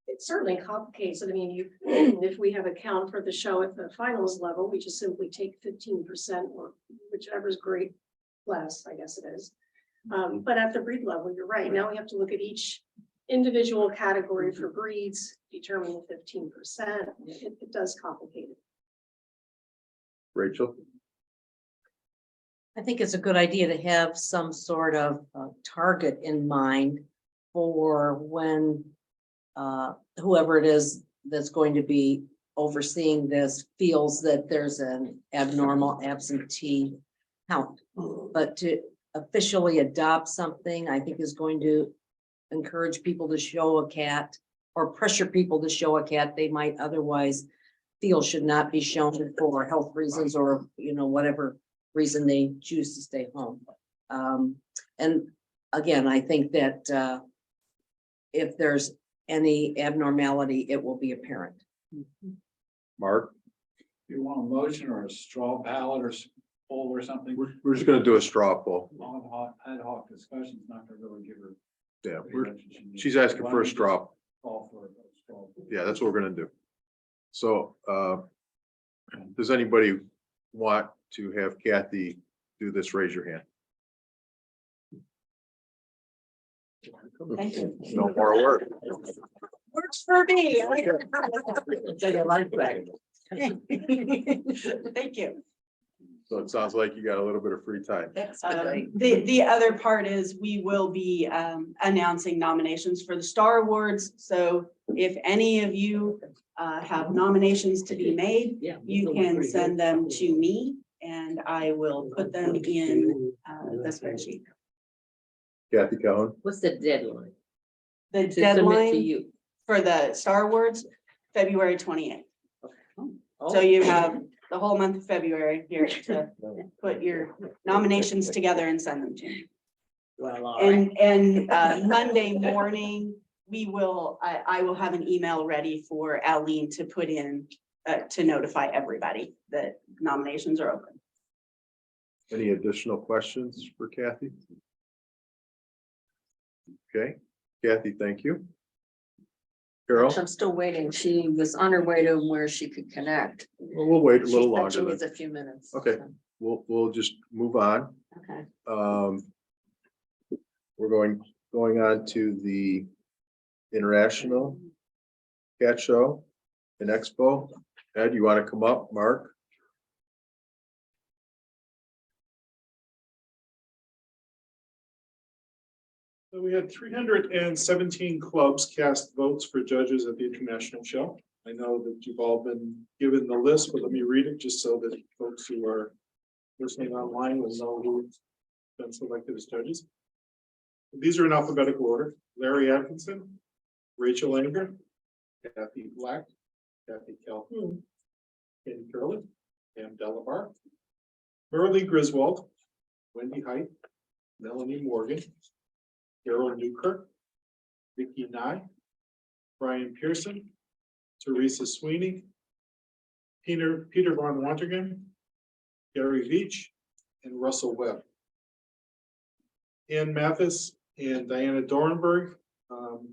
It certainly complicates it. I mean, if we have a count for the show at the finals level, we just simply take 15% or whichever's grade class, I guess it is. But at the breed level, you're right. Now we have to look at each individual category for breeds, determine the 15%. It does complicate it. Rachel? I think it's a good idea to have some sort of target in mind for when whoever it is that's going to be overseeing this feels that there's an abnormal absentee count. But to officially adopt something, I think is going to encourage people to show a cat or pressure people to show a cat they might otherwise feel should not be shown for health reasons or, you know, whatever reason they choose to stay home. And again, I think that if there's any abnormality, it will be apparent. Mark? Do you want a motion or a straw ballot or poll or something? We're just gonna do a straw poll. Ad hoc discussion's not gonna really give her. Yeah, the attention she needs. she's asking Why for a don't we straw. just Call for a straw. Yeah, that's what we're gonna do. So, does anybody want to have Kathy do this? Raise your hand. Thank you. No more work. Works for me. Thank you. So it sounds like you got a little bit of free time. The other part is we will be announcing nominations for the Star Awards. So if any of you have nominations to be made, you can send them to me and I will put them in the spreadsheet. Kathy Cohen? What's the deadline? The To submit to deadline you. for the Star Awards, February 28th. Oh. So you have the whole month of February here to put your nominations together and send them to me. Well, all right. And Monday morning, I will have an email ready for Aline to put in, to notify everybody that nominations are open. Any additional questions for Kathy? Okay, Kathy, thank you. Carol? I'm still waiting. She was on her way to where she could connect. Well, we'll wait a She little said longer she needs then. a few minutes. Okay, we'll just move on. Okay. We're going on to the International Cat Show and Expo. Ed, you want to come up? Mark? So we had 317 clubs cast votes for judges at the international show. I know that you've all been given the list, but let me read it just so that folks who are listening online will know who's been selected as judges. These are in alphabetical order: Larry Atkinson, Rachel Anger, Kathy Black, Kathy Calhoun, Kenny Curley, Pam Delabar, Merle Griswold, Wendy Height, Melanie Morgan, Carol Newkirk, Vicky Nye, Brian Pearson, Teresa Sweeney, Peter Von Wantingen, Gary Veach, and Russell Webb. Ann Mathis and Diana Dorenberg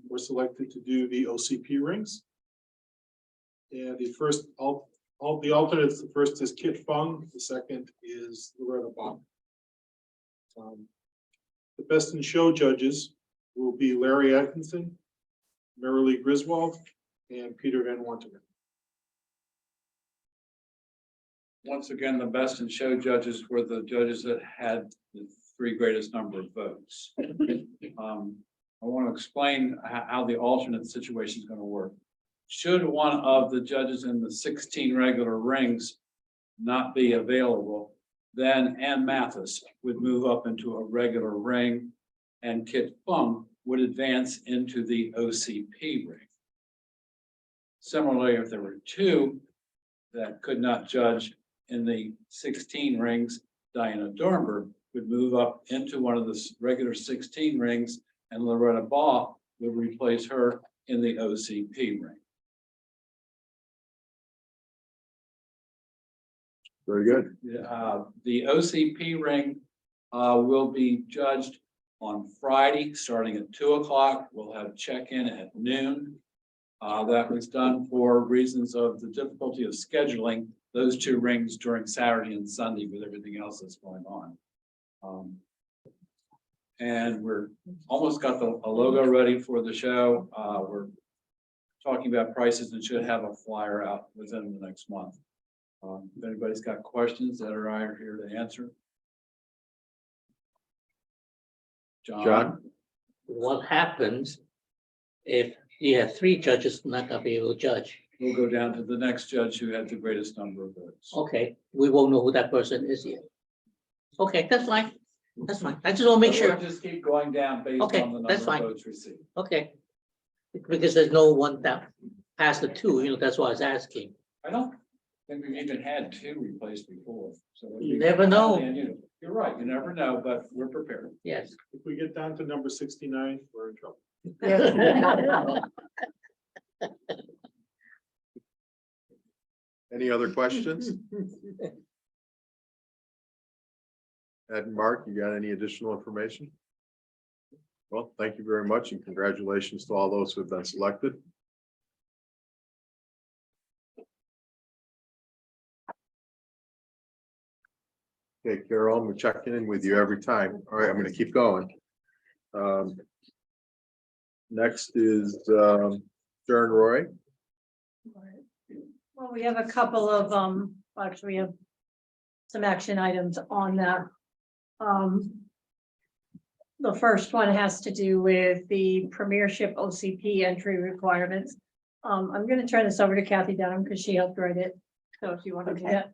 were selected to do the OCP rings. And the first, all the alternates, the first is Kit Fung, the second is Loretta Bach. The best in show judges will be Larry Atkinson, Merle Griswold, and Peter Van Wantingen. Once again, the best in show judges were the judges that had the 3 greatest number of votes. I want to explain how the alternate situation is going to work. Should one of the judges in the 16 regular rings not be available, then Ann Mathis would move up into a regular ring and Kit Fung would advance into the OCP ring. Similarly, if there were 2 that could not judge in the 16 rings, Diana Dornberg would move up into one of the regular 16 rings and Loretta Baugh would replace her in the OCP ring. Very good. The OCP ring will be judged on Friday, starting at 2 o'clock. We'll have check-in at noon. That was done for reasons of the difficulty of scheduling those 2 rings during Saturday and Sunday with everything else that's going on. And we're almost got a logo ready for the show. We're talking about prices and should have a flyer out within the next month. If anybody's got questions that are here to answer. John? What happens if you have 3 judges not gonna be able to judge? We'll go down to the next judge who had the greatest number of votes. Okay, we won't know who that person is yet. Okay, that's fine. That's fine. I just want to make So sure. we'll just keep going down based Okay, on the number that's of fine. votes received. Okay. Because there's no one that passed the 2, that's why I was asking. I don't think we've even had 2 replaced before. So it'd You be never know. highly unusual. You're right, you never know, but we're prepared. Yes. If we get down to number 69, we're in trouble. Any other questions? Ed and Mark, you got any additional information? Well, thank you very much and congratulations to all those who have been selected. Okay, Carol, I'm checking in with you every time. All right, I'm gonna keep going. Next is Sharon Roy. Well, we have a couple of, actually, we have some action items on that. The first one has to do with the Premiership OCP entry requirements. I'm gonna turn this over to Kathy Dunham because she helped write it. So if you want to do that.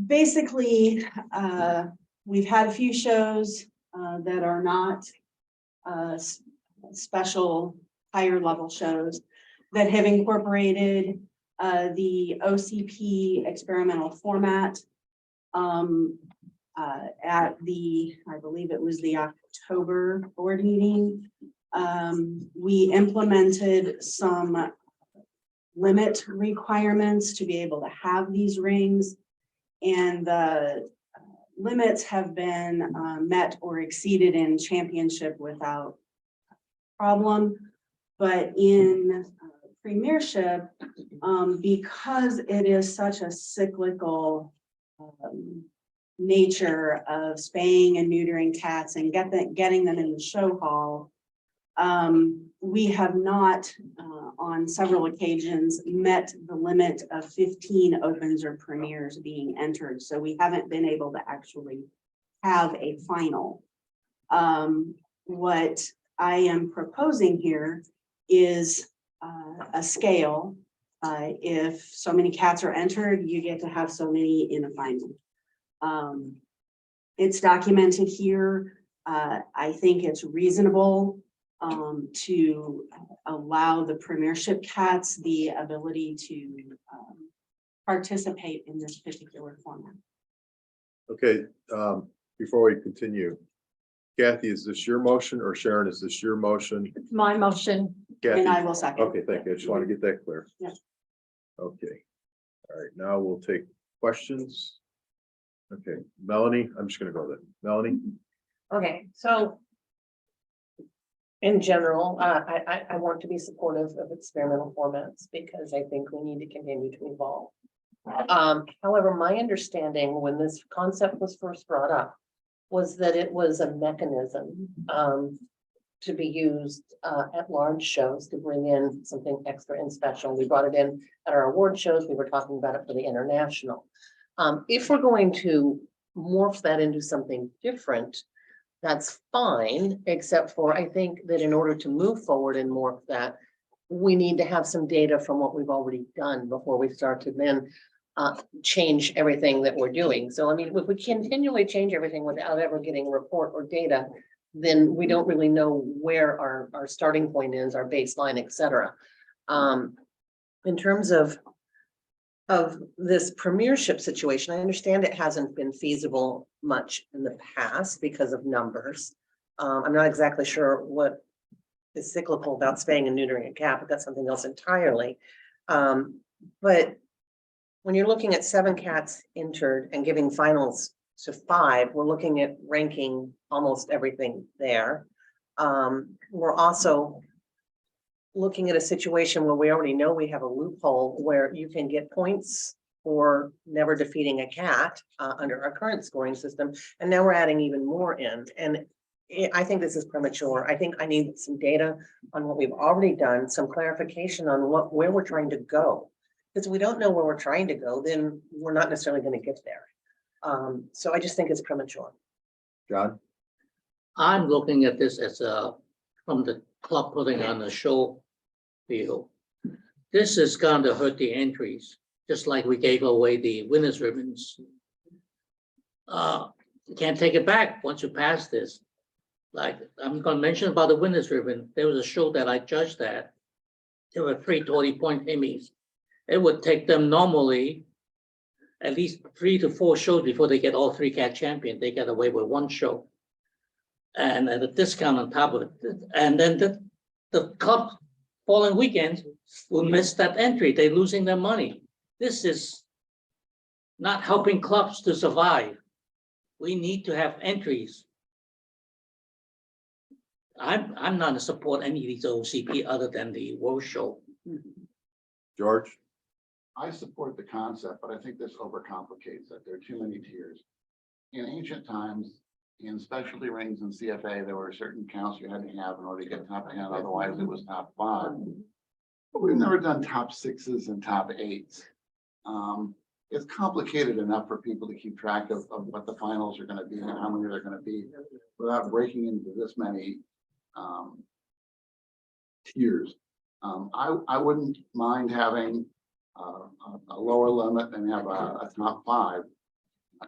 Basically, we've had a few shows that are not special higher level shows that have incorporated the OCP experimental format. At the, I believe it was the October board meeting, we implemented some limit requirements to be able to have these rings. And the limits have been met or exceeded in championship without problem. But in Premiership, because it is such a cyclical nature of spaying and neutering cats and getting them in the show hall, we have not on several occasions met the limit of 15 opens or premieres being entered. So we haven't been able to actually have a final. What I am proposing here is a scale. If so many cats are entered, you get to have so many in a final. It's documented here. I think it's reasonable to allow the premiership cats the ability to participate in this particular format. Okay, before we continue, Kathy, is this your motion, or Sharon, is this your motion? It's my motion. Kathy? And I will second. Okay, thank you. I just want to get that clear. Yeah. Okay. All right, now we'll take questions. Okay, Melanie, I'm just gonna go there. Melanie? Okay, so in general, I want to be supportive of experimental formats because I think we need to continue to evolve. However, my understanding when this concept was first brought up was that it was a mechanism to be used at large shows to bring in something extra and special. We brought it in at our award shows. We were talking about it for the international. If we're going to morph that into something different, that's fine, except for I think that in order to move forward and morph that, we need to have some data from what we've already done before we start to then change everything that we're doing. So I mean, if we continually change everything without ever getting a report or data, then we don't really know where our starting point is, our baseline, et cetera. In terms of this premiership situation, I understand it hasn't been feasible much in the past because of numbers. I'm not exactly sure what is cyclical about spaying and neutering a cat, but that's something else entirely. But when you're looking at 7 cats entered and giving finals to 5, we're looking at ranking almost everything there. We're also looking at a situation where we already know we have a loophole where you can get points for never defeating a cat under our current scoring system. And now we're adding even more in. And I think this is premature. I think I need some data on what we've already done, some clarification on where we're trying to go. Because if we don't know where we're trying to go, then we're not necessarily going to get there. So I just think it's premature. John? I'm looking at this as from the club putting on a show deal. This is going to hurt the entries, just like we gave away the winners ribbons. You can't take it back once you pass this. Like I'm going to mention about the winners ribbon. There was a show that I judged at. There were 3 20-point Emmys. It would take them normally at least 3 to 4 shows before they get all 3 cat champions. They get away with 1 show. And at a discount on top of it. And then the club following weekend will miss that entry. They're losing their money. This is not helping clubs to survive. We need to have entries. I'm not to support any of these OCP other than the World Show. George? I support the concept, but I think this overcomplicates it. There are too many tiers. In ancient times, in specialty rings and CFA, there were certain counts you had to have in order to get top 10, otherwise it was top 5. But we've never done top 6s and top 8s. It's complicated enough for people to keep track of what the finals are going to be and how many they're going to be without breaking into this many tiers. I wouldn't mind having a lower limit and have a top 5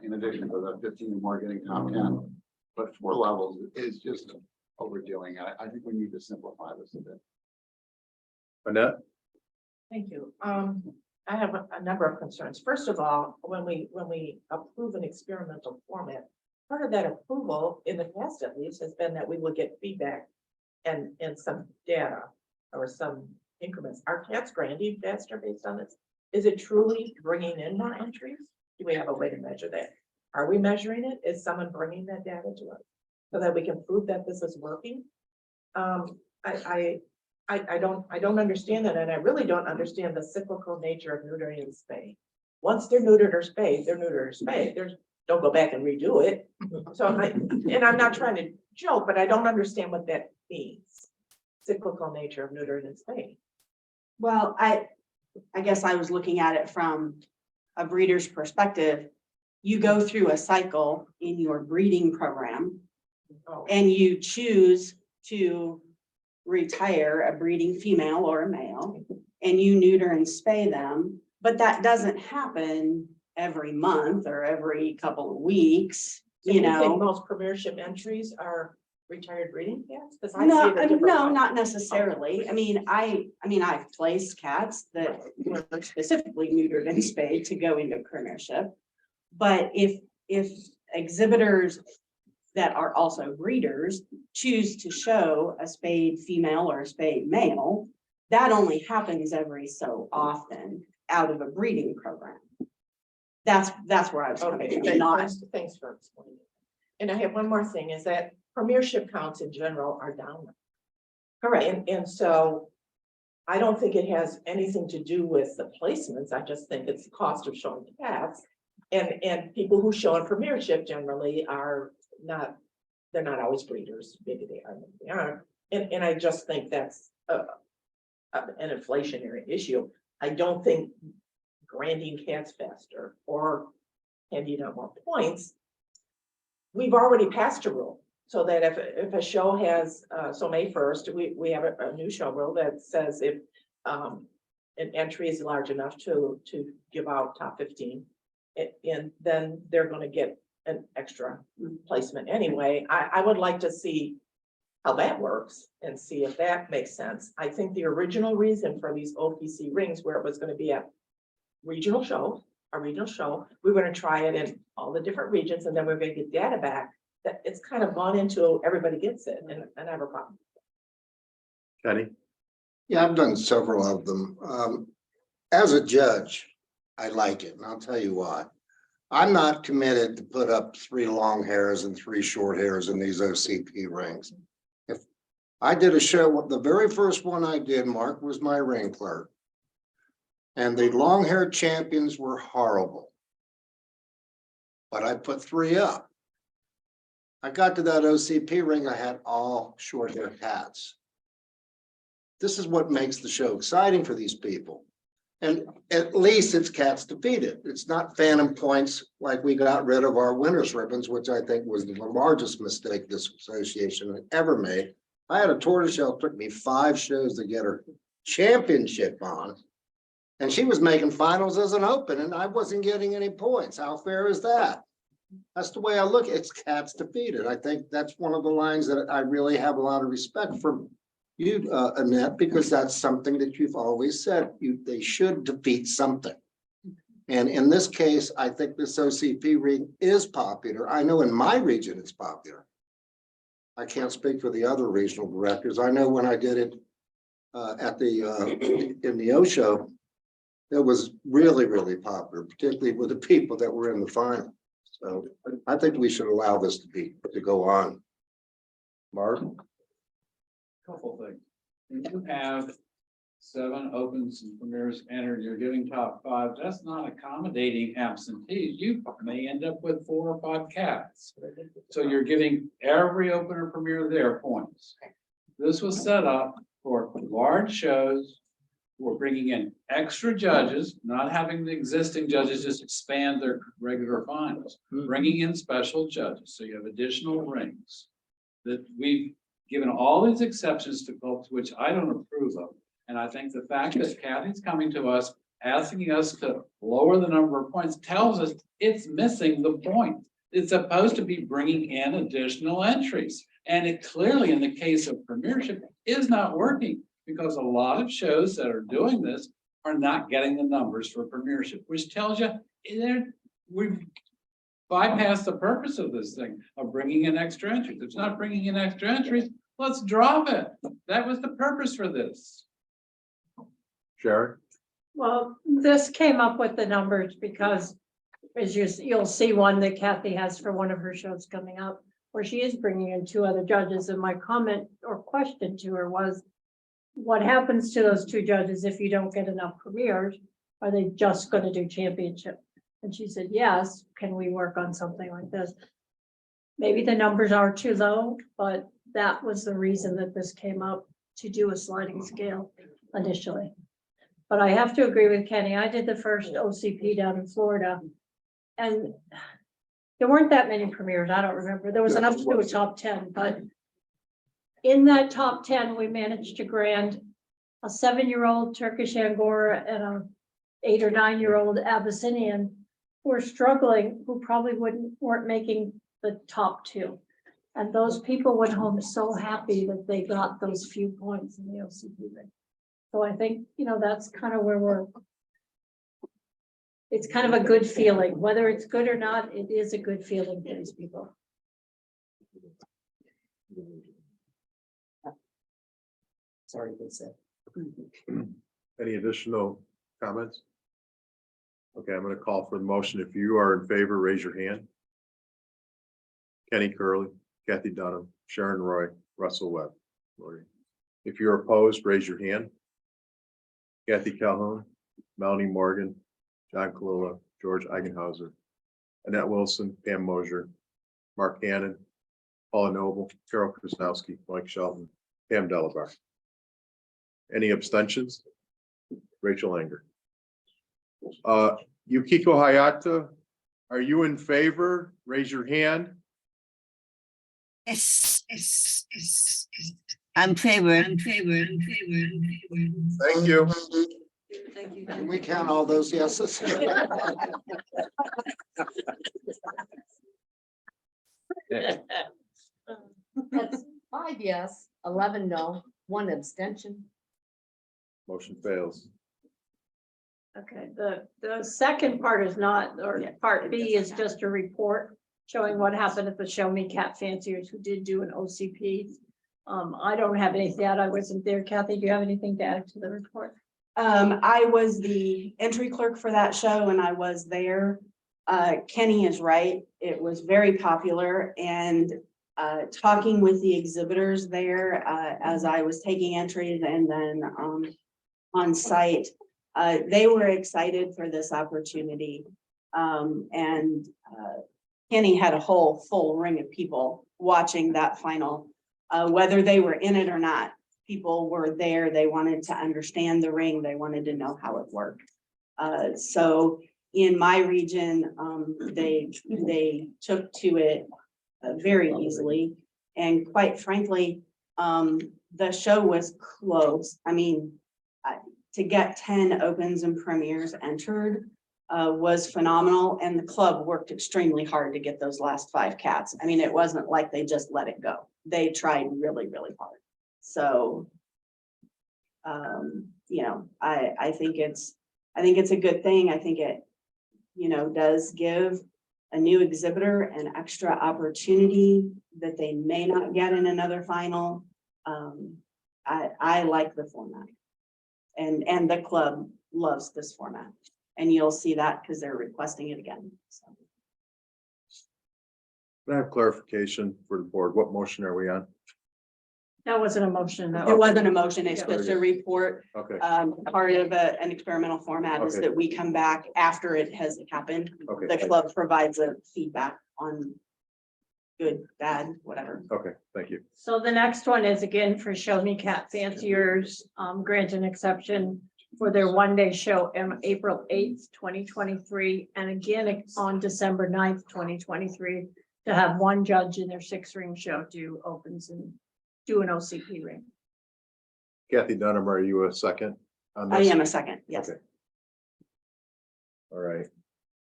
in addition to the 15 more getting top 10. But 4 levels is just overdoing it. I think we need to simplify this a bit. Annette? Thank you. I have a number of concerns. First of all, when we approve an experimental format, part of that approval in the past at least has been that we will get feedback and some data or some increments. Are cats granting faster based on this? Is it truly bringing in more entries? Do we have a way to measure that? Are we measuring it? Is someone bringing that data to us so that we can prove that this is working? I don't understand that, and I really don't understand the cyclical nature of neutering and spaying. Once they're neutered or spayed, they're neutered or spayed. Don't go back and redo it. So I'm not trying to joke, but I don't understand what that means. Cyclical nature of neutering and spaying. Well, I guess I was looking at it from a breeder's perspective. You go through a cycle in your breeding program Oh. and you choose to retire a breeding female or a male, and you neuter and spay them, but that doesn't happen every month or every couple of weeks, Do you think know? most premiership entries are retired breeding cats? Because I see it a different No, way. not necessarily. I mean, I've placed cats that were specifically neutered and spayed to go into premiership. But if exhibitors that are also breeders choose to show a spayed female or a spayed male, that only happens every so often out of a breeding program. That's where I was Okay, coming from, not. thanks for explaining. And I have one more thing, is that premiership counts in general are down. Correct. And so I don't think it has anything to do with the placements. I just think it's the cost of showing the cats. And people who show in premiership generally are not, they're not always breeders. Maybe they are, maybe they aren't. And I just think that's an inflationary issue. I don't think granting cats faster or handing out more points. We've already passed a rule so that if a show has, so May 1st, we have a new show rule that says if an entry is large enough to give out top 15, and then they're going to get an extra placement anyway. I would like to see how that works and see if that makes sense. I think the original reason for these OPC rings, where it was going to be a regional show, we were going to try it in all the different regions, and then we're going to get data back. That it's kind of gone into everybody gets it, and I have a problem. Kenny? Yeah, I've done several of them. As a judge, I like it, and I'll tell you why. I'm not committed to put up 3 long hairs and 3 short hairs in these OCP rings. If I did a show, the very first one I did, Mark was my ring clerk. And the long-haired champions were horrible. But I put 3 up. I got to that OCP ring, I had all short-haired cats. This is what makes the show exciting for these people. And at least it's cats defeated. It's not phantom points like we got rid of our winners ribbons, which I think was the largest mistake this association had ever made. I had a tortoiseshell, it took me 5 shows to get her championship on. And she was making finals as an open, and I wasn't getting any points. How fair is that? That's the way I look. It's cats defeated. I think that's one of the lines that I really have a lot of respect from you, Annette, because that's something that you've always said. They should defeat something. And in this case, I think this OCP ring is popular. I know in my region it's popular. I can't speak for the other regional directors. I know when I did it at the in the O show, it was really, really popular, particularly with the people that were in the final. So I think we should allow this to go on. Mark? Couple things. If you have 7 opens and premieres entered, you're giving top 5, that's not accommodating absentees. You may end up with 4 or 5 cats. So you're giving every opener premiere their points. This was set up for large shows. We're bringing in extra judges, not having the existing judges just expand their regular finals, bringing in special judges. So you have additional rings that we've given all these exceptions to clubs, which I don't approve of. And I think the fact that Kathy's coming to us, asking us to lower the number of points tells us it's missing the point. It's supposed to be bringing in additional entries. And it clearly, in the case of premiership, is not working because a lot of shows that are doing this are not getting the numbers for premiership, which tells you we've bypassed the purpose of this thing of bringing in extra entries. If it's not bringing in extra entries, let's drop it. That was the purpose for this. Sharon? Well, this came up with the numbers because as you'll see one that Kathy has for one of her shows coming up, where she is bringing in 2 other judges. And my comment or question to her was, what happens to those 2 judges if you don't get enough premieres? Are they just going to do championship? And she said, yes, can we work on something like this? Maybe the numbers are too low, but that was the reason that this came up, to do a sliding scale initially. But I have to agree with Kenny. I did the first OCP down in Florida. And there weren't that many premieres, I don't remember. There was enough to do a top 10, but in that top 10, we managed to grant a 7-year-old Turkish Angora and a 8 or 9-year-old Abyssinian who are struggling, who probably weren't making the top 2. And those people went home so happy that they got those few points in the OCP ring. So I think, that's kind of where it's kind of a good feeling, whether it's good or not, it is a good feeling for these people. Sorry, Lisa. Any additional comments? Okay, I'm gonna call for the motion. If you are in favor, raise your hand. Kenny Curley, Kathy Dunham, Sharon Roy, Russell Webb. Lori. If you're opposed, raise your hand. Kathy Calhoun, Melanie Morgan, John Kalula, George Eigenhauser, Annette Wilson, Pam Mosier, Mark Hannon, Paula Noble, Carol Krasnowski, Mike Shelton, Pam Delabar. Any abstentions? Rachel Anger. Yukiko Hayata, are you in favor? Raise your hand. Yes. I'm favor. Thank you. Thank you. Can we count all those yeses? That's 5 yes, 11 no, 1 abstention. Motion fails. Okay, the second part is not, or part B is just a report showing what happened at the Show Me Cat Fanciers who did do an OCP. I don't have anything to add. I wasn't there. Kathy, do you have anything to add to the report? I was the entry clerk for that show and I was there. Kenny is right. It was very popular and talking with the exhibitors there as I was taking entries and then on site, they were excited for this opportunity. And Kenny had a whole full ring of people watching that final, whether they were in it or not. People were there. They wanted to understand the ring. They wanted to know how it worked. So in my region, they took to it very easily. And quite frankly, the show was close. I mean, to get 10 opens and premieres entered was phenomenal. And the club worked extremely hard to get those last 5 cats. I mean, it wasn't like they just let it go. They tried really, really hard. So, I think it's a good thing. I think it, does give a new exhibitor an extra opportunity that they may not get in another final. I like the format and the club loves this format and you'll see that because they're requesting it again. So. Can I have clarification for the board? What motion are we on? That wasn't a motion. It wasn't a motion, it's just a report. Okay, Part of an experimental format is Okay. that we come back after it has happened. okay, The club provides a feedback on good, bad, whatever. okay, thank you. So the next one is again for Show Me Cat Fanciers, grant an exception for their one-day show on April 8th, 2023. And again, on December 9th, 2023, to have one judge in their 6-ring show do opens and do an OCP ring. Kathy Dunham, are you a second on I this? am a second, yes. Okay. All right.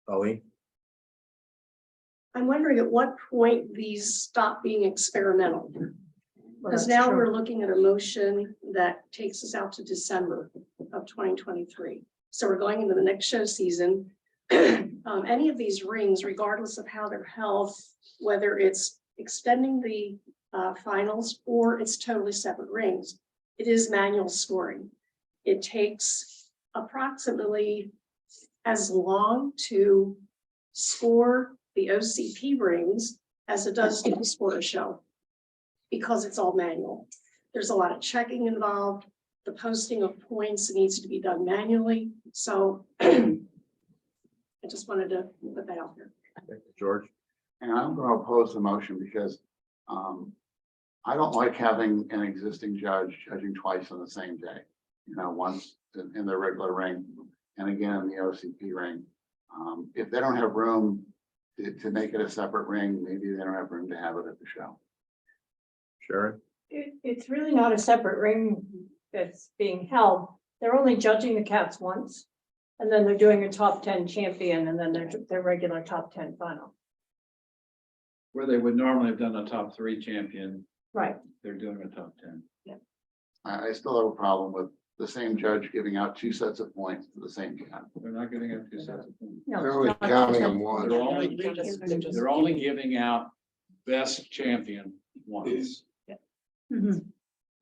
Ali? I'm wondering at what point these stop being experimental? Because now we're looking at a motion that takes us out to December of 2023. So we're going into the next show season. Any of these rings, regardless of how they're held, whether it's extending the finals or it's totally separate rings, it is manual scoring. It takes approximately as long to score the OCP rings as it does to score a show, because it's all manual. There's a lot of checking involved. The posting of points needs to be done manually. So I just wanted to put that out there. George? And I'm going to oppose the motion because I don't like having an existing judge judging twice on the same day. Once in the regular ring and again in the OCP ring. If they don't have room to make it a separate ring, maybe they don't have room to have it at the show. Sharon? It's really not a separate ring that's being held. They're only judging the cats once. And then they're doing a top 10 champion and then their regular top 10 final. Where they would normally have done a top 3 champion, Right. they're doing a top 10. I still have a problem with the same judge giving out 2 sets of points to the same cat. They're not giving out 2 sets of points. No, They're only not counting just- them once. They're only giving out best champion once. Mhm.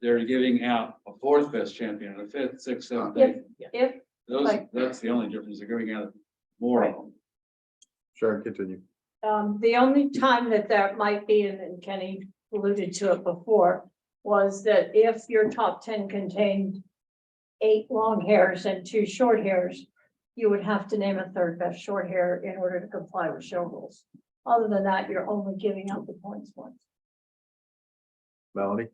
They're giving out a 4th best champion, a 5th, 6th, 7th, If, 8th. if, like- That's the only difference. They're giving out more of them. Sharon, continue. the only time that might be, and Kenny alluded to it before, was that if your top 10 contained 8 long hairs and 2 short hairs, you would have to name a 3rd best short hair in order to comply with show rules. Other than that, you're only giving out the points once. Melanie?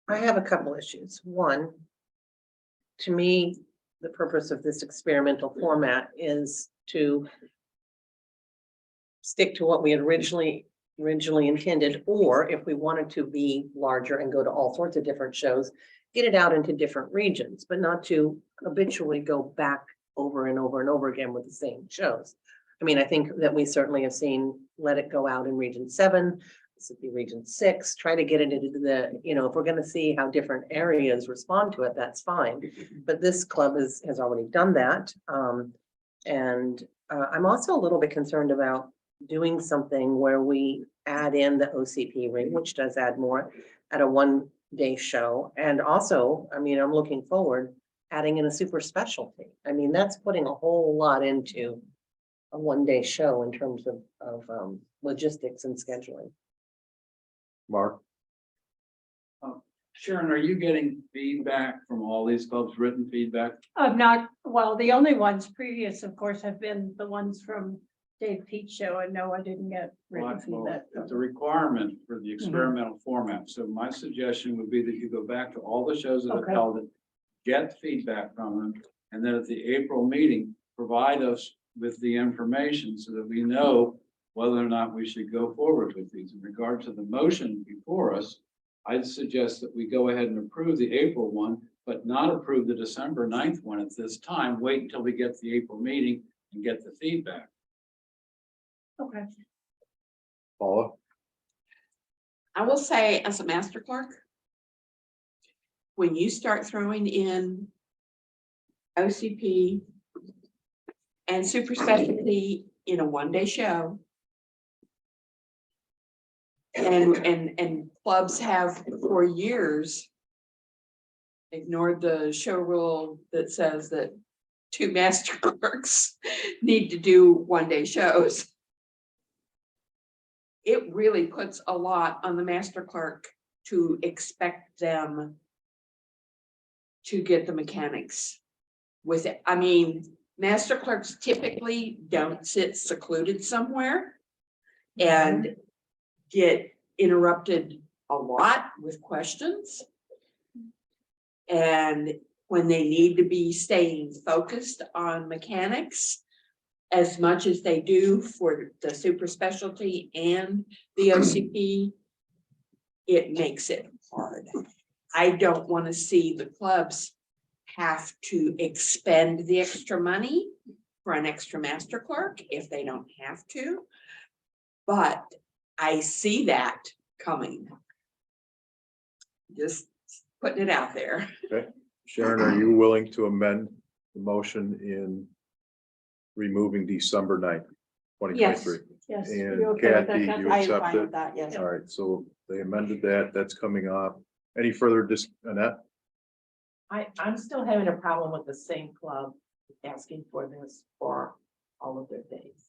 I have a couple issues. One, to me, the purpose of this experimental format is to stick to what we had originally intended, or if we wanted to be larger and go to all sorts of different shows, get it out into different regions, but not to habitually go back over and over and over again with the same shows. I mean, I think that we certainly have seen Let It Go out in Region 7. This would be Region 6, try to get it into the, if we're gonna see how different areas respond to it, that's fine. But this club has already done that. I'm also a little bit concerned about doing something where we add in the OCP ring, which does add more at a 1-day show. And also, I mean, I'm looking forward, adding in a super specialty. I mean, that's putting a whole lot into a 1-day show in terms of logistics and scheduling. Mark? Sharon, are you getting feedback from all these clubs, written feedback? Not, well, the only ones previous, of course, have been the ones from Dave Pete's show, and no, I didn't get written Well, feedback. it's a requirement for the experimental format. So my suggestion would be that you go back to all the shows that have Okay. held it, get feedback from them, and then at the April meeting, provide us with the information so that we know whether or not we should go forward with these. In regard to the motion before us, I'd suggest that we go ahead and approve the April one, but not approve the December 9th one at this time. Wait until we get to the April meeting and get the feedback. Okay. Paula? I will say, as a master clerk, when you start throwing in OCP and super specialty in a 1-day show, and clubs have for years ignored the show rule that says that 2 master clerks need to do 1-day shows. It really puts a lot on the master clerk to expect them to get the mechanics with it. I mean, master clerks typically don't sit secluded somewhere and get interrupted a lot with questions. And when they need to be staying focused on mechanics, as much as they do for the super specialty and the OCP, it makes it hard. I don't want to see the clubs have to expend the extra money for an extra master clerk if they don't have to. But I see that coming. Just putting it out there. Okay. Sharon, are you willing to amend the motion in removing December 9th, 2023? Yes. you And okay with that, Kathy, Kathy? you I am accept fine it? with that, yes. All right, so they amended that. That's coming up. Any further Annette? I'm still having a problem with the same club asking for this for all of their days.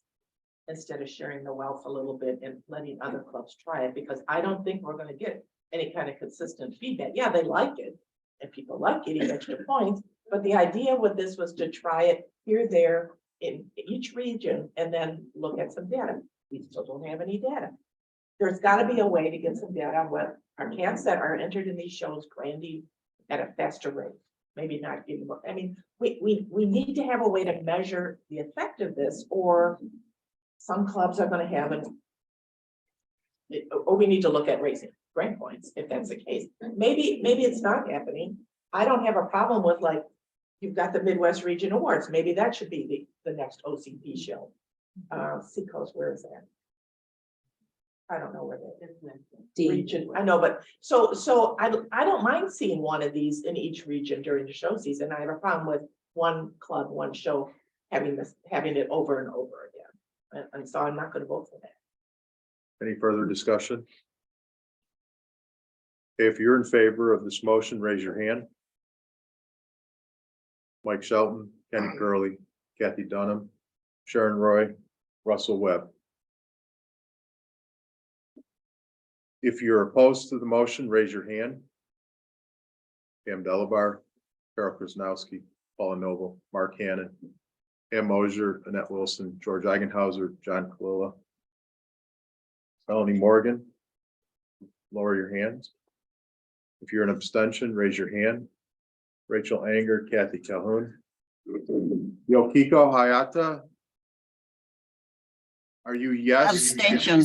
Instead of sharing the wealth a little bit and letting other clubs try it, because I don't think we're gonna get any kind of consistent feedback. Yeah, they like it, and people like getting extra points, but the idea with this was to try it here, there, in each region, and then look at some data. We still don't have any data. There's gotta be a way to get some data on what our cats that are entered in these shows grandy at a faster rate. maybe not getting more, I mean, we need to have a way to measure the effect of this, or some clubs are gonna have it. Or we need to look at raising grade points, if that's the case. Maybe it's not happening. I don't have a problem with, like, you've got the Midwest Region Awards, maybe that should be the next OCP show. Seacoast, where is that? I don't know where that is. Region, I know, but so I don't mind seeing one of these in each region during the show season. I have a problem with one club, one show having it over and over again. And so I'm not gonna vote for that. Any further discussion? If you're in favor of this motion, raise your hand. Mike Shelton, Kenny Curley, Kathy Dunham, Sharon Roy, Russell Webb. If you're opposed to the motion, raise your hand. Pam Delabar, Carol Krasnowski, Paula Noble, Mark Hannon, Pam Mosier, Annette Wilson, George Eigenhauser, John Kalila, Melanie Morgan. Lower your hands. If you're an abstention, raise your hand. Rachel Anger, Kathy Calhoun. Yokiko Hayata. Are you yes? Abstention.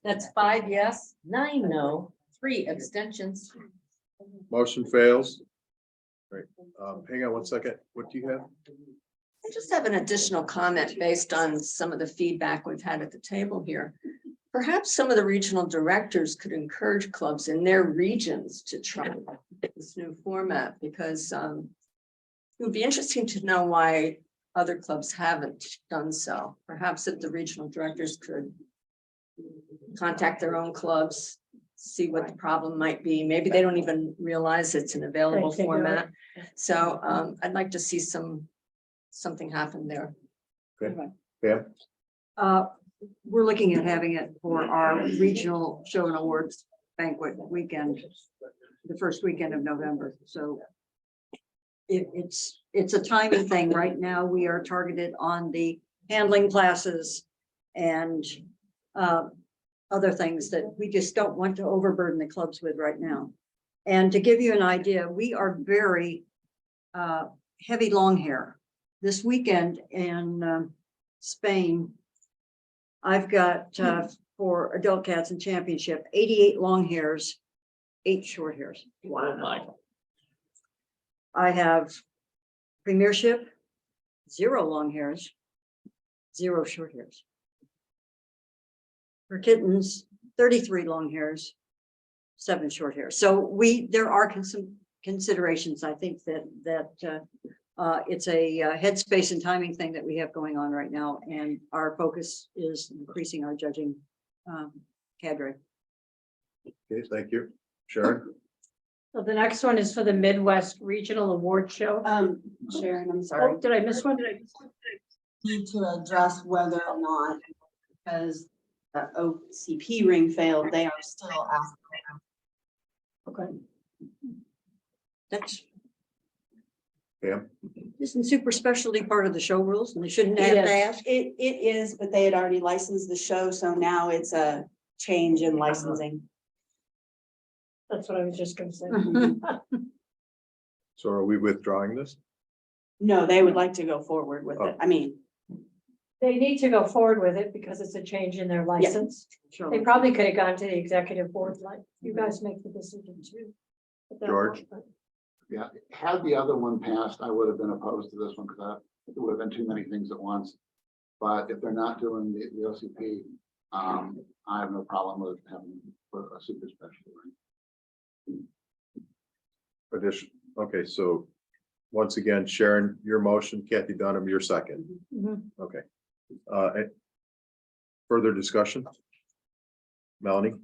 That's 5 yes, 9 no, 3 abstentions. Motion fails. Right, hang on one second. What do you have? I just have an additional comment based on some of the feedback we've had at the table here. Perhaps some of the regional directors could encourage clubs in their regions to try this new format, because it would be interesting to know why other clubs haven't done so. Perhaps if the regional directors could contact their own clubs, see what the problem might be. Maybe they don't even realize it's an available They figure it out. format. So I'd like to see something happen there. Okay, Pam? We're looking at having it for our regional show and awards banquet weekend, the first weekend of November. So it's a timing thing. Right now, we are targeted on the handling classes and other things that we just don't want to overburden the clubs with right now. And to give you an idea, we are very heavy long hair. This weekend in Spain, I've got for adult cats and championship, 88 long hairs, 8 short hairs. Wow. I have premiership, 0 long hairs, 0 short hairs. For kittens, 33 long hairs, 7 short hairs. So there are some considerations. I think that it's a headspace and timing thing that we have going on right now, and our focus is increasing our judging cadre. Okay, thank you. Sharon? So the next one is for the Midwest Regional Award Show. Sharon, I'm sorry. Oh, did I miss one? Need to address whether or not, because the OCP ring failed, they are still asking. Okay. That's Pam? isn't super specialty part of the show rules, and they shouldn't have to Yes. ask. It is, but they had already licensed the show, so now it's a change in licensing. That's what I was just gonna say. So are we withdrawing this? No, they would like to go forward with it. I mean, They need to go forward with it because it's a change in their license. They probably could have gone to the executive board, like, you guys make the decision too. But that- George? Yeah, had the other one passed, I would have been opposed to this one because it would have been too many things at once. But if they're not doing the OCP, I have no problem with having a super special ring. Addition, okay, so once again, Sharon, your motion, Kathy Dunham, your second. Mhm. Okay. Further discussion? Melanie?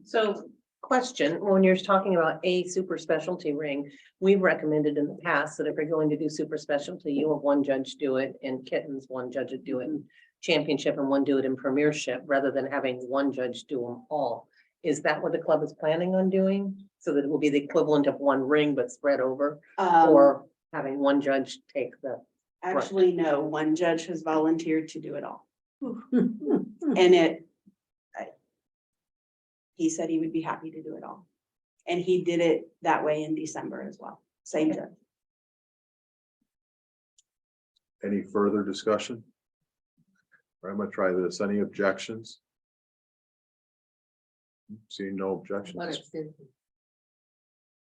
So question, when you're talking about a super specialty ring, we've recommended in the past that if you're going to do super specialty, you have one judge do it in kittens, one judge would do it in championship and one do it in premiership, rather than having one judge do them all. Is that what the club is planning on doing? So that it will be the equivalent of one ring but spread over, or having one judge take the Actually, no, one judge has volunteered to do it all. And he said he would be happy to do it all. And he did it that way in December as well. Same judge. Any further discussion? I'm gonna try this. Any objections? Seeing no One objections. abstention.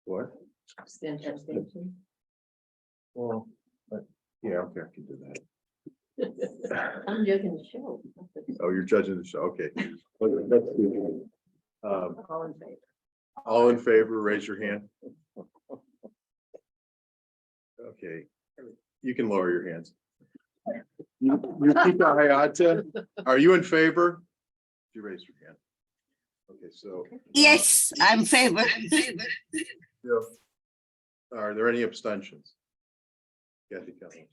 What? Abstention. Well, yeah, okay, I can do that. I'm joking the show. Oh, you're judging the show, okay. Let's do it. All in favor. All in favor, raise your hand. Okay, you can lower your hands. Yukika Hayata, are you in favor? You raised your hand. Okay, so. Yes, I'm favor. Yeah. Are there any abstentions? Kathy Kelly.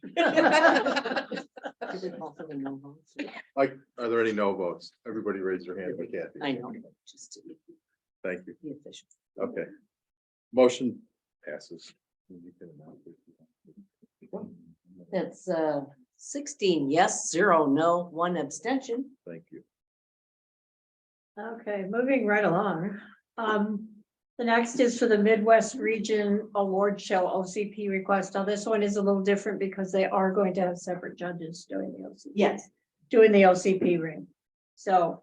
Like, are there any no votes? Everybody raise their hand for Kathy. I know. Thank you. Be official. Okay. Motion passes. That's 16 yes, 0 no, 1 abstention. Thank you. Okay, moving right along. The next is for the Midwest Region Award Show OCP request. Now, this one is a little different because they are going to have separate judges doing the OCP. Yes. Doing the OCP ring. So,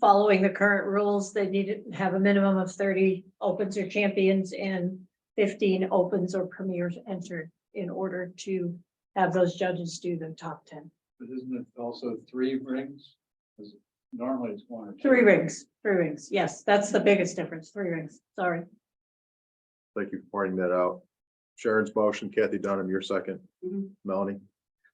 following the current rules, they need to have a minimum of 30 opens or champions and 15 opens or premiers entered in order to have those judges do the top 10. But isn't it also 3 rings? 'Cause normally it's 1 or 2. 3 rings, 3 rings. Yes, that's the biggest difference. 3 rings. Sorry. Thank you for pointing that out. Sharon's motion, Kathy Dunham, your second. Mhm. Melanie,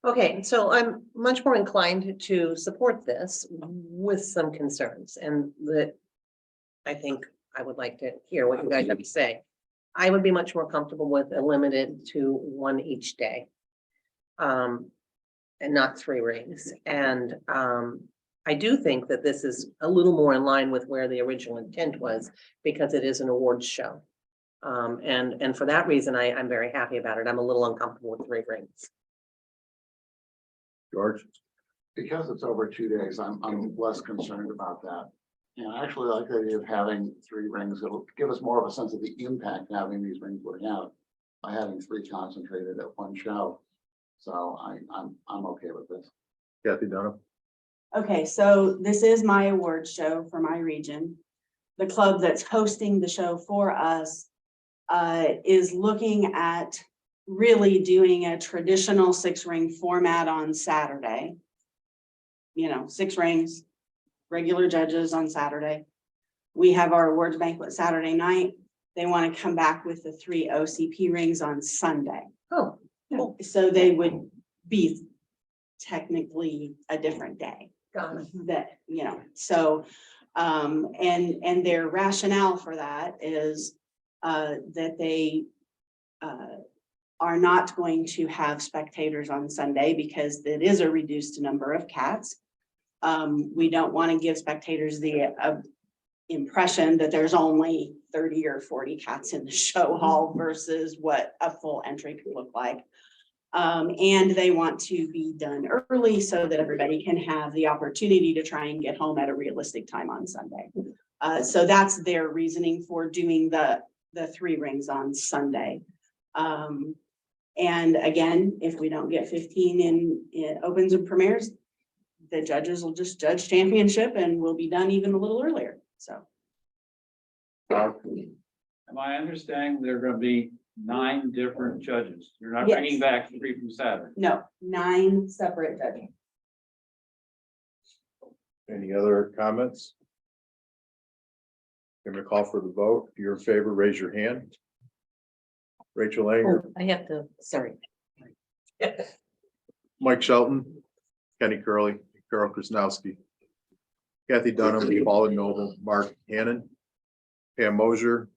Okay, so I'm much more inclined to support this with some concerns and that I think I would like to hear what you guys have to say. I would be much more comfortable with a limited to 1 each day. And not 3 rings. And I do think that this is a little more in line with where the original intent was because it is an awards show. And for that reason, I'm very happy about it. I'm a little uncomfortable with 3 rings. George, Because it's over 2 days, I'm less concerned about that. And I actually like the idea of having 3 rings. It'll give us more of a sense of the impact having these rings would have by having 3 concentrated at one show. So I'm okay with this. Kathy Dunham, Okay, so this is my award show for my region. The club that's hosting the show for us is looking at really doing a traditional 6-ring format on Saturday. 6 rings, regular judges on Saturday. We have our awards banquet Saturday night. They want to come back with the 3 OCP rings on Sunday. Oh, So they would be technically a different day. got it. That, so, and their rationale for that is that they are not going to have spectators on Sunday because it is a reduced number of cats. We don't want to give spectators the impression that there's only 30 or 40 cats in the show hall versus what a full entry could look like. And they want to be done early so that everybody can have the opportunity to try and get home at a realistic time on Sunday. So that's their reasoning for doing the 3 rings on Sunday. And again, if we don't get 15 in opens and premieres, the judges will just judge championship and we'll be done even a little earlier, so. Am I understanding there are gonna be 9 different judges? You're not Yes. bringing back 3 from Saturday? No, 9 separate judges. any other comments? I'm gonna call for the vote. If you're in favor, raise your hand. Rachel Langer, I have to, sorry. Mike Shelton, Kenny Curley, Carol Krasnowski, Kathy Dunham, Paula Noble, Mark Hannon, Pam Mosier,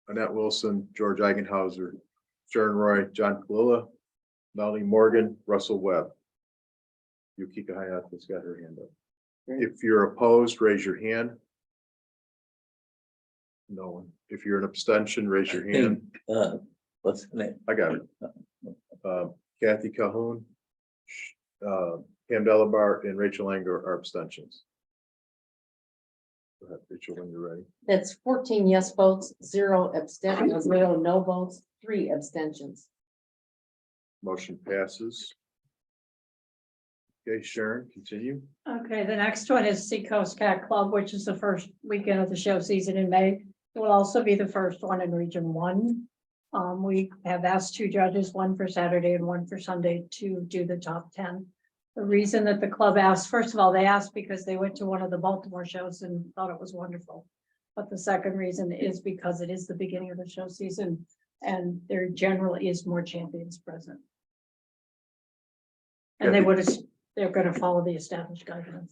Annette Wilson, George Eigenhauser, Sharon Roy, John Kalila, Melanie Morgan, Russell Webb. Yukika Hayata's got her hand up. If you're opposed, raise your hand. No one. If you're an abstention, raise your hand. What's the name? I got it. Kathy Calhoun, Pam Delabar, and Rachel Anger are abstentions. Go ahead, Rachel, when you're ready. That's 14 yes votes, 0 abstentions, 0 no votes, 3 abstentions. Motion passes. Okay, Sharon, continue. Okay, the next one is Seacoast Cat Club, which is the first weekend of the show season in May. It will also be the first one in Region 1. We have asked 2 judges, one for Saturday and one for Sunday, to do the top 10. The reason that the club asked, first of all, they asked because they went to one of the Baltimore shows and thought it was wonderful. But the second reason is because it is the beginning of the show season and there generally is more champions present. And they would have, they're gonna follow the established guidelines.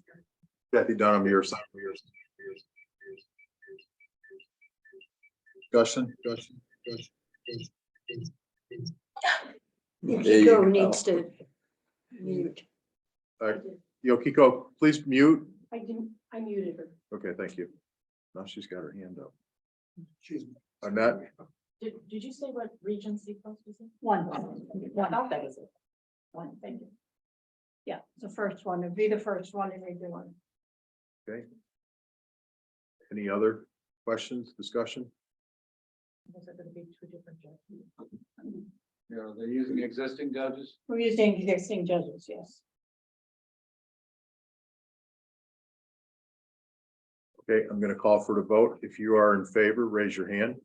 Kathy Dunham, your side. Discussion. Yukiko needs to mute. Yokiko, please mute. I muted her. Okay, thank you. Now she's got her hand up. She's Annette, Did you say what region Seacoast was in? One. I thought that was it. One, thank you. Yeah, the first one, it'd be the first one in Region 1. okay. Any other questions, discussion? Was it gonna be 2 different judges? Yeah, they're using existing judges. We're using existing judges, yes. Okay, I'm gonna call for the vote. If you are in favor, raise your hand.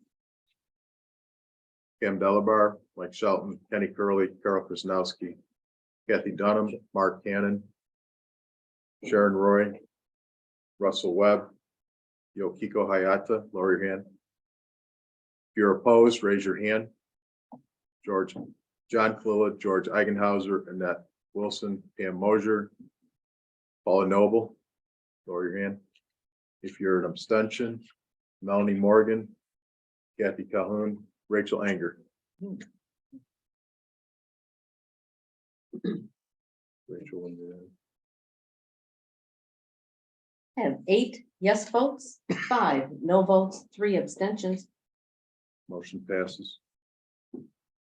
Pam Delabar, Mike Shelton, Kenny Curley, Carol Krasnowski, Kathy Dunham, Mark Cannon, Sharon Roy, Russell Webb, Yokiko Hayata, lower your hand. If you're opposed, raise your hand. John Kalila, George Eigenhauser, Annette Wilson, Pam Mosier, Paula Noble, lower your hand. If you're an abstention, Melanie Morgan, Kathy Calhoun, Rachel Anger. Rachel, when you're in. I have 8 yes votes, 5 no votes, 3 abstentions. Motion passes.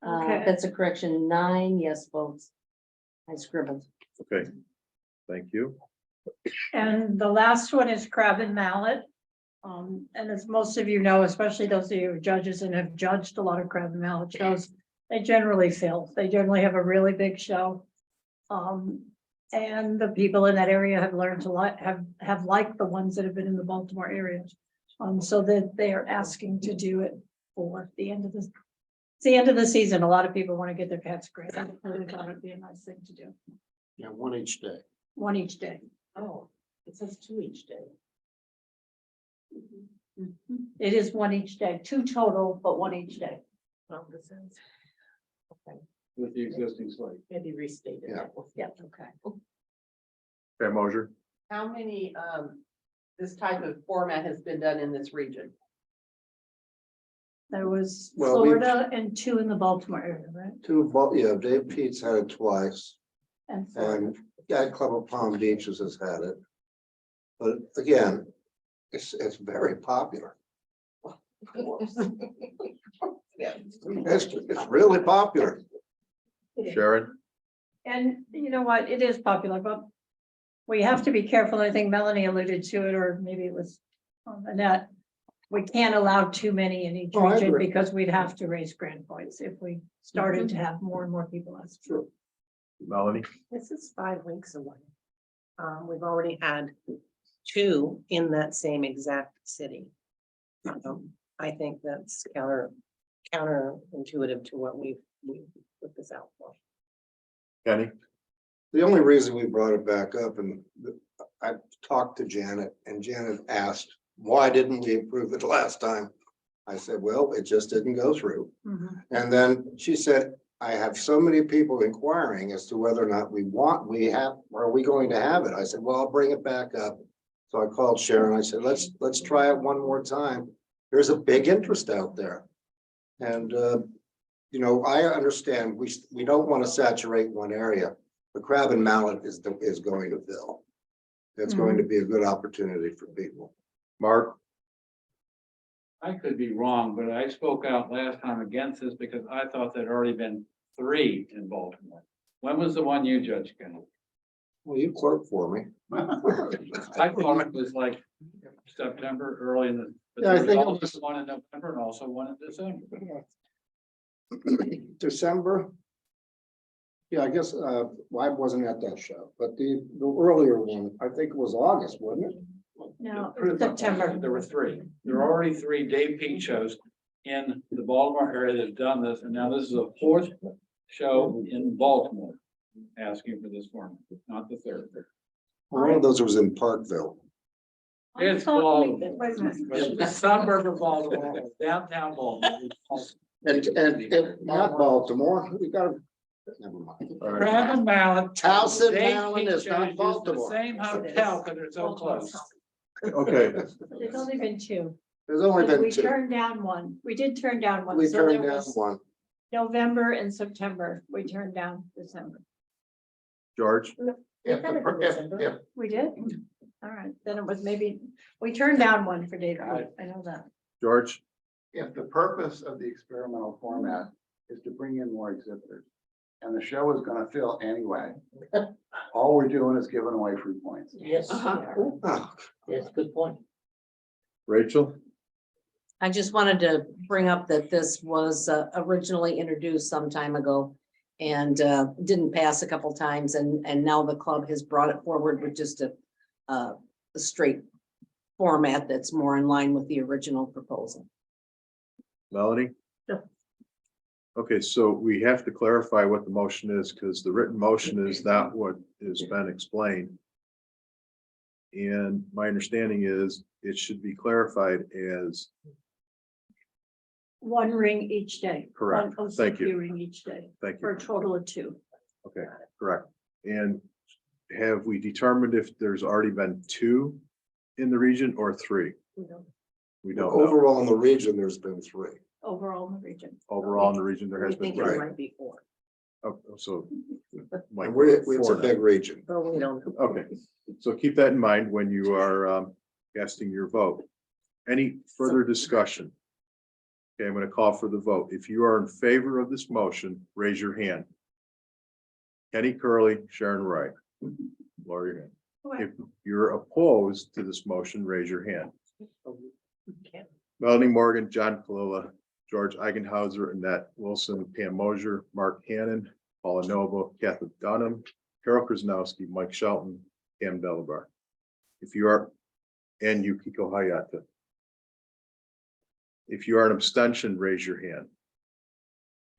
Okay. That's a correction, 9 yes votes. I scribbled. Okay, thank you. And the last one is Crab and Mallet. And as most of you know, especially those of you who are judges and have judged a lot of Crab and Mallet shows, they generally fill. They generally have a really big show. And the people in that area have learned to like, have liked the ones that have been in the Baltimore area. So that they are asking to do it for the end of this. It's the end of the season. A lot of people want to get their cats great. I really thought it'd be a nice thing to do. Yeah, one each day. One each day. Oh, it says 2 each day. It is one each day, 2 total, but 1 each day. Oh, this is. Okay, With the existing slate. maybe restate it. Yeah. Yeah, okay. Pam Mosier, How many, this type of format has been done in this region? There was Well, we- Florida and 2 in the Baltimore area, right? Yeah, Dave Pete's had it twice, And Florida. and Guide Club of Palm Beaches has had it. But again, it's very popular. It's really popular. Sharon, And you know what, it is popular, but we have to be careful. I think Melanie alluded to it, or maybe it was Annette. We can't allow too many in each Oh, I region agree. because we'd have to raise grant points if we started to have more and more people ask. Sure. Melanie, This is 5 weeks away. We've already had 2 in that same exact city. I think that's counterintuitive to what we put this out for. Kenny, The only reason we brought it back up, and I talked to Janet, and Janet asked, why didn't we approve it last time? I said, well, it just didn't go through. And then she said, I have so many people inquiring as to whether or not are we going to have it? I said, well, I'll bring it back up. So I called Sharon, I said, let's try it one more time. There's a big interest out there. And, you know, I understand we don't want to saturate one area. The Crab and Mallet is going to fill. It's going to be a good opportunity for people. Mark, I could be wrong, but I spoke out last time against this because I thought there'd already been 3 in Baltimore. When was the one you judged, Ken? Well, you clerk for me. I thought it was like September, early in the. but Yeah, I there think it also was- one in November and also one in December. December. Yeah, I guess, well, I wasn't at that show, but the earlier one, I think it was August, wasn't it? No, September. There were 3. There are already 3 Dave Peak shows in the Baltimore area that have done this, and now this is a 4th show in Baltimore. Asking for this format, not the 3rd. One of those was in Parkville. It's Baltimore. It's the suburb of Baltimore, downtown Baltimore. And not Baltimore, we got, never mind. Crab and Mallet. Towson, Dave Maryland Peak is shows not use the Baltimore. Same hotel, because they're so close. Okay, There's only been 2. There's only We been 2. turned down one. We did turn down one. We So there turned down was one. November and September. We turned down December. George, If the per- if We did? All right, then it was maybe, we turned down one for David. I know that. George, If the purpose of the experimental format is to bring in more exhibitors, and the show is gonna fill anyway, all we're doing is giving away free points. Yes, Oh, yes, good point. Rachel, I just wanted to bring up that this was originally introduced some time ago and didn't pass a couple times, and now the club has brought it forward with just a straight format that's more in line with the original proposal. Melanie? Yeah. Okay, so we have to clarify what the motion is, because the written motion is not what has been explained. And my understanding is it should be clarified as, One ring each day. Correct. One Thank you. OCQ ring each day thank for you, a total of 2. okay, correct. And have we determined if there's already been 2 in the region or 3? We don't know. overall in the region, there's been 3. Overall in the region. Overall in the region, there We has been think it 3. might be 4. Oh, so. might And be it's a 4 then. big region. But we don't. Okay, so keep that in mind when you are casting your vote. Any further discussion? Okay, I'm going to call for the vote. If you are in favor of this motion, raise your hand. Kenny Curley, Sharon Wright. Lower your hand. If you're opposed to this motion, raise your hand. Melanie Morgan, John Kalila, George Eigenhauser, Annette Wilson, Pam Mosier, Mark Hannon, Paula Noble, Kathy Dunham, Carol Krasnowski, Mike Shelton, Cam Delabar. If you are, and Yukiko Hayata. If you are an abstention, raise your hand.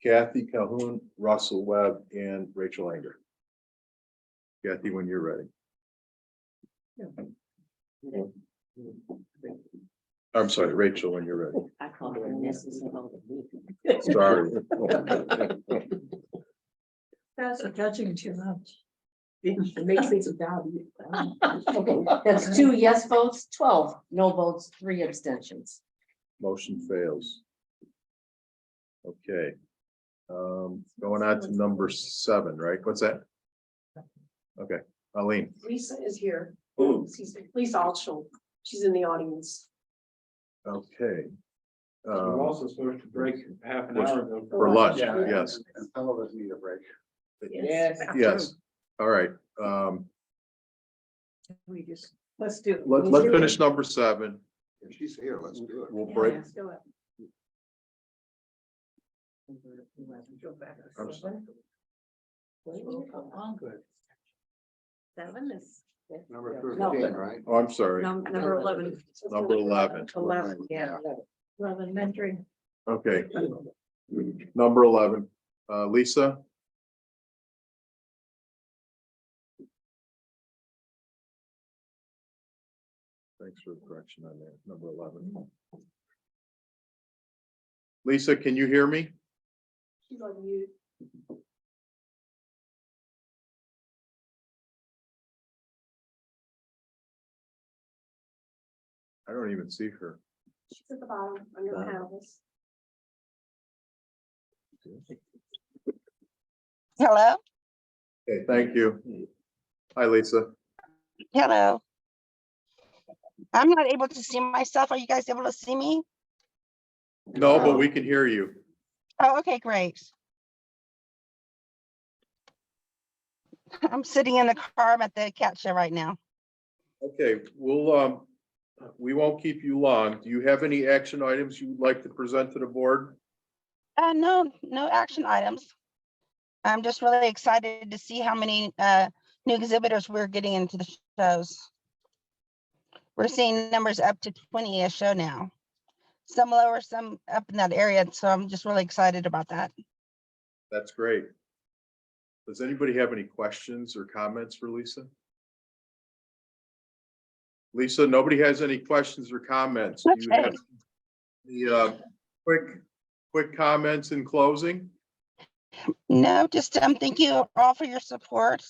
Kathy Calhoun, Russell Webb, and Rachel Anger. Kathy, when you're ready. I'm sorry, Rachel, when you're ready. I call it unnecessary. Sorry. That's judging too much. It makes things about. Okay, that's 2 yes votes, 12 no votes, 3 abstentions. Motion fails. Okay. Going on to number 7, right? What's that? Okay, Eileen. Lisa is here. Lisa Altschul. She's in the audience. Okay. We're also supposed to break half an hour ago. For lunch, Yeah. yes, And some of us need a break. Yes. yes. All right, We just, let's do. let's finish number 7. If she's here, let's do it. We'll break. Let's do it. I'm sorry. 7 is. Number No. 13, right? Oh, I'm sorry. Number 11. Number 11. 11, yeah. Elementary. Okay. Number 11, Lisa. Thanks for the correction on that, number 11. Lisa, can you hear me? She's on mute. I don't even see her. She's at the bottom under the panels. Hello, Okay, thank you. Hi, Lisa. hello. I'm not able to see myself. Are you guys able to see me? No, but we can hear you. Oh, okay, great. I'm sitting in the car. I'm at the cat show right now. Okay, we won't keep you long. Do you have any action items you would like to present to the board? No, no action items. I'm just really excited to see how many new exhibitors we're getting into the shows. We're seeing numbers up to 20 a show now. Some lower, some up in that area. So I'm just really excited about that. That's great. Does anybody have any questions or comments for Lisa? Lisa, nobody has any questions or comments. Do you have the quick comments in closing? No, just thank you all for your support.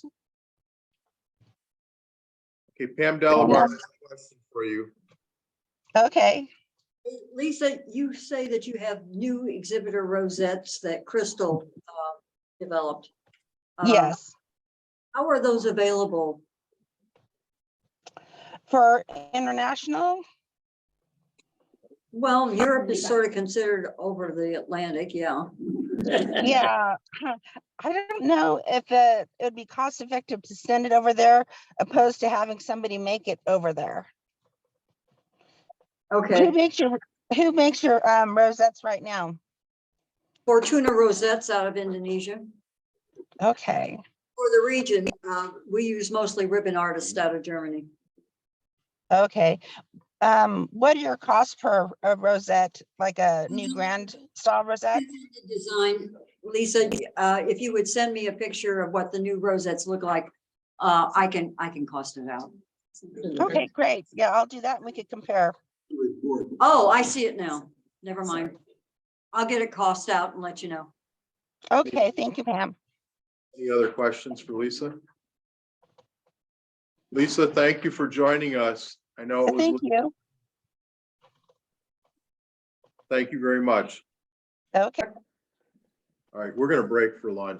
Okay, Pam Delamar, has a question for you. Okay. Lisa, you say that you have new exhibitor rosettes that Crystal developed. Yes. How are those available? For international, Well, Europe is sort of considered over the Atlantic, yeah. yeah. I don't know if it would be cost effective to send it over there opposed to having somebody make it over there. Okay. Who makes your rosettes right now? Fortuna rosettes out of Indonesia. Okay. For the region, we use mostly ribbon artists out of Germany. Okay. What are your costs per rosette, like a new grand style rosette? Design, Lisa, if you would send me a picture of what the new rosettes look like, I can cost it out. Okay, great. Yeah, I'll do that and we could compare. Oh, I see it now. Never mind. I'll get it cost out and let you know. Okay, thank you, Pam. Any other questions for Lisa? Lisa, thank you for joining us. I know it was. Thank you. Thank you very much. Okay. All right, we're going to break for lunch.